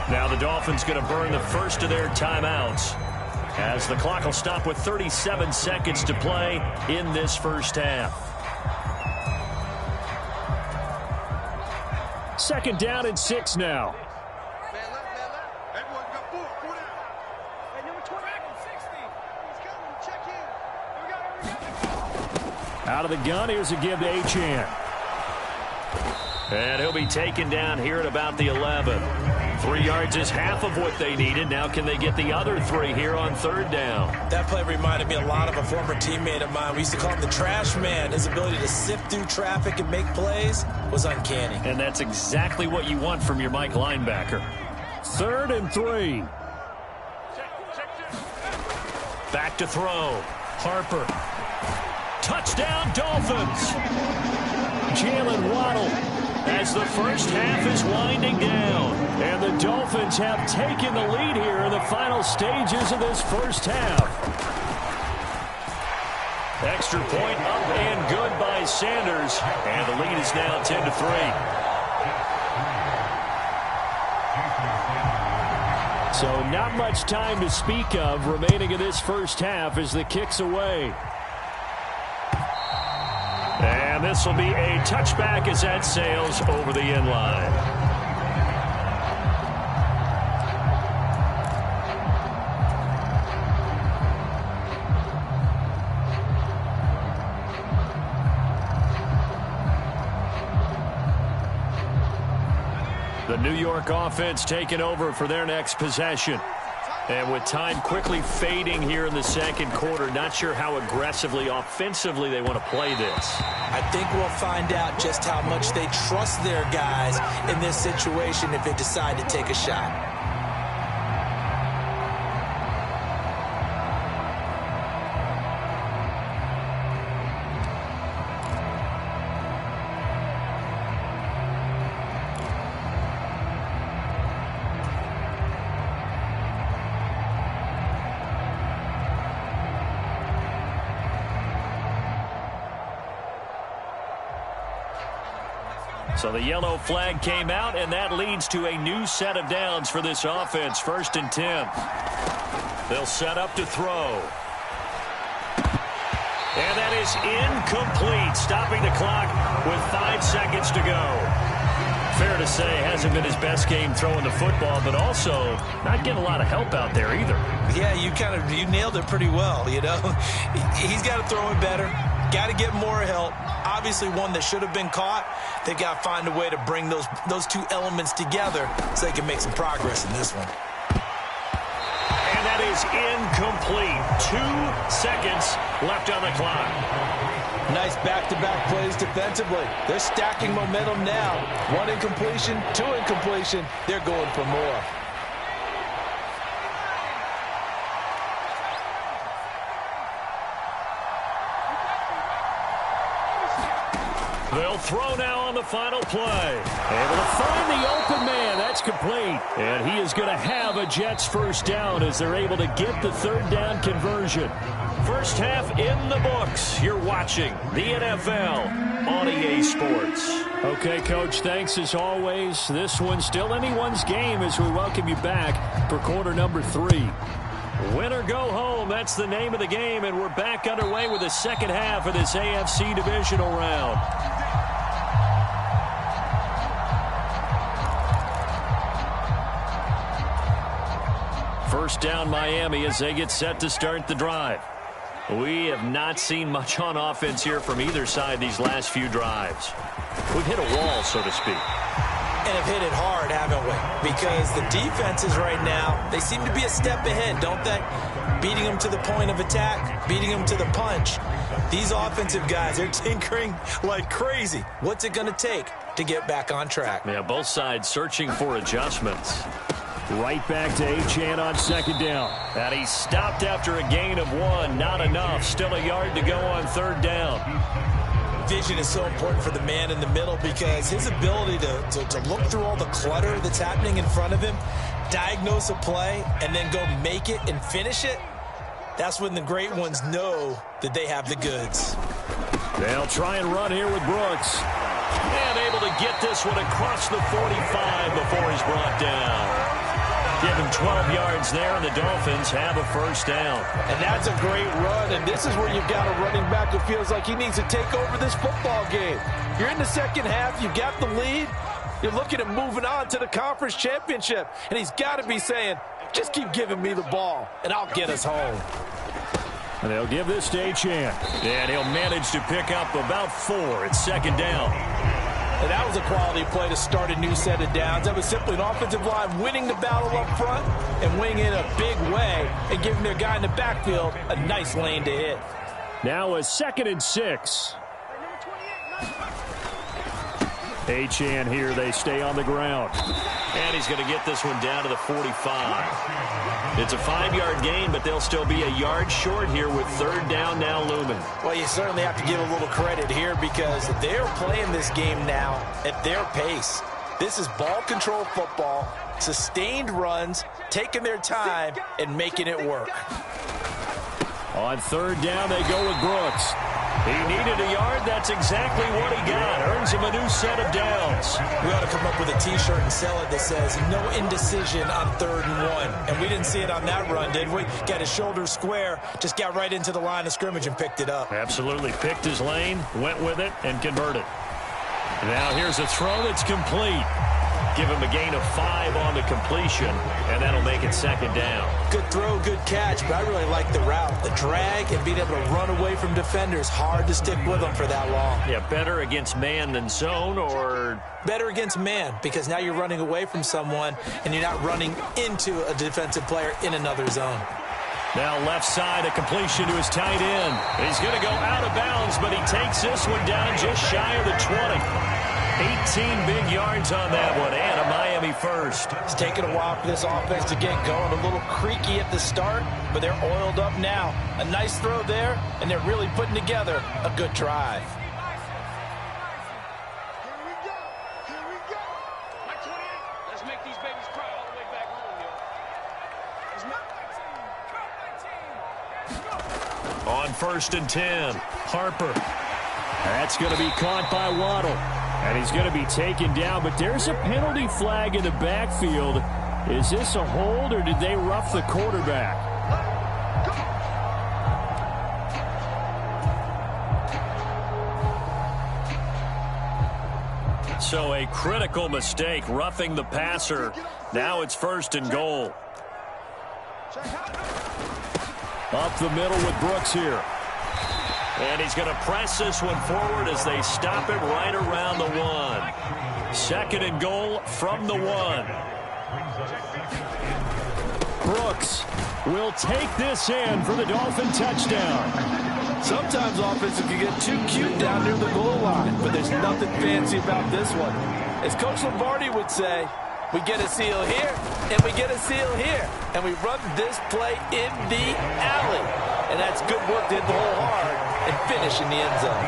Now the Dolphins going to burn the first of their timeouts, as the clock will stop with 37 seconds to play in this first half. 2nd down and 6 now. Out of the gun, here's a give to Achane. And he'll be taken down here at about the 11. 3 yards is half of what they needed. Now can they get the other 3 here on 3rd down? That play reminded me a lot of a former teammate of mine. We used to call him the trash man. His ability to sift through traffic and make plays was uncanny. And that's exactly what you want from your Mike linebacker. 3rd and 3. Back to throw. Harper. Touchdown, Dolphins. Jalen Waddle. As the first half is winding down. And the Dolphins have taken the lead here in the final stages of this first half. Extra point up and good by Sanders. And the lead is now 10-3. So not much time to speak of remaining in this first half as the kick's away. And this will be a touchback as that sails over the end line. The New York offense taking over for their next possession. And with time quickly fading here in the second quarter, not sure how aggressively, offensively they want to play this. I think we'll find out just how much they trust their guys in this situation if they decide to take a shot. So the yellow flag came out, and that leads to a new set of downs for this offense. 1st and 10. They'll set up to throw. And that is incomplete, stopping the clock with 5 seconds to go. Fair to say, hasn't been his best game throwing the football, but also not getting a lot of help out there either. Yeah, you nailed it pretty well, you know. He's got to throw it better, got to get more help. Obviously one that should have been caught. They've got to find a way to bring those two elements together so they can make some progress in this one. And that is incomplete. 2 seconds left on the clock. Nice back-to-back plays defensively. They're stacking momentum now. 1 incompletion, 2 incompletion. They're going for more. They'll throw now on the final play. Able to find the open man. That's complete. And he is going to have a Jets first down as they're able to get the 3rd down conversion. First half in the books. You're watching the NFL on EA Sports. Okay, Coach, thanks as always. This one's still anyone's game as we welcome you back for quarter number 3. Win or go home, that's the name of the game, and we're back underway with the second half of this AFC divisional round. First down Miami as they get set to start the drive. We have not seen much on offense here from either side these last few drives. We've hit a wall, so to speak. And have hit it hard, haven't we? Because the defenses right now, they seem to be a step ahead, don't they? Beating them to the point of attack, beating them to the punch. These offensive guys, they're tinkering like crazy. What's it going to take to get back on track? Yeah, both sides searching for adjustments. Right back to Achane on 2nd down. And he stopped after a gain of 1. Not enough. Still a yard to go on 3rd down. Vision is so important for the man in the middle because his ability to look through all the clutter that's happening in front of him, diagnose a play, and then go make it and finish it, that's when the great ones know that they have the goods. They'll try and run here with Brooks. And able to get this one across the 45 before he's brought down. Give him 12 yards there, and the Dolphins have a first down. And that's a great run, and this is where you've got a running back who feels like he needs to take over this football game. You're in the second half, you've got the lead, you're looking at moving on to the conference championship, and he's got to be saying, just keep giving me the ball, and I'll get us home. And they'll give this to Achane. And he'll manage to pick up about 4 at 2nd down. And that was a quality play to start a new set of downs. That was simply an offensive line winning the battle up front and winning in a big way and giving their guy in the backfield a nice lane to hit. Now a 2nd and 6. Achane here. They stay on the ground. And he's going to get this one down to the 45. It's a 5-yard gain, but they'll still be a yard short here with 3rd down now looming. Well, you certainly have to give a little credit here because they're playing this game now at their pace. This is ball control football, sustained runs, taking their time, and making it work. On 3rd down, they go with Brooks. He needed a yard. That's exactly what he got. Earns him a new set of downs. We ought to come up with a T-shirt and sell it that says, no indecision on 3rd and 1. And we didn't see it on that run, did we? Got his shoulders square, just got right into the line of scrimmage and picked it up. Absolutely. Picked his lane, went with it, and converted. Now here's a throw that's complete. Give him a gain of 5 on the completion, and that'll make it 2nd down. Good throw, good catch, but I really like the route. The drag and being able to run away from defenders. Hard to stick with them for that long. Yeah, better against man than zone, or... Better against man, because now you're running away from someone, and you're not running into a defensive player in another zone. Now left side, a completion to his tight end. He's going to go out of bounds, but he takes this one down just shy of the 20. 18 big yards on that one, and a Miami first. It's taken a while for this offense to get going. A little creaky at the start, but they're oiled up now. A nice throw there, and they're really putting together a good drive. Let's make these babies cry all the way back home, yo. On 1st and 10, Harper. That's going to be caught by Waddle. And he's going to be taken down, but there's a penalty flag in the backfield. Is this a hold, or did they rough the quarterback? So a critical mistake, roughing the passer. Now it's 1st and goal. Up the middle with Brooks here. And he's going to press this one forward as they stop it right around the 1. 2nd and goal from the 1. Brooks will take this in for the Dolphin touchdown. Sometimes offensive can get too cute down near the goal line, but there's nothing fancy about this one. As Coach Lombardi would say, we get a seal here, and we get a seal here, and we run this play in the alley. And that's good work to hit the hole hard and finish in the end zone.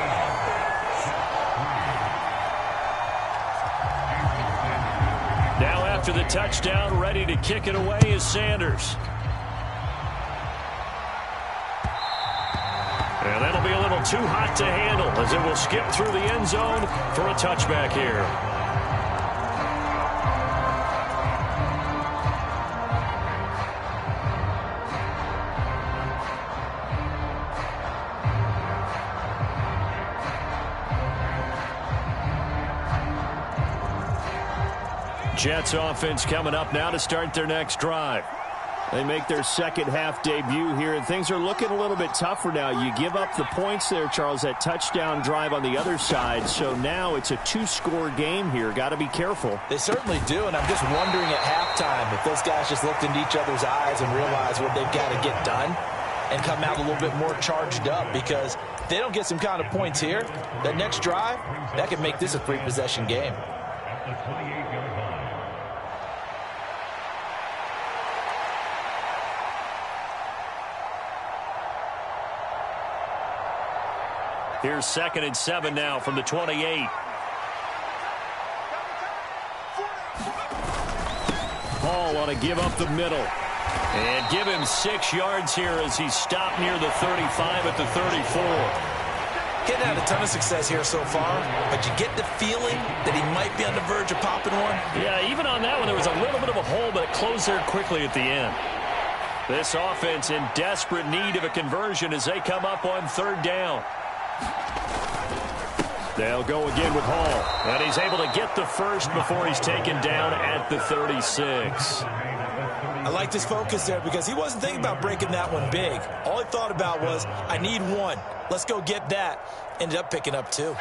Now after the touchdown, ready to kick it away is Sanders. And that'll be a little too hot to handle as it will skip through the end zone for a touchback here. Jets offense coming up now to start their next drive. They make their second half debut here, and things are looking a little bit tougher now. You give up the points there, Charles, that touchdown drive on the other side. So now it's a 2-score game here. Got to be careful. They certainly do, and I'm just wondering at halftime if those guys just looked into each other's eyes and realized what they've got to get done and come out a little bit more charged up, because if they don't get some kind of points here, that next drive, that could make this a 3-possession game. Here's 2nd and 7 now from the 28. Hall ought to give up the middle. And give him 6 yards here as he stopped near the 35 at the 34. Getting had a ton of success here so far, but you get the feeling that he might be on the verge of popping one. Yeah, even on that one, there was a little bit of a hole, but it closed there quickly at the end. This offense in desperate need of a conversion as they come up on 3rd down. They'll go again with Hall. And he's able to get the first before he's taken down at the 36. I like this focus there because he wasn't thinking about breaking that one big. All he thought about was, I need 1. Let's go get that. Ended up picking up 2.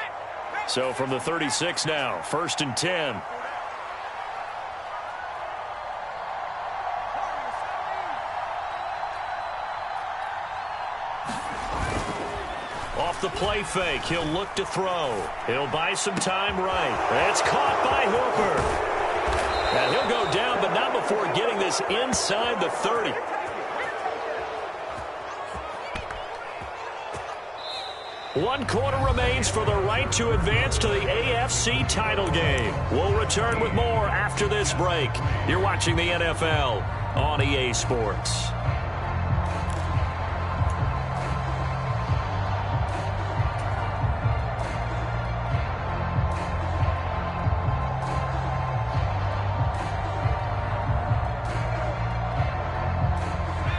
So from the 36 now, 1st and 10. Off the play fake, he'll look to throw. He'll buy some time right. It's caught by Hooper. And he'll go down, but not before getting this inside the 30. One quarter remains for the right to advance to the AFC title game. We'll return with more after this break. You're watching the NFL on EA Sports.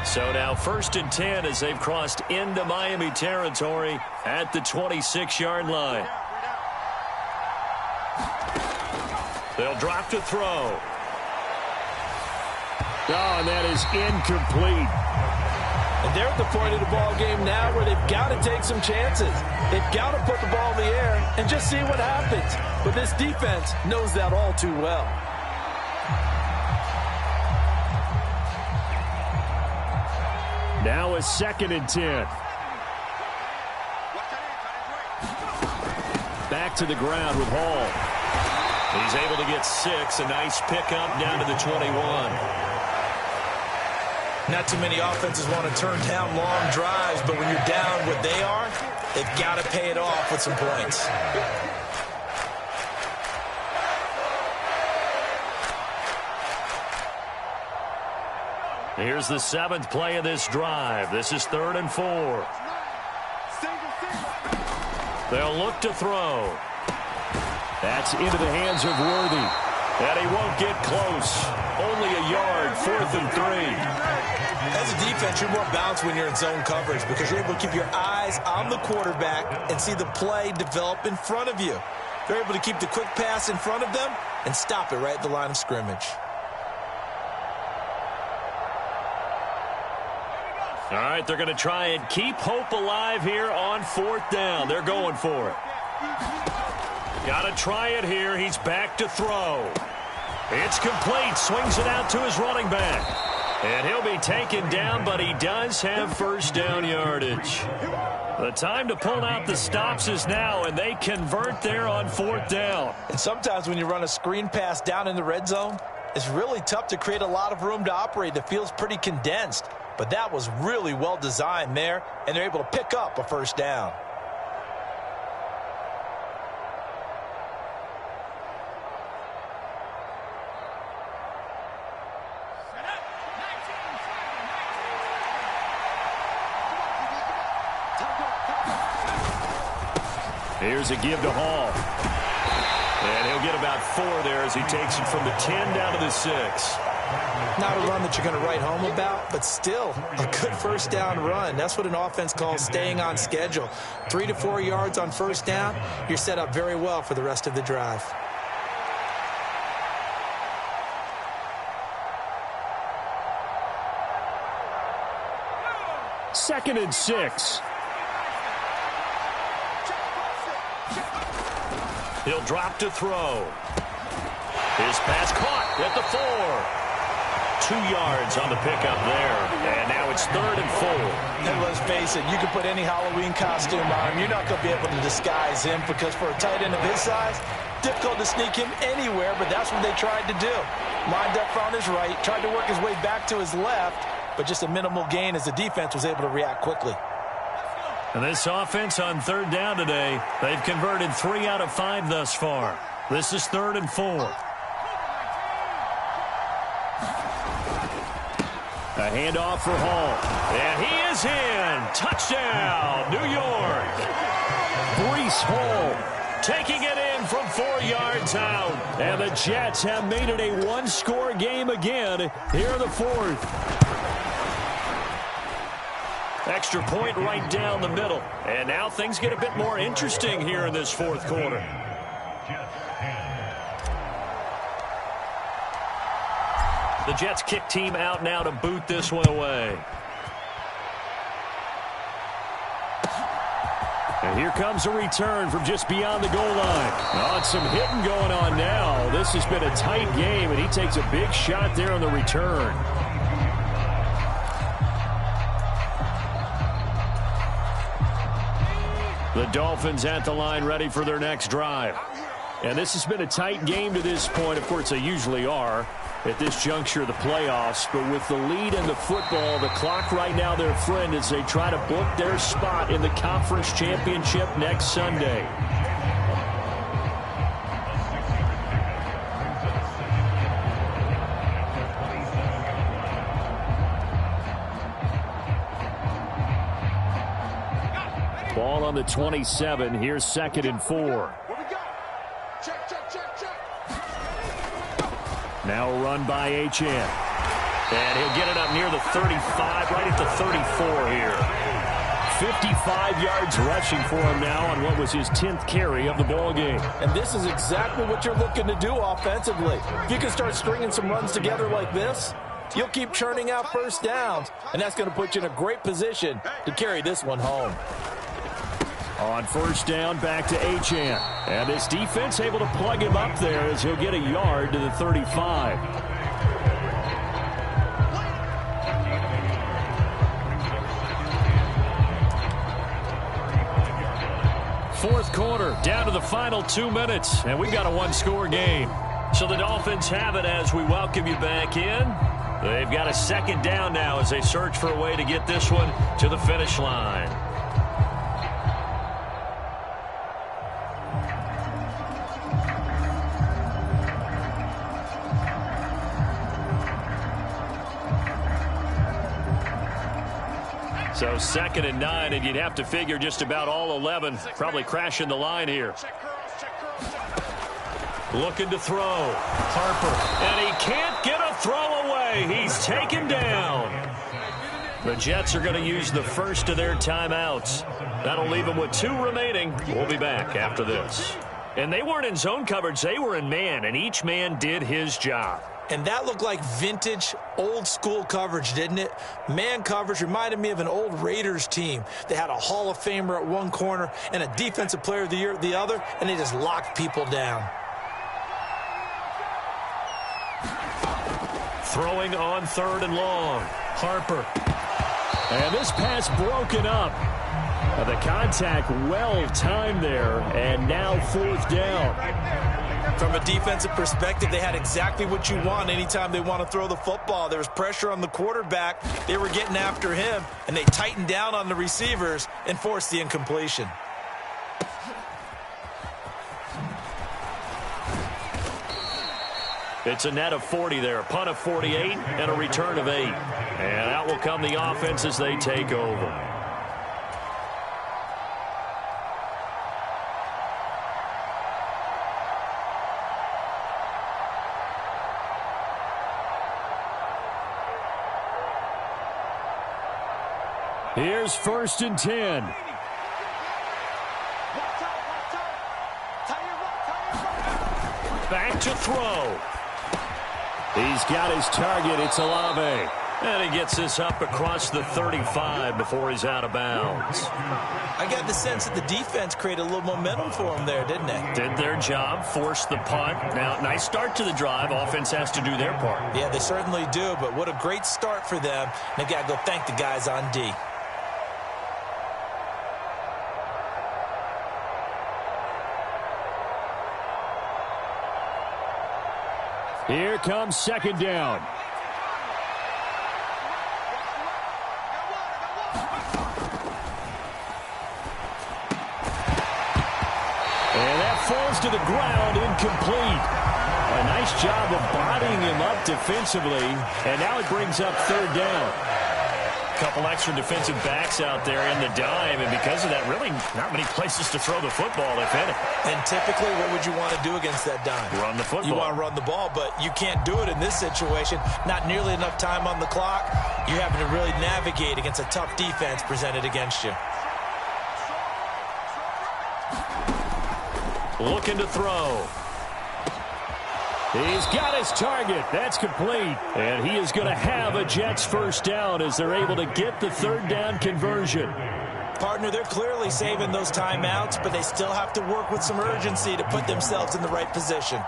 So now 1st and 10 as they've crossed into Miami territory at the 26-yard line. They'll drop to throw. Oh, and that is incomplete. And they're at the point of the ball game now where they've got to take some chances. They've got to put the ball in the air and just see what happens. But this defense knows that all too well. Now a 2nd and 10. Back to the ground with Hall. He's able to get 6. A nice pickup down to the 21. Not too many offenses want to turn down long drives, but when you're down what they are, they've got to pay it off with some points. Here's the 7th play of this drive. This is 3rd and 4. They'll look to throw. That's into the hands of Worthy. And he won't get close. Only a yard, 4th and 3. As a defense, you're more balanced when you're in zone coverage because you're able to keep your eyes on the quarterback and see the play develop in front of you. They're able to keep the quick pass in front of them and stop it right at the line of scrimmage. All right, they're going to try and keep hope alive here on 4th down. They're going for it. Got to try it here. He's back to throw. It's complete. Swings it out to his running back. And he'll be taken down, but he does have first down yardage. The time to pull out the stops is now, and they convert there on 4th down. And sometimes when you run a screen pass down in the red zone, it's really tough to create a lot of room to operate. It feels pretty condensed. But that was really well designed there, and they're able to pick up a first down. Here's a give to Hall. And he'll get about 4 there as he takes it from the 10 down to the 6. Not a run that you're going to write home about, but still a good first down run. That's what an offense calls staying on schedule. 3 to 4 yards on first down, you're set up very well for the rest of the drive. Second and 6. He'll drop to throw. His pass caught at the 4. 2 yards on the pickup there. And now it's 3rd and 4. And let's face it, you can put any Halloween costume on him. You're not going to be able to disguise him because for a tight end of his size, difficult to sneak him anywhere, but that's what they tried to do. Lined up on his right, tried to work his way back to his left, but just a minimal gain as the defense was able to react quickly. And this offense on 3rd down today, they've converted 3 out of 5 thus far. This is 3rd and 4. A handoff for Hall. And he is in. Touchdown, New York. Breece Hall taking it in from 4 yards out. And the Jets have made it a one-score game again here in the 4th. Extra point right down the middle. And now things get a bit more interesting here in this 4th quarter. The Jets kick team out now to boot this one away. And here comes a return from just beyond the goal line. Oh, some hitting going on now. This has been a tight game, and he takes a big shot there on the return. The Dolphins at the line ready for their next drive. And this has been a tight game to this point. Of course, they usually are at this juncture of the playoffs. But with the lead in the football, the clock right now their friend as they try to book their spot in the conference championship next Sunday. Ball on the 27. Here's 2nd and 4. Now a run by H.N. And he'll get it up near the 35, right at the 34 here. 55 yards rushing for him now on what was his 10th carry of the ball game. And this is exactly what you're looking to do offensively. If you can start stringing some runs together like this, you'll keep churning out first downs, and that's going to put you in a great position to carry this one home. On first down, back to H.N. And this defense able to plug him up there as he'll get a yard to the 35. Fourth quarter, down to the final 2 minutes, and we've got a one-score game. So the Dolphins have it as we welcome you back in. They've got a 2nd down now as they search for a way to get this one to the finish line. So 2nd and 9, and you'd have to figure just about all 11 probably crashing the line here. Looking to throw. Harper. And he can't get a throw away. He's taken down. The Jets are going to use the first of their timeouts. That'll leave them with 2 remaining. We'll be back after this. And they weren't in zone coverage. They were in man, and each man did his job. And that looked like vintage, old-school coverage, didn't it? Man coverage reminded me of an old Raiders team. They had a Hall of Famer at one corner and a Defensive Player of the Year at the other, and they just locked people down. Throwing on 3rd and long. Harper. And this pass broken up. The contact well-timed there, and now 4th down. From a defensive perspective, they had exactly what you want anytime they want to throw the football. There was pressure on the quarterback. They were getting after him, and they tightened down on the receivers and forced the incompletion. It's a net of 40 there. Punt of 48 and a return of 8. And out will come the offense as they take over. Here's 1st and 10. Back to throw. He's got his target. It's Olave. And he gets this up across the 35 before he's out of bounds. I got the sense that the defense created a little momentum for him there, didn't they? Did their job, forced the punt. Now, nice start to the drive. Offense has to do their part. Yeah, they certainly do, but what a great start for them. They got to go thank the guys on D. Here comes 2nd down. And that falls to the ground, incomplete. A nice job of bodying him up defensively, and now it brings up 3rd down. Couple extra defensive backs out there in the dime, and because of that, really not many places to throw the football, if any. And typically, what would you want to do against that dime? Run the football. You want to run the ball, but you can't do it in this situation. Not nearly enough time on the clock. You're having to really navigate against a tough defense presented against you. Looking to throw. He's got his target. That's complete. And he is going to have a Jets 1st down as they're able to get the 3rd down conversion. Partner, they're clearly saving those timeouts, but they still have to work with some urgency to put themselves in the right position.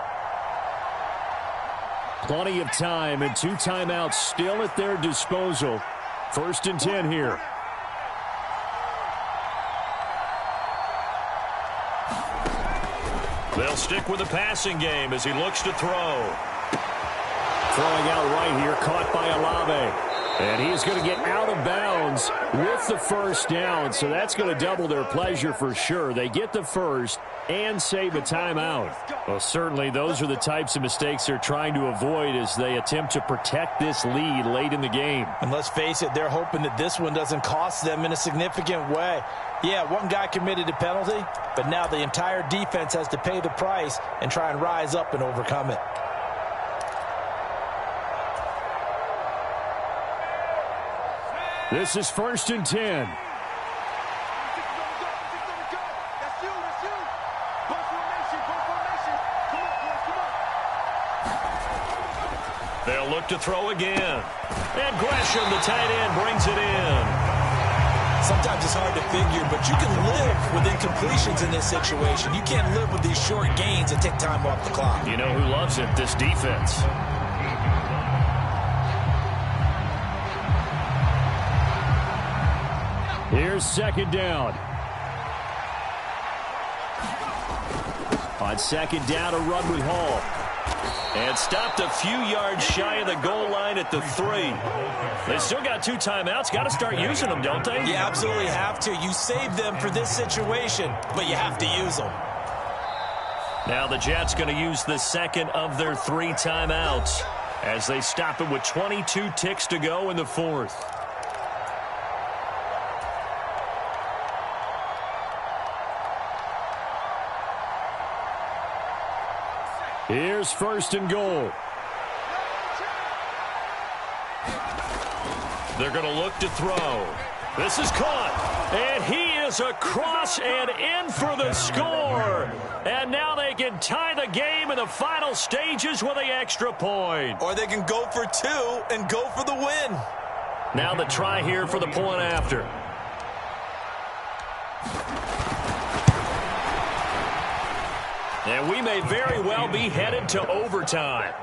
Plenty of time and 2 timeouts still at their disposal. 1st and 10 here. They'll stick with the passing game as he looks to throw. Throwing out right here, caught by Olave. And he's going to get out of bounds with the 1st down, so that's going to double their pleasure for sure. They get the 1st and save a timeout. Well, certainly those are the types of mistakes they're trying to avoid as they attempt to protect this lead late in the game. And let's face it, they're hoping that this one doesn't cost them in a significant way. Yeah, one guy committed a penalty, but now the entire defense has to pay the price and try and rise up and overcome it. This is 1st and 10. They'll look to throw again. And Gresham, the tight end, brings it in. Sometimes it's hard to figure, but you can live with incompletions in this situation. You can't live with these short gains that take time off the clock. You know who loves it? This defense. Here's 2nd down. On 2nd down, a run with Hall. And stopped a few yards shy of the goal line at the 3. They still got 2 timeouts. Got to start using them, don't they? You absolutely have to. You save them for this situation, but you have to use them. Now the Jets going to use the 2nd of their 3 timeouts as they stop it with 22 ticks to go in the 4th. Here's first and goal. They're going to look to throw. This is caught, and he is across and in for the score. And now they can tie the game in the final stages with the extra point. Or they can go for two and go for the win. Now the try here for the point after. And we may very well be headed to overtime.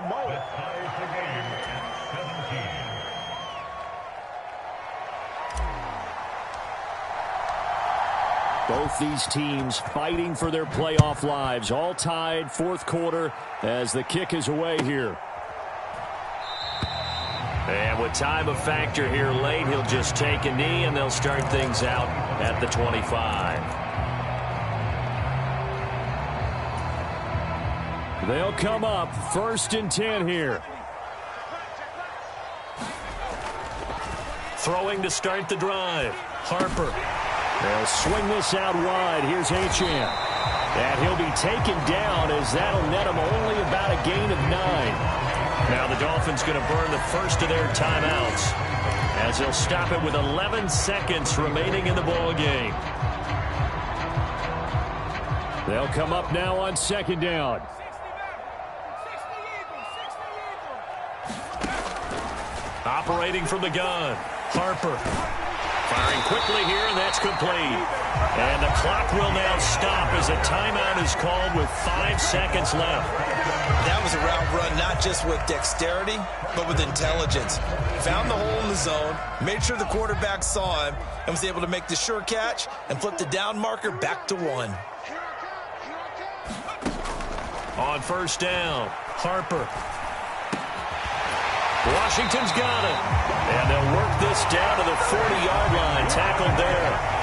Both these teams fighting for their playoff lives. All tied, fourth quarter, as the kick is away here. And with time a factor here late, he'll just take a knee, and they'll start things out at the 25. They'll come up first and 10 here. Throwing to start the drive. Harper. They'll swing this out wide. Here's Achane. And he'll be taken down as that'll net him only about a gain of 9. Now the Dolphins going to burn the first of their timeouts as they'll stop it with 11 seconds remaining in the ball game. They'll come up now on second down. Operating from the gun. Harper. Firing quickly here, and that's complete. And the clock will now stop as a timeout is called with 5 seconds left. That was a route run, not just with dexterity, but with intelligence. Found the hole in the zone, made sure the quarterback saw him, and was able to make the sure catch and flip the down marker back to 1. On first down, Harper. Washington's got it. And they'll work this down to the 40-yard line. Tackled there.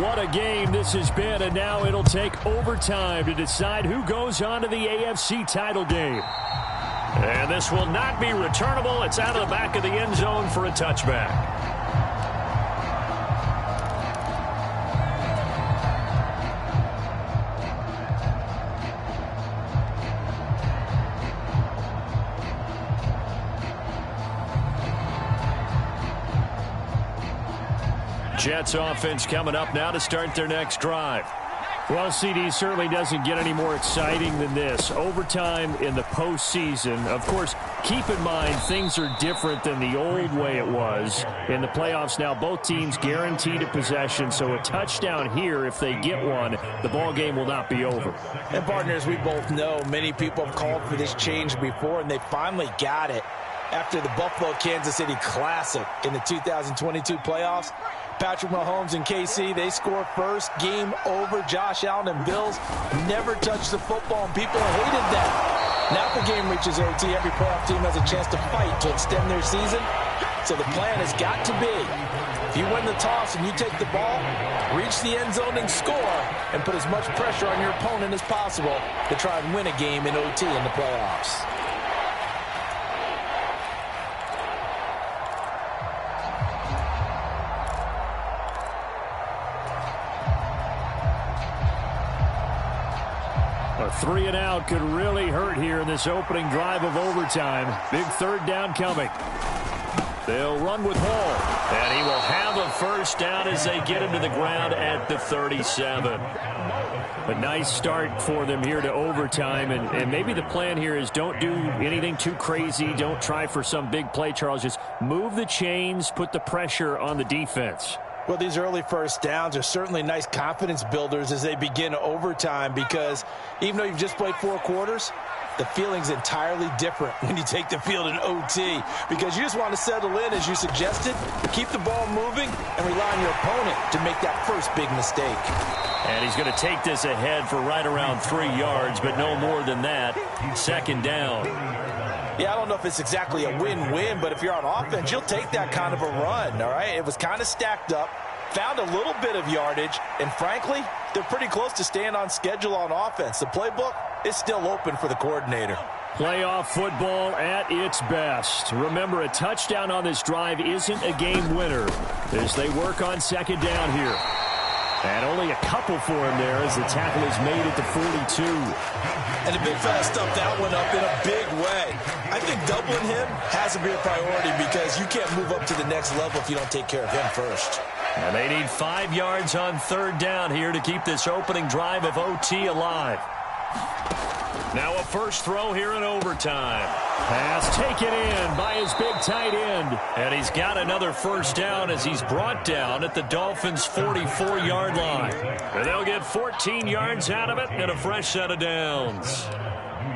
What a game this has been, and now it'll take overtime to decide who goes on to the AFC title game. And this will not be returnable. It's out of the back of the end zone for a touchback. Jets offense coming up now to start their next drive. Well, CD certainly doesn't get any more exciting than this. Overtime in the postseason. Of course, keep in mind things are different than the old way it was. In the playoffs now, both teams guaranteed a possession, so a touchdown here, if they get one, the ball game will not be over. And partners, we both know many people have called for this change before, and they finally got it after the Buffalo-Kansas City Classic in the 2022 playoffs. Patrick Mahomes and KC, they score first. Game over. Josh Allen and Bills never touched the football, and people hated that. Now the game reaches OT. Every playoff team has a chance to fight to extend their season. So the plan has got to be, if you win the toss and you take the ball, reach the end zone and score, and put as much pressure on your opponent as possible to try and win a game in OT in the playoffs. A 3 and out could really hurt here in this opening drive of overtime. Big third down coming. They'll run with Hall. And he will have a first down as they get him to the ground at the 37. A nice start for them here to overtime. And maybe the plan here is don't do anything too crazy. Don't try for some big play, Charles. Just move the chains, put the pressure on the defense. Well, these early first downs are certainly nice confidence builders as they begin overtime, because even though you've just played 4 quarters, the feeling's entirely different when you take the field in OT, because you just want to settle in, as you suggested, keep the ball moving, and rely on your opponent to make that first big mistake. And he's going to take this ahead for right around 3 yards, but no more than that. Second down. Yeah, I don't know if it's exactly a win-win, but if you're on offense, you'll take that kind of a run, all right? It was kind of stacked up, found a little bit of yardage, and frankly, they're pretty close to staying on schedule on offense. The playbook is still open for the coordinator. Playoff football at its best. Remember, a touchdown on this drive isn't a game winner as they work on second down here. And only a couple for him there as the tackle is made at the 42. And the big fella stuffed that one up in a big way. I think doubling him has to be a priority because you can't move up to the next level if you don't take care of him first. And they need 5 yards on third down here to keep this opening drive of OT alive. Now a first throw here in overtime. Pass taken in by his big tight end. And he's got another first down as he's brought down at the Dolphins' 44-yard line. And they'll get 14 yards out of it and a fresh set of downs.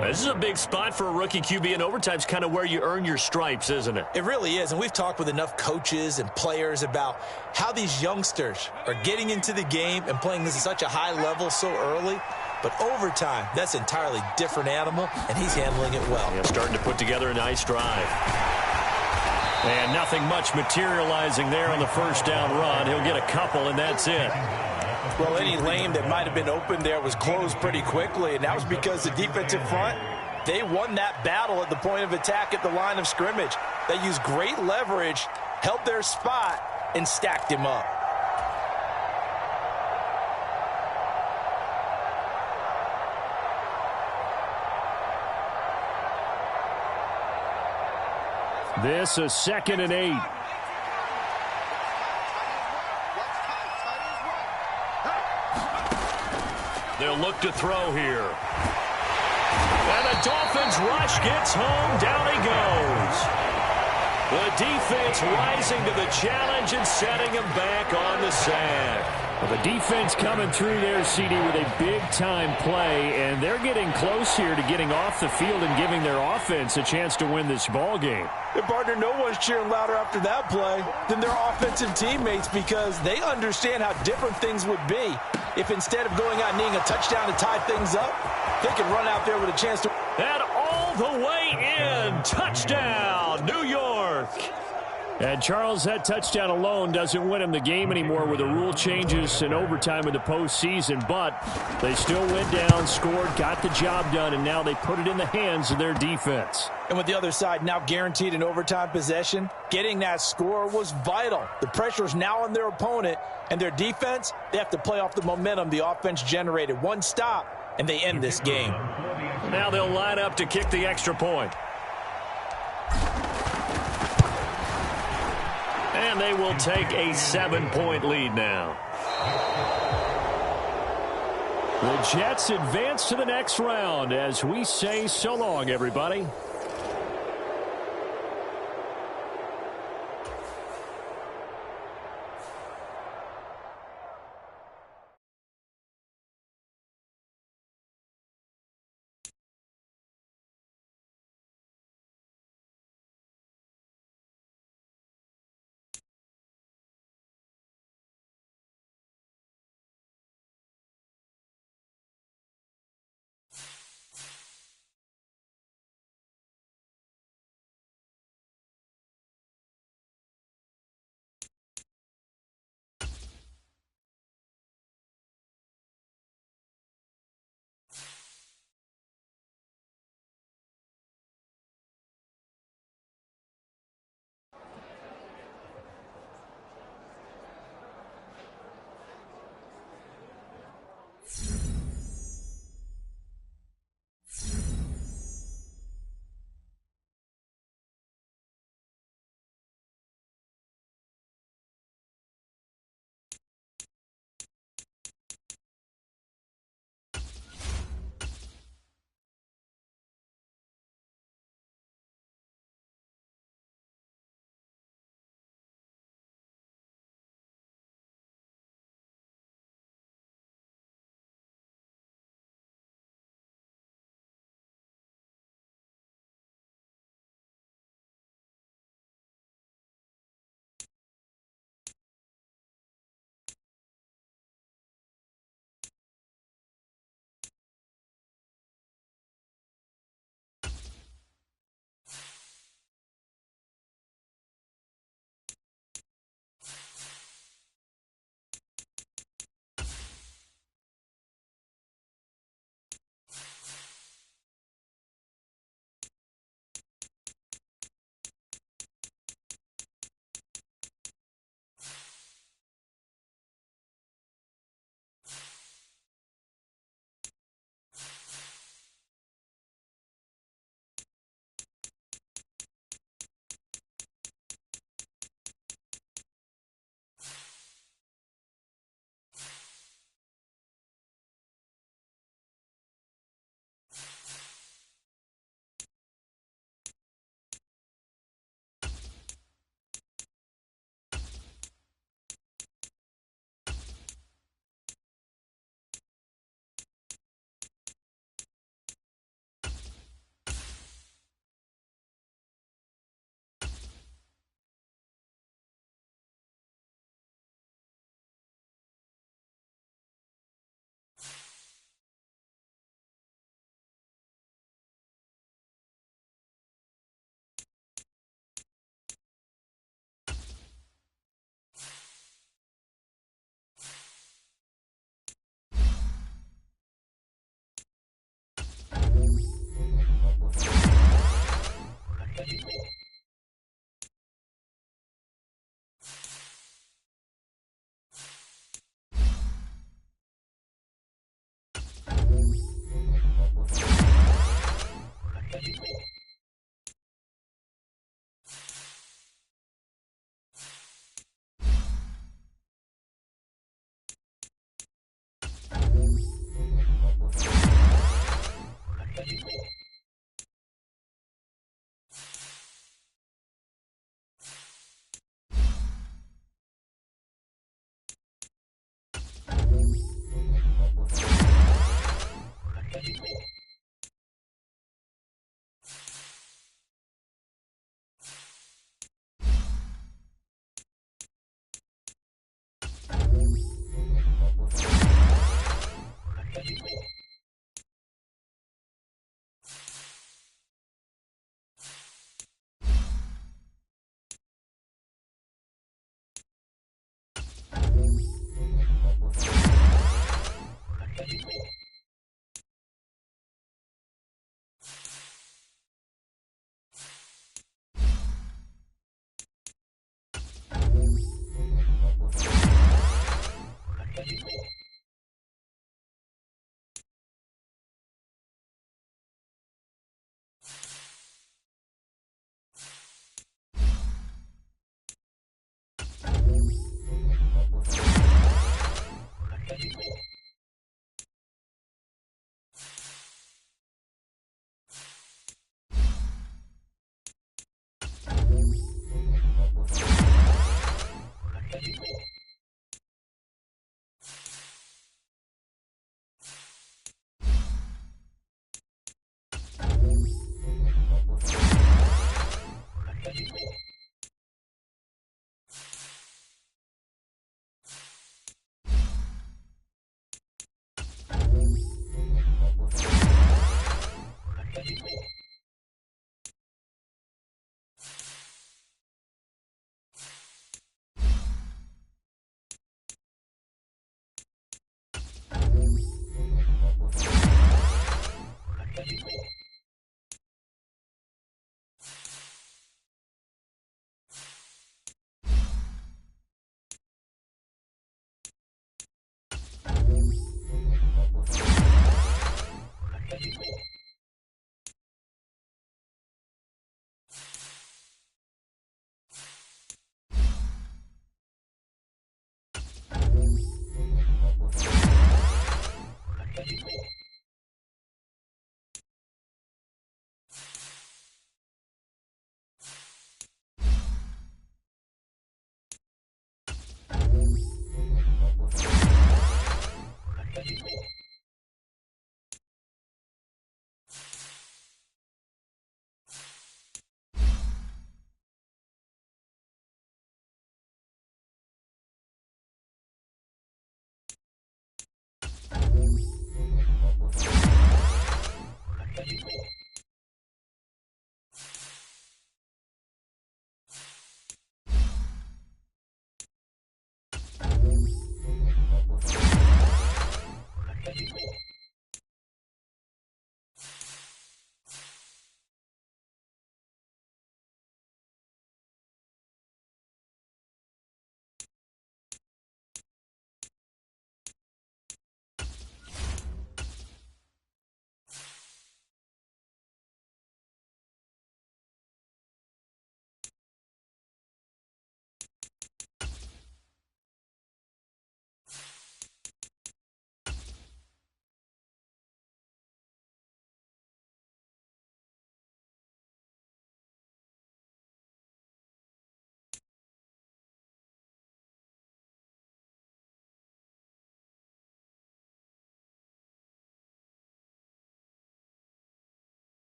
This is a big spot for a rookie QB, and overtime's kind of where you earn your stripes, isn't it? It really is, and we've talked with enough coaches and players about how these youngsters are getting into the game and playing this at such a high level so early. But overtime, that's an entirely different animal, and he's handling it well. Yeah, starting to put together a nice drive. And nothing much materializing there on the first down run. He'll get a couple, and that's it. Well, any lane that might have been open there was closed pretty quickly, and that was because the defensive front, they won that battle at the point of attack at the line of scrimmage. They used great leverage, held their spot, and stacked him up. This is 2nd and 8. They'll look to throw here. And the Dolphins rush gets home. Down he goes. The defense rising to the challenge and setting him back on the sack. Well, the defense coming through there, CD, with a big-time play, and they're getting close here to getting off the field and giving their offense a chance to win this ball game. And partner, no one's cheering louder after that play than their offensive teammates because they understand how different things would be if instead of going out and needing a touchdown to tie things up, they can run out there with a chance to... And all the way in. Touchdown, New York. And, Charles, that touchdown alone doesn't win him the game anymore with the rule changes in overtime in the postseason. But they still went down, scored, got the job done, and now they put it in the hands of their defense. And with the other side now guaranteed an overtime possession, getting that score was vital. The pressure is now on their opponent, and their defense, they have to play off the momentum the offense generated. One stop, and they end this game. Now they'll line up to kick the extra point. And they will take a 7-point lead now. The Jets advance to the next round as we say so long, everybody.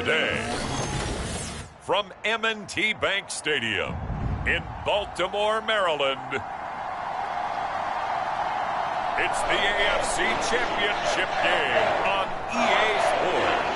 today. From M&T Bank Stadium in Baltimore, Maryland, it's the AFC Championship game on EA Sports.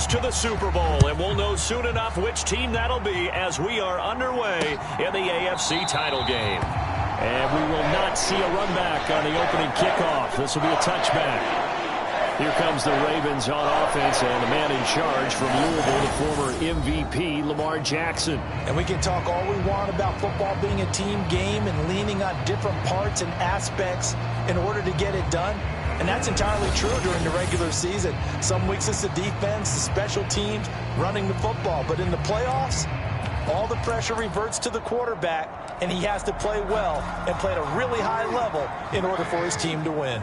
To the Super Bowl, and we'll know soon enough which team that'll be as we are underway in the AFC title game. And we will not see a run back on the opening kickoff. This will be a touchback. Here comes the Ravens on offense, and the man in charge from Louisville, the former MVP, Lamar Jackson. And we can talk all we want about football being a team game and leaning on different parts and aspects in order to get it done. And that's entirely true during the regular season. Some weeks it's the defense, the special teams, running the football. But in the playoffs, all the pressure reverts to the quarterback, and he has to play well and play at a really high level in order for his team to win.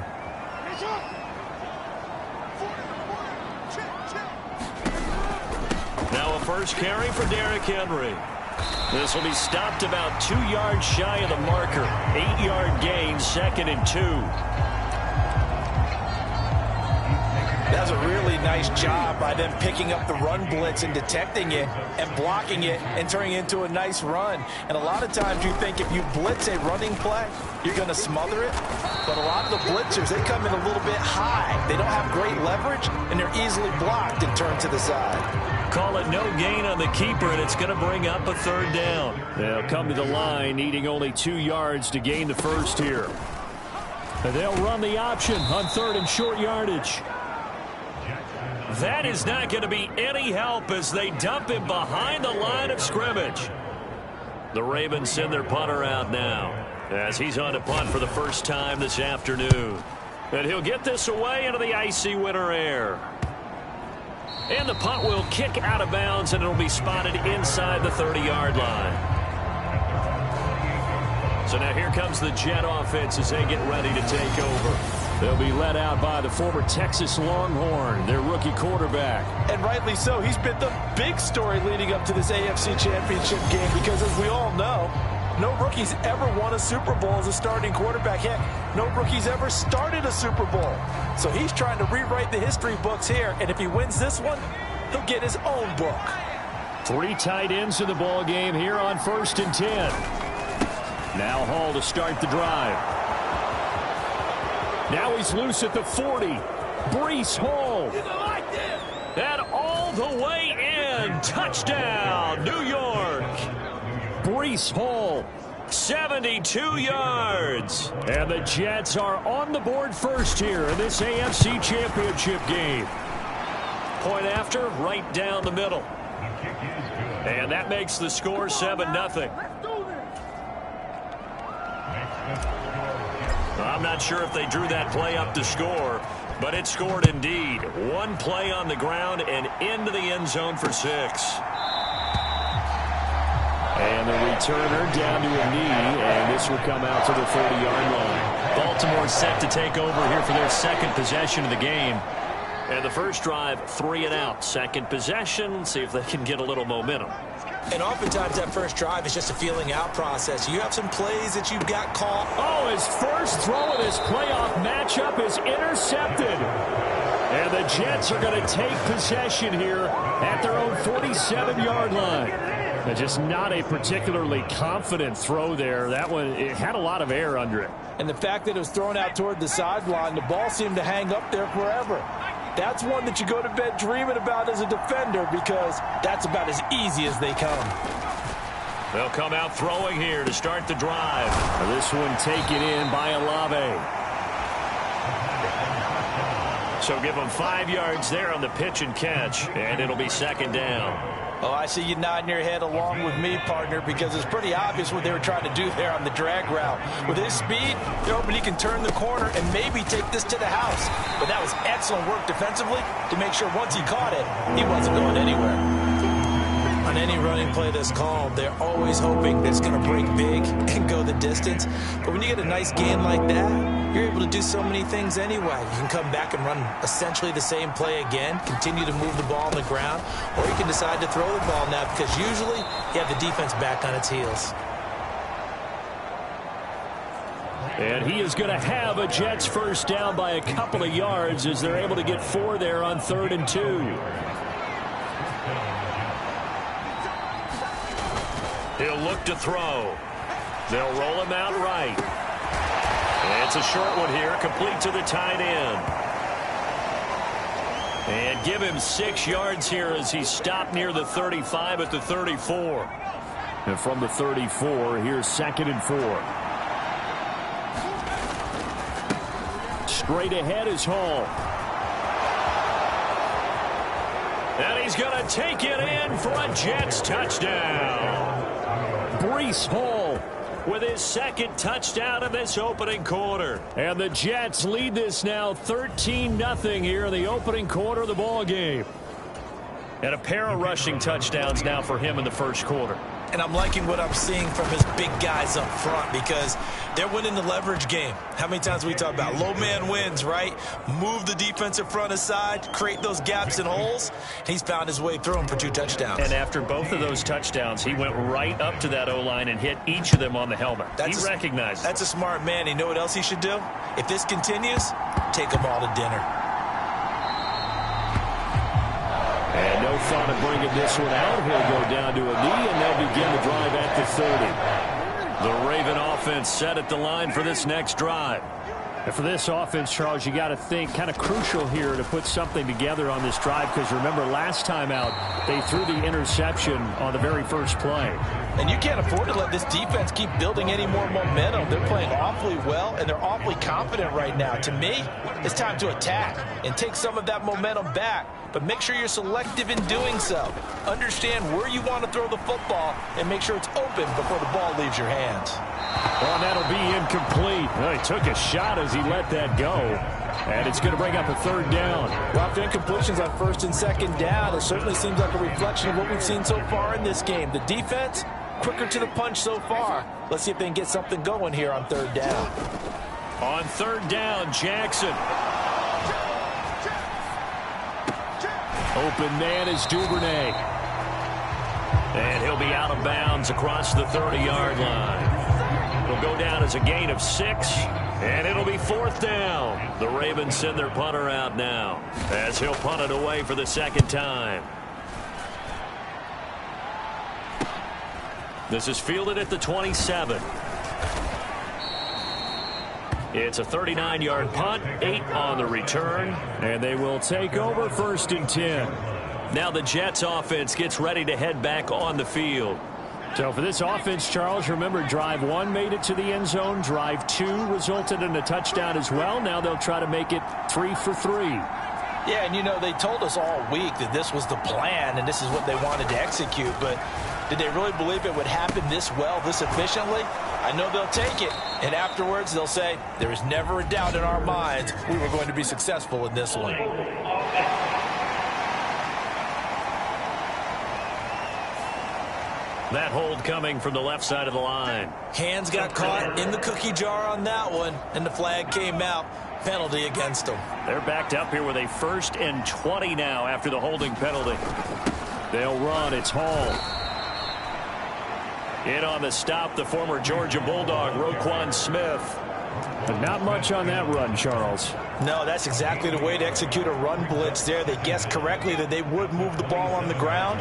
Now a first carry for Derrick Henry. This will be stopped about 2 yards shy of the marker. 8-yard gain, 2nd and 2. That's a really nice job by them picking up the run blitz and detecting it and blocking it and turning it into a nice run. And a lot of times you think if you blitz a running play, you're going to smother it. But a lot of the blitzers, they come in a little bit high. They don't have great leverage, and they're easily blocked and turned to the side. Call it no gain on the keeper, and it's going to bring up a 3rd down. They'll come to the line, needing only 2 yards to gain the first here. And they'll run the option on 3rd and short yardage. That is not going to be any help as they dump him behind the line of scrimmage. The Ravens send their punter out now as he's on to punt for the first time this afternoon. And he'll get this away into the icy winter air. And the punt will kick out of bounds, and it'll be spotted inside the 30-yard line. So now here comes the Jet offense as they get ready to take over. They'll be led out by the former Texas Longhorn, their rookie quarterback. And rightly so. He's been the big story leading up to this AFC Championship game because, as we all know, no rookie's ever won a Super Bowl as a starting quarterback. Heck, no rookie's ever started a Super Bowl. So he's trying to rewrite the history books here, and if he wins this one, he'll get his own book. 3 tight ends in the ball game here on 1st and 10. Now Hall to start the drive. Now he's loose at the 40. Breece Hall. And all the way in. Touchdown, New York. Breece Hall, 72 yards. And the Jets are on the board first here in this AFC Championship game. Point after, right down the middle. And that makes the score 7-0. I'm not sure if they drew that play up to score, but it scored indeed. 1 play on the ground and into the end zone for 6. And the returner down to a knee, and this will come out to the 30-yard line. Baltimore set to take over here for their 2nd possession of the game. And the first drive, 3 and out. 2nd possession, see if they can get a little momentum. And oftentimes that first drive is just a feeling out process. You have some plays that you've got caught. Oh, his first throw of this playoff matchup is intercepted. And the Jets are going to take possession here at their own 47-yard line. And just not a particularly confident throw there. That one, it had a lot of air under it. And the fact that it was thrown out toward the sideline, the ball seemed to hang up there forever. That's one that you go to bed dreaming about as a defender because that's about as easy as they come. They'll come out throwing here to start the drive. This one taken in by Olave. So give them 5 yards there on the pitch and catch, and it'll be 2nd down. Oh, I see you nodding your head along with me, partner, because it's pretty obvious what they were trying to do there on the drag route. With his speed, they're hoping he can turn the corner and maybe take this to the house. But that was excellent work defensively to make sure once he caught it, he wasn't going anywhere. On any running play that's called, they're always hoping that it's going to break big and go the distance. But when you get a nice gain like that, you're able to do so many things anyway. You can come back and run essentially the same play again, continue to move the ball on the ground, or you can decide to throw the ball now because usually you have the defense back on its heels. And he is going to have a Jets first down by a couple of yards as they're able to get 4 there on 3rd and 2. He'll look to throw. They'll roll him out right. It's a short one here, complete to the tight end. And give him 6 yards here as he's stopped near the 35 at the 34. And from the 34, here's 2nd and 4. Straight ahead is Hall. And he's going to take it in for a Jets touchdown. Breece Hall with his 2nd touchdown of this opening quarter. And the Jets lead this now 13-0 here in the opening quarter of the ball game. And a pair of rushing touchdowns now for him in the first quarter. And I'm liking what I'm seeing from his big guys up front because they're winning the leverage game. How many times we talk about low man wins, right? Move the defensive front aside, create those gaps and holes. He's found his way through them for 2 touchdowns. And after both of those touchdowns, he went right up to that O-line and hit each of them on the helmet. He recognized it. That's a smart man. You know what else he should do? If this continues, take them all to dinner. And no thought of bringing this one out. He'll go down to a knee, and they'll begin the drive at the 30. The Raven offense set at the line for this next drive. And for this offense, Charles, you got to think kind of crucial here to put something together on this drive because remember last time out they threw the interception on the very first play. And you can't afford to let this defense keep building any more momentum. They're playing awfully well, and they're awfully confident right now. To me, it's time to attack and take some of that momentum back. But make sure you're selective in doing so. Understand where you want to throw the football and make sure it's open before the ball leaves your hands. Well, that'll be incomplete. Well, he took a shot as he let that go. And it's going to bring up a 3rd down. Well, after incompletions on 1st and 2nd down, it certainly seems like a reflection of what we've seen so far in this game. The defense, quicker to the punch so far. Let's see if they can get something going here on 3rd down. On 3rd down, Jackson. Open man is Duvernay. And he'll be out of bounds across the 30-yard line. It'll go down as a gain of 6, and it'll be 4th down. The Ravens send their punter out now as he'll punt it away for the 2nd time. This is fielded at the 27. It's a 39-yard punt, 8 on the return, and they will take over 1st and 10. Now the Jets offense gets ready to head back on the field. So for this offense, Charles, remember drive 1 made it to the end zone. Drive 2 resulted in a touchdown as well. Now they'll try to make it 3 for 3. Yeah, and you know, they told us all week that this was the plan and this is what they wanted to execute, but did they really believe it would happen this well, this efficiently? I know they'll take it, and afterwards they'll say, there is never a doubt in our minds we were going to be successful in this one. That hold coming from the left side of the line. Hands got caught in the cookie jar on that one, and the flag came out. Penalty against them. They're backed up here with a 1st and 20 now after the holding penalty. They'll run. It's Hall. In on the stop, the former Georgia Bulldog, Roquan Smith. But not much on that run, Charles. No, that's exactly the way to execute a run blitz there. They guessed correctly that they would move the ball on the ground,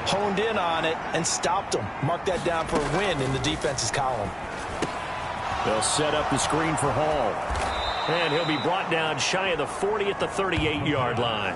honed in on it, and stopped them. Mark that down for a win in the defense's column. They'll set up the screen for Hall. And he'll be brought down shy of the 40 at the 38-yard line.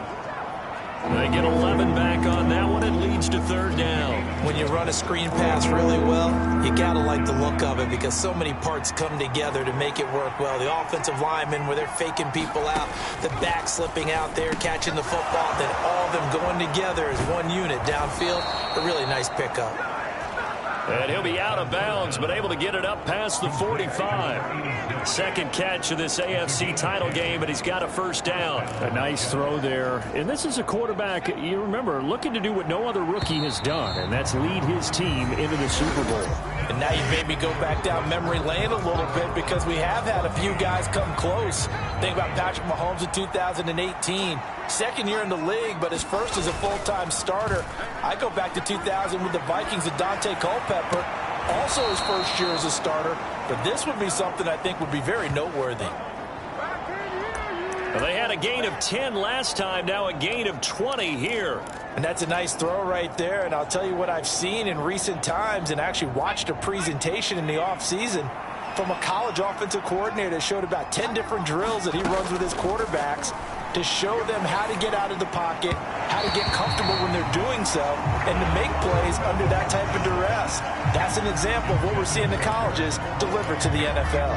They get 11 back on that one. It leads to 3rd down. When you run a screen pass really well, you got to like the look of it because so many parts come together to make it work well. The offensive linemen where they're faking people out, the back slipping out there, catching the football, then all of them going together as one unit downfield. A really nice pickup. And he'll be out of bounds, but able to get it up past the 45. Second catch of this AFC title game, and he's got a first down. A nice throw there. And this is a quarterback, you remember, looking to do what no other rookie has done, and that's lead his team into the Super Bowl. And now you've made me go back down memory lane a little bit because we have had a few guys come close. Think about Patrick Mahomes in 2018. Second year in the league, but his first as a full-time starter. I go back to 2000 with the Vikings and Dante Culpepper. Also his first year as a starter. But this would be something I think would be very noteworthy. Well, they had a gain of 10 last time, now a gain of 20 here. And that's a nice throw right there. And I'll tell you what I've seen in recent times and actually watched a presentation in the offseason from a college offensive coordinator that showed about 10 different drills that he runs with his quarterbacks to show them how to get out of the pocket, how to get comfortable when they're doing so, and to make plays under that type of duress. That's an example of what we're seeing the colleges deliver to the NFL.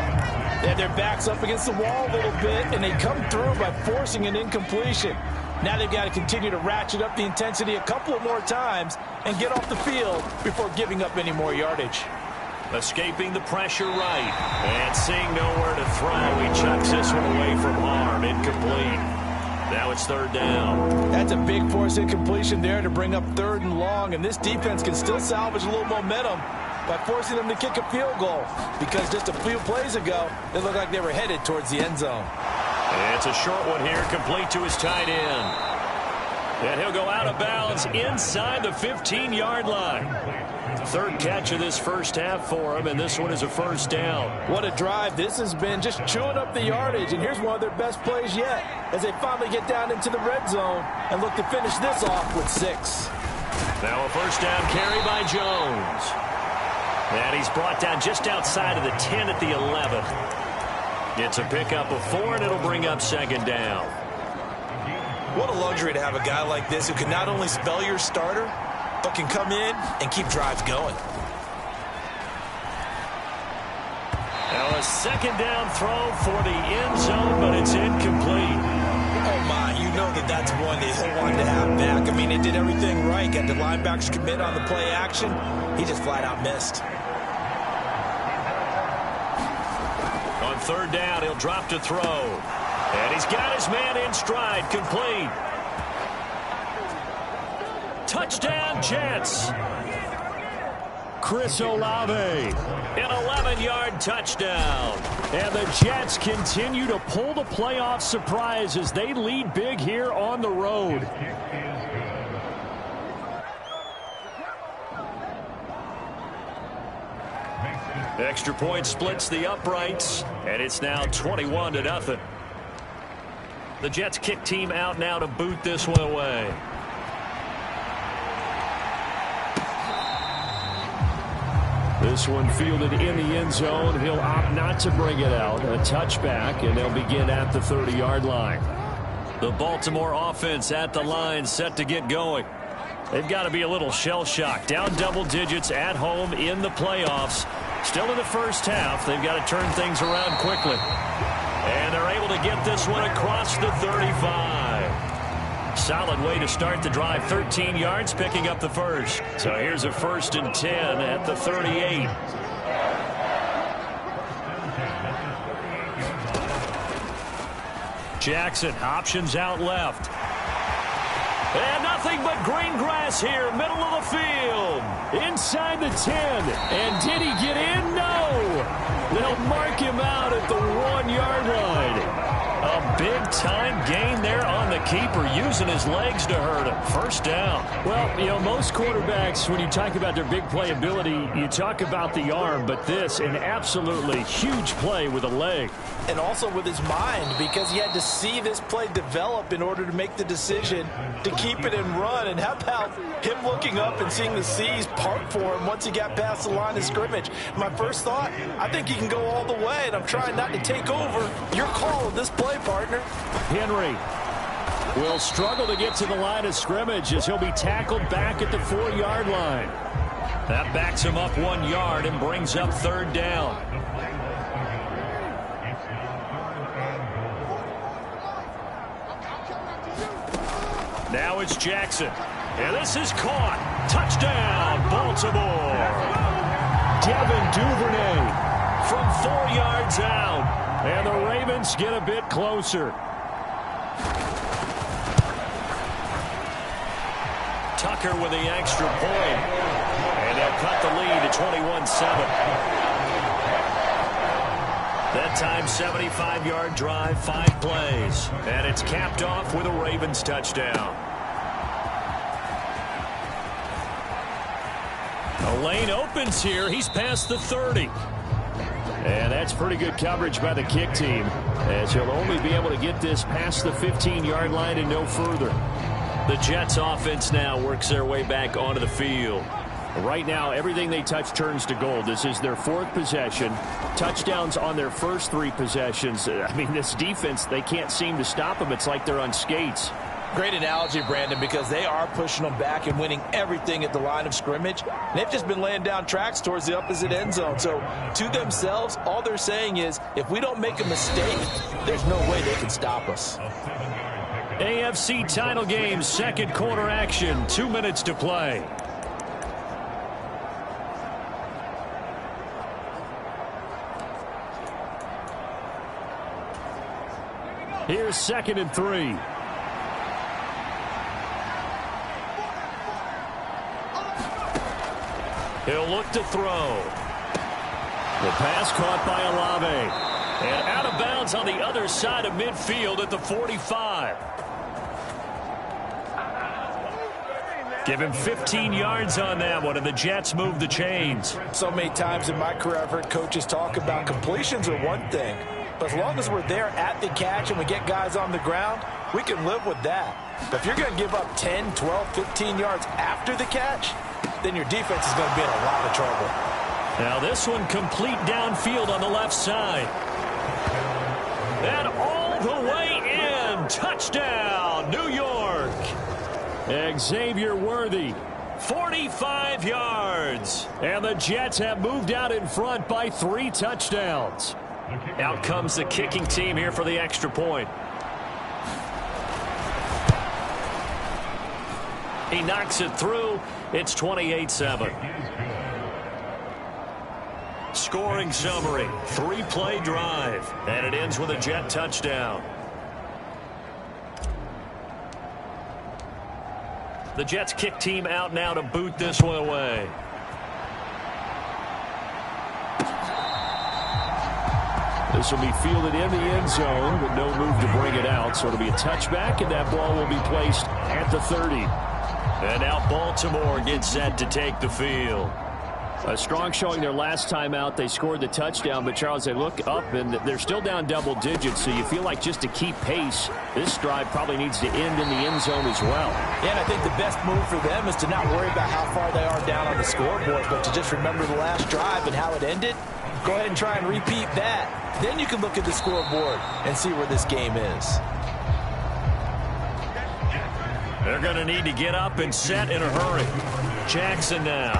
They have their backs up against the wall a little bit, and they come through by forcing an incompletion. Now they've got to continue to ratchet up the intensity a couple of more times and get off the field before giving up any more yardage. Escaping the pressure right. And seeing nowhere to throw, he chucks this one away from harm. Incomplete. Now it's third down. That's a big force incompletion there to bring up third and long, and this defense can still salvage a little momentum by forcing them to kick a field goal, because just a few plays ago, they looked like they were headed towards the end zone. And it's a short one here, complete to his tight end. And he'll go out of bounds inside the 15-yard line. Third catch of this first half for him, and this one is a first down. What a drive this has been, just chewing up the yardage, and here's one of their best plays yet as they finally get down into the red zone and look to finish this off with 6. Now a first down carry by Jones. And he's brought down just outside of the 10 at the 11. It's a pickup of 4, and it'll bring up second down. What a luxury to have a guy like this who can not only spell your starter, but can come in and keep drives going. Now a second down throw for the end zone, but it's incomplete. Oh, my, you know that's one that he'll want to have back. I mean, they did everything right. Got the linebackers commit on the play action. He just flat out missed. On third down, he'll drop to throw. And he's got his man in stride, complete. Touchdown, Jets. Chris Olave, an 11-yard touchdown. And the Jets continue to pull the playoff surprise as they lead big here on the road. Extra point splits the uprights, and it's now 21-0. The Jets kick team out now to boot this one away. This one fielded in the end zone. He'll opt not to bring it out. A touchback, and they'll begin at the 30-yard line. The Baltimore offense at the line, set to get going. They've got to be a little shell-shocked. Down double digits at home in the playoffs. Still in the first half. They've got to turn things around quickly. And they're able to get this one across the 35. Solid way to start the drive. 13 yards, picking up the first. So here's a 1st and 10 at the 38. Jackson options out left. And nothing but green grass here, middle of the field. Inside the 10. And did he get in? No. They'll mark him out at the 1-yard line. A big-time gain there on the keeper, using his legs to hurt him. First down. Well, you know, most quarterbacks, when you talk about their big play ability, you talk about the arm, but this, an absolutely huge play with a leg. And also with his mind, because he had to see this play develop in order to make the decision to keep it and run. And how about him looking up and seeing the seas part for him once he got past the line of scrimmage? My first thought, I think he can go all the way, and I'm trying not to take over. Your call of this play, partner. Henry will struggle to get to the line of scrimmage as he'll be tackled back at the 4-yard line. That backs him up 1 yard and brings up third down. Now it's Jackson. And this is caught. Touchdown, Baltimore. Devin Duvernay from 4 yards out. And the Ravens get a bit closer. Tucker with the extra point. And they'll cut the lead to 21-7. That time, 75-yard drive, 5 plays. And it's capped off with a Ravens touchdown. The lane opens here. He's past the 30. And that's pretty good coverage by the kick team, as he'll only be able to get this past the 15-yard line and no further. The Jets offense now works their way back onto the field. Right now, everything they touch turns to gold. This is their 4th possession. Touchdowns on their first 3 possessions. I mean, this defense, they can't seem to stop them. It's like they're on skates. Great analogy, Brandon, because they are pushing them back and winning everything at the line of scrimmage. And they've just been laying down tracks towards the opposite end zone. So to themselves, all they're saying is, if we don't make a mistake, there's no way they can stop us. AFC title game, 2nd quarter action, 2 minutes to play. Here's 2nd and 3. He'll look to throw. The pass caught by Olave. And out of bounds on the other side of midfield at the 45. Give him 15 yards on that one, and the Jets move the chains. So many times in my career, I've heard coaches talk about completions are one thing. But as long as we're there at the catch and we get guys on the ground, we can live with that. But if you're going to give up 10, 12, 15 yards after the catch, then your defense is going to be in a lot of trouble. Now this one complete downfield on the left side. And all the way in. Touchdown, New York. Xavier Worthy, 45 yards. And the Jets have moved out in front by 3 touchdowns. Out comes the kicking team here for the extra point. He knocks it through. It's 28-7. Scoring summary, 3-play drive. And it ends with a Jet touchdown. The Jets kick team out now to boot this one away. This will be fielded in the end zone with no move to bring it out. So it'll be a touchback, and that ball will be placed at the 30. And now Baltimore gets set to take the field. A strong showing their last time out. They scored the touchdown, but Charles, they look up, and they're still down double digits, so you feel like just to keep pace, this drive probably needs to end in the end zone as well. Yeah, and I think the best move for them is to not worry about how far they are down on the scoreboard, but to just remember the last drive and how it ended. Go ahead and try and repeat that. Then you can look at the scoreboard and see where this game is. They're going to need to get up and set in a hurry. Jackson now.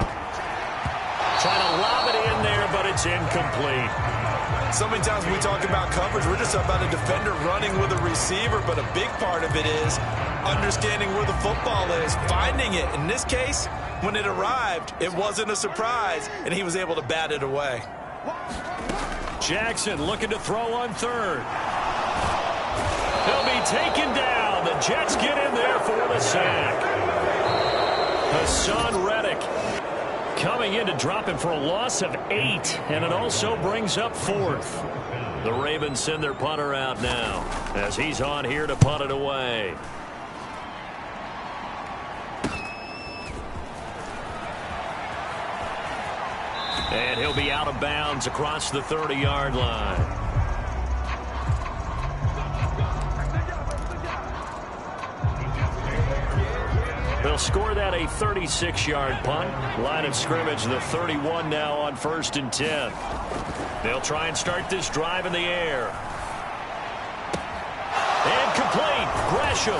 Trying to lob it in there, but it's incomplete. So many times when we talk about coverage, we're just talking about a defender running with a receiver, but a big part of it is understanding where the football is, finding it. In this case, when it arrived, it wasn't a surprise, and he was able to bat it away. Jackson looking to throw on 3rd. He'll be taken down. The Jets get in there for the sack. Hassan Reddick coming in to drop him for a loss of 8, and it also brings up 4th. The Ravens send their punter out now as he's on here to punt it away. And he'll be out of bounds across the 30-yard line. They'll score that a 36-yard punt. Line of scrimmage, the 31 now on 1st and 10. They'll try and start this drive in the air. And complete. Gresham.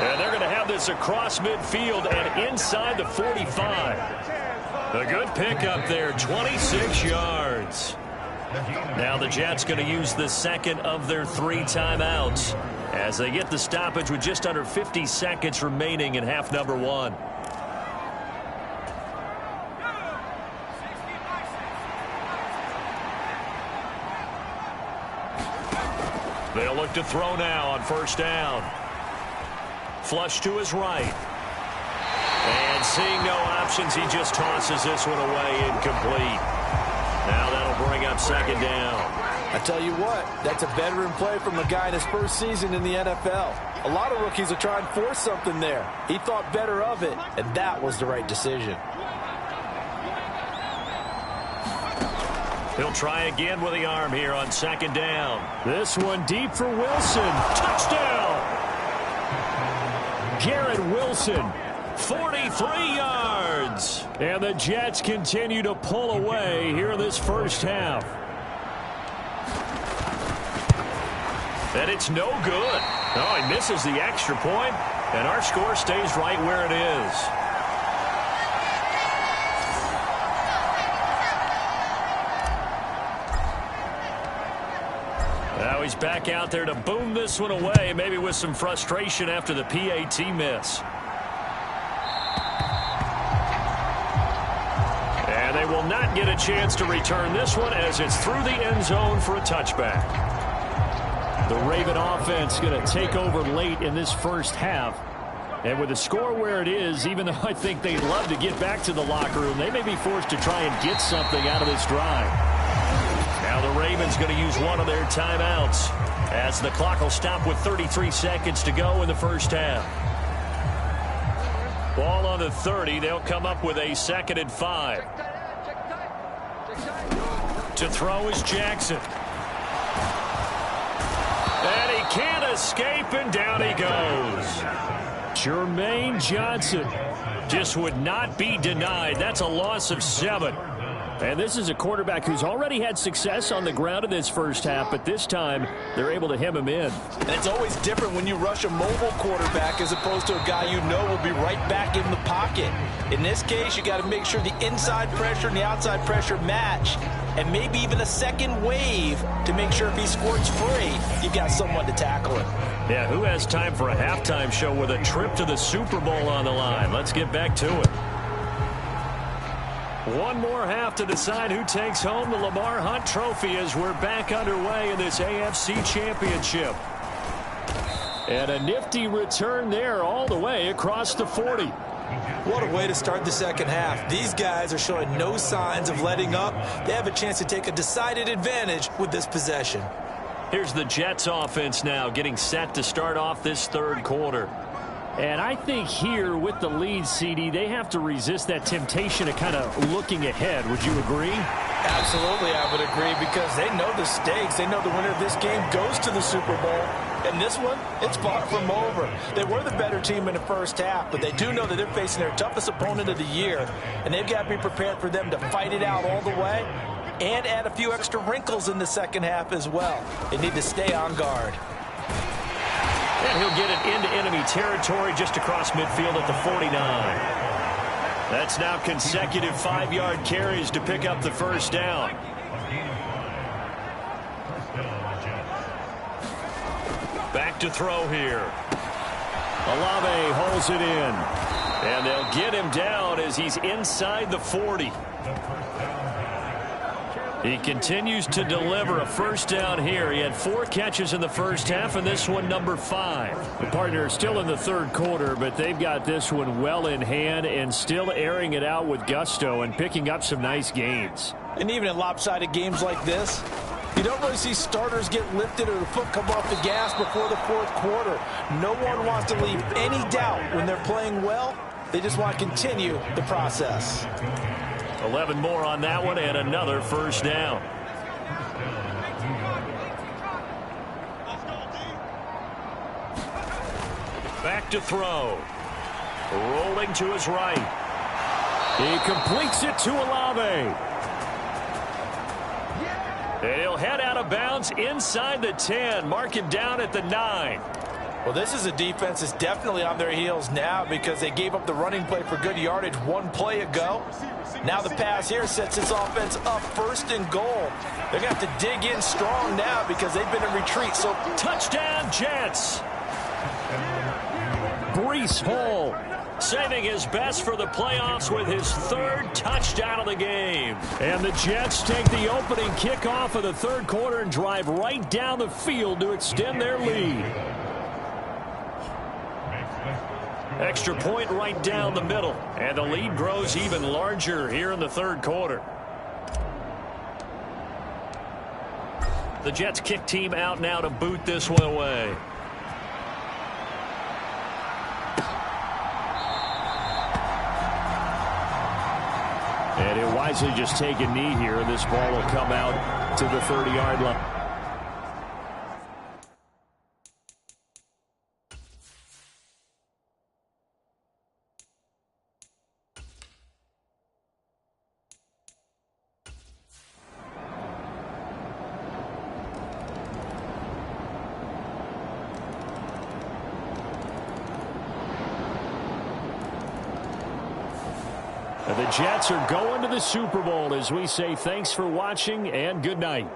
And they're going to have this across midfield and inside the 45. A good pickup there, 26 yards. Now the Jets going to use the second of their 3 timeouts as they get the stoppage with just under 50 seconds remaining in half number 1. They'll look to throw now on first down. Flush to his right. And seeing no options, he just tosses this one away incomplete. Now that'll bring up second down. I tell you what, that's a veteran play from a guy in his first season in the NFL. A lot of rookies are trying to force something there. He thought better of it, and that was the right decision. He'll try again with the arm here on second down. This one deep for Wilson. Touchdown! Garrett Wilson. 43 yards. And the Jets continue to pull away here in this first half. And it's no good. Oh, he misses the extra point, and our score stays right where it is. Now he's back out there to boom this one away, maybe with some frustration after the PAT miss. And they will not get a chance to return this one as it's through the end zone for a touchback. The Raven offense going to take over late in this first half. And with the score where it is, even though I think they'd love to get back to the locker room, they may be forced to try and get something out of this drive. Now the Ravens going to use one of their timeouts as the clock will stop with 33 seconds to go in the first half. Ball on the 30. They'll come up with a 2nd and 5. To throw is Jackson. And he can't escape, and down he goes. Jermaine Johnson just would not be denied. That's a loss of 7. And this is a quarterback who's already had success on the ground in this first half, but this time they're able to hem him in. And it's always different when you rush a mobile quarterback as opposed to a guy you know will be right back in the pocket. In this case, you got to make sure the inside pressure and the outside pressure match, and maybe even a second wave to make sure if he squirts free, you've got someone to tackle him. Yeah, who has time for a halftime show with a trip to the Super Bowl on the line? Let's get back to it. One more half to decide who takes home the Lamar Hunt Trophy as we're back underway in this AFC Championship. And a nifty return there all the way across the 40. What a way to start the second half. These guys are showing no signs of letting up. They have a chance to take a decided advantage with this possession. Here's the Jets offense now getting set to start off this third quarter. And I think here with the lead, CD, they have to resist that temptation of kind of looking ahead. Would you agree? Absolutely, I would agree, because they know the stakes. They know the winner of this game goes to the Super Bowl. And this one, it's far from over. They were the better team in the first half, but they do know that they're facing their toughest opponent of the year, and they've got to be prepared for them to fight it out all the way and add a few extra wrinkles in the second half as well. They need to stay on guard. And he'll get it into enemy territory just across midfield at the 49. That's now consecutive 5-yard carries to pick up the first down. Back to throw here. Olave holds it in. And they'll get him down as he's inside the 40. He continues to deliver a first down here. He had 4 catches in the first half, and this one number 5. The partner is still in the third quarter, but they've got this one well in hand and still airing it out with gusto and picking up some nice gains. And even in lopsided games like this, you don't really see starters get lifted or the foot come off the gas before the fourth quarter. No one wants to leave any doubt when they're playing well. They just want to continue the process. 11 more on that one and another first down. Back to throw. Rolling to his right. He completes it to Olave. And he'll head out of bounds inside the 10. Mark him down at the 9. Well, this is a defense that's definitely on their heels now because they gave up the running play for good yardage one play ago. Now the pass here sets this offense up first and goal. They're going to have to dig in strong now because they've been in retreat. So touchdown, Jets. Breece Hall saving his best for the playoffs with his third touchdown of the game. And the Jets take the opening kickoff of the third quarter and drive right down the field to extend their lead. Extra point right down the middle, and the lead grows even larger here in the third quarter. The Jets kick team out now to boot this one away. And he'll wisely just take a knee here, and this ball will come out to the 30-yard line. The Jets are going to the Super Bowl as we say thanks for watching and good night.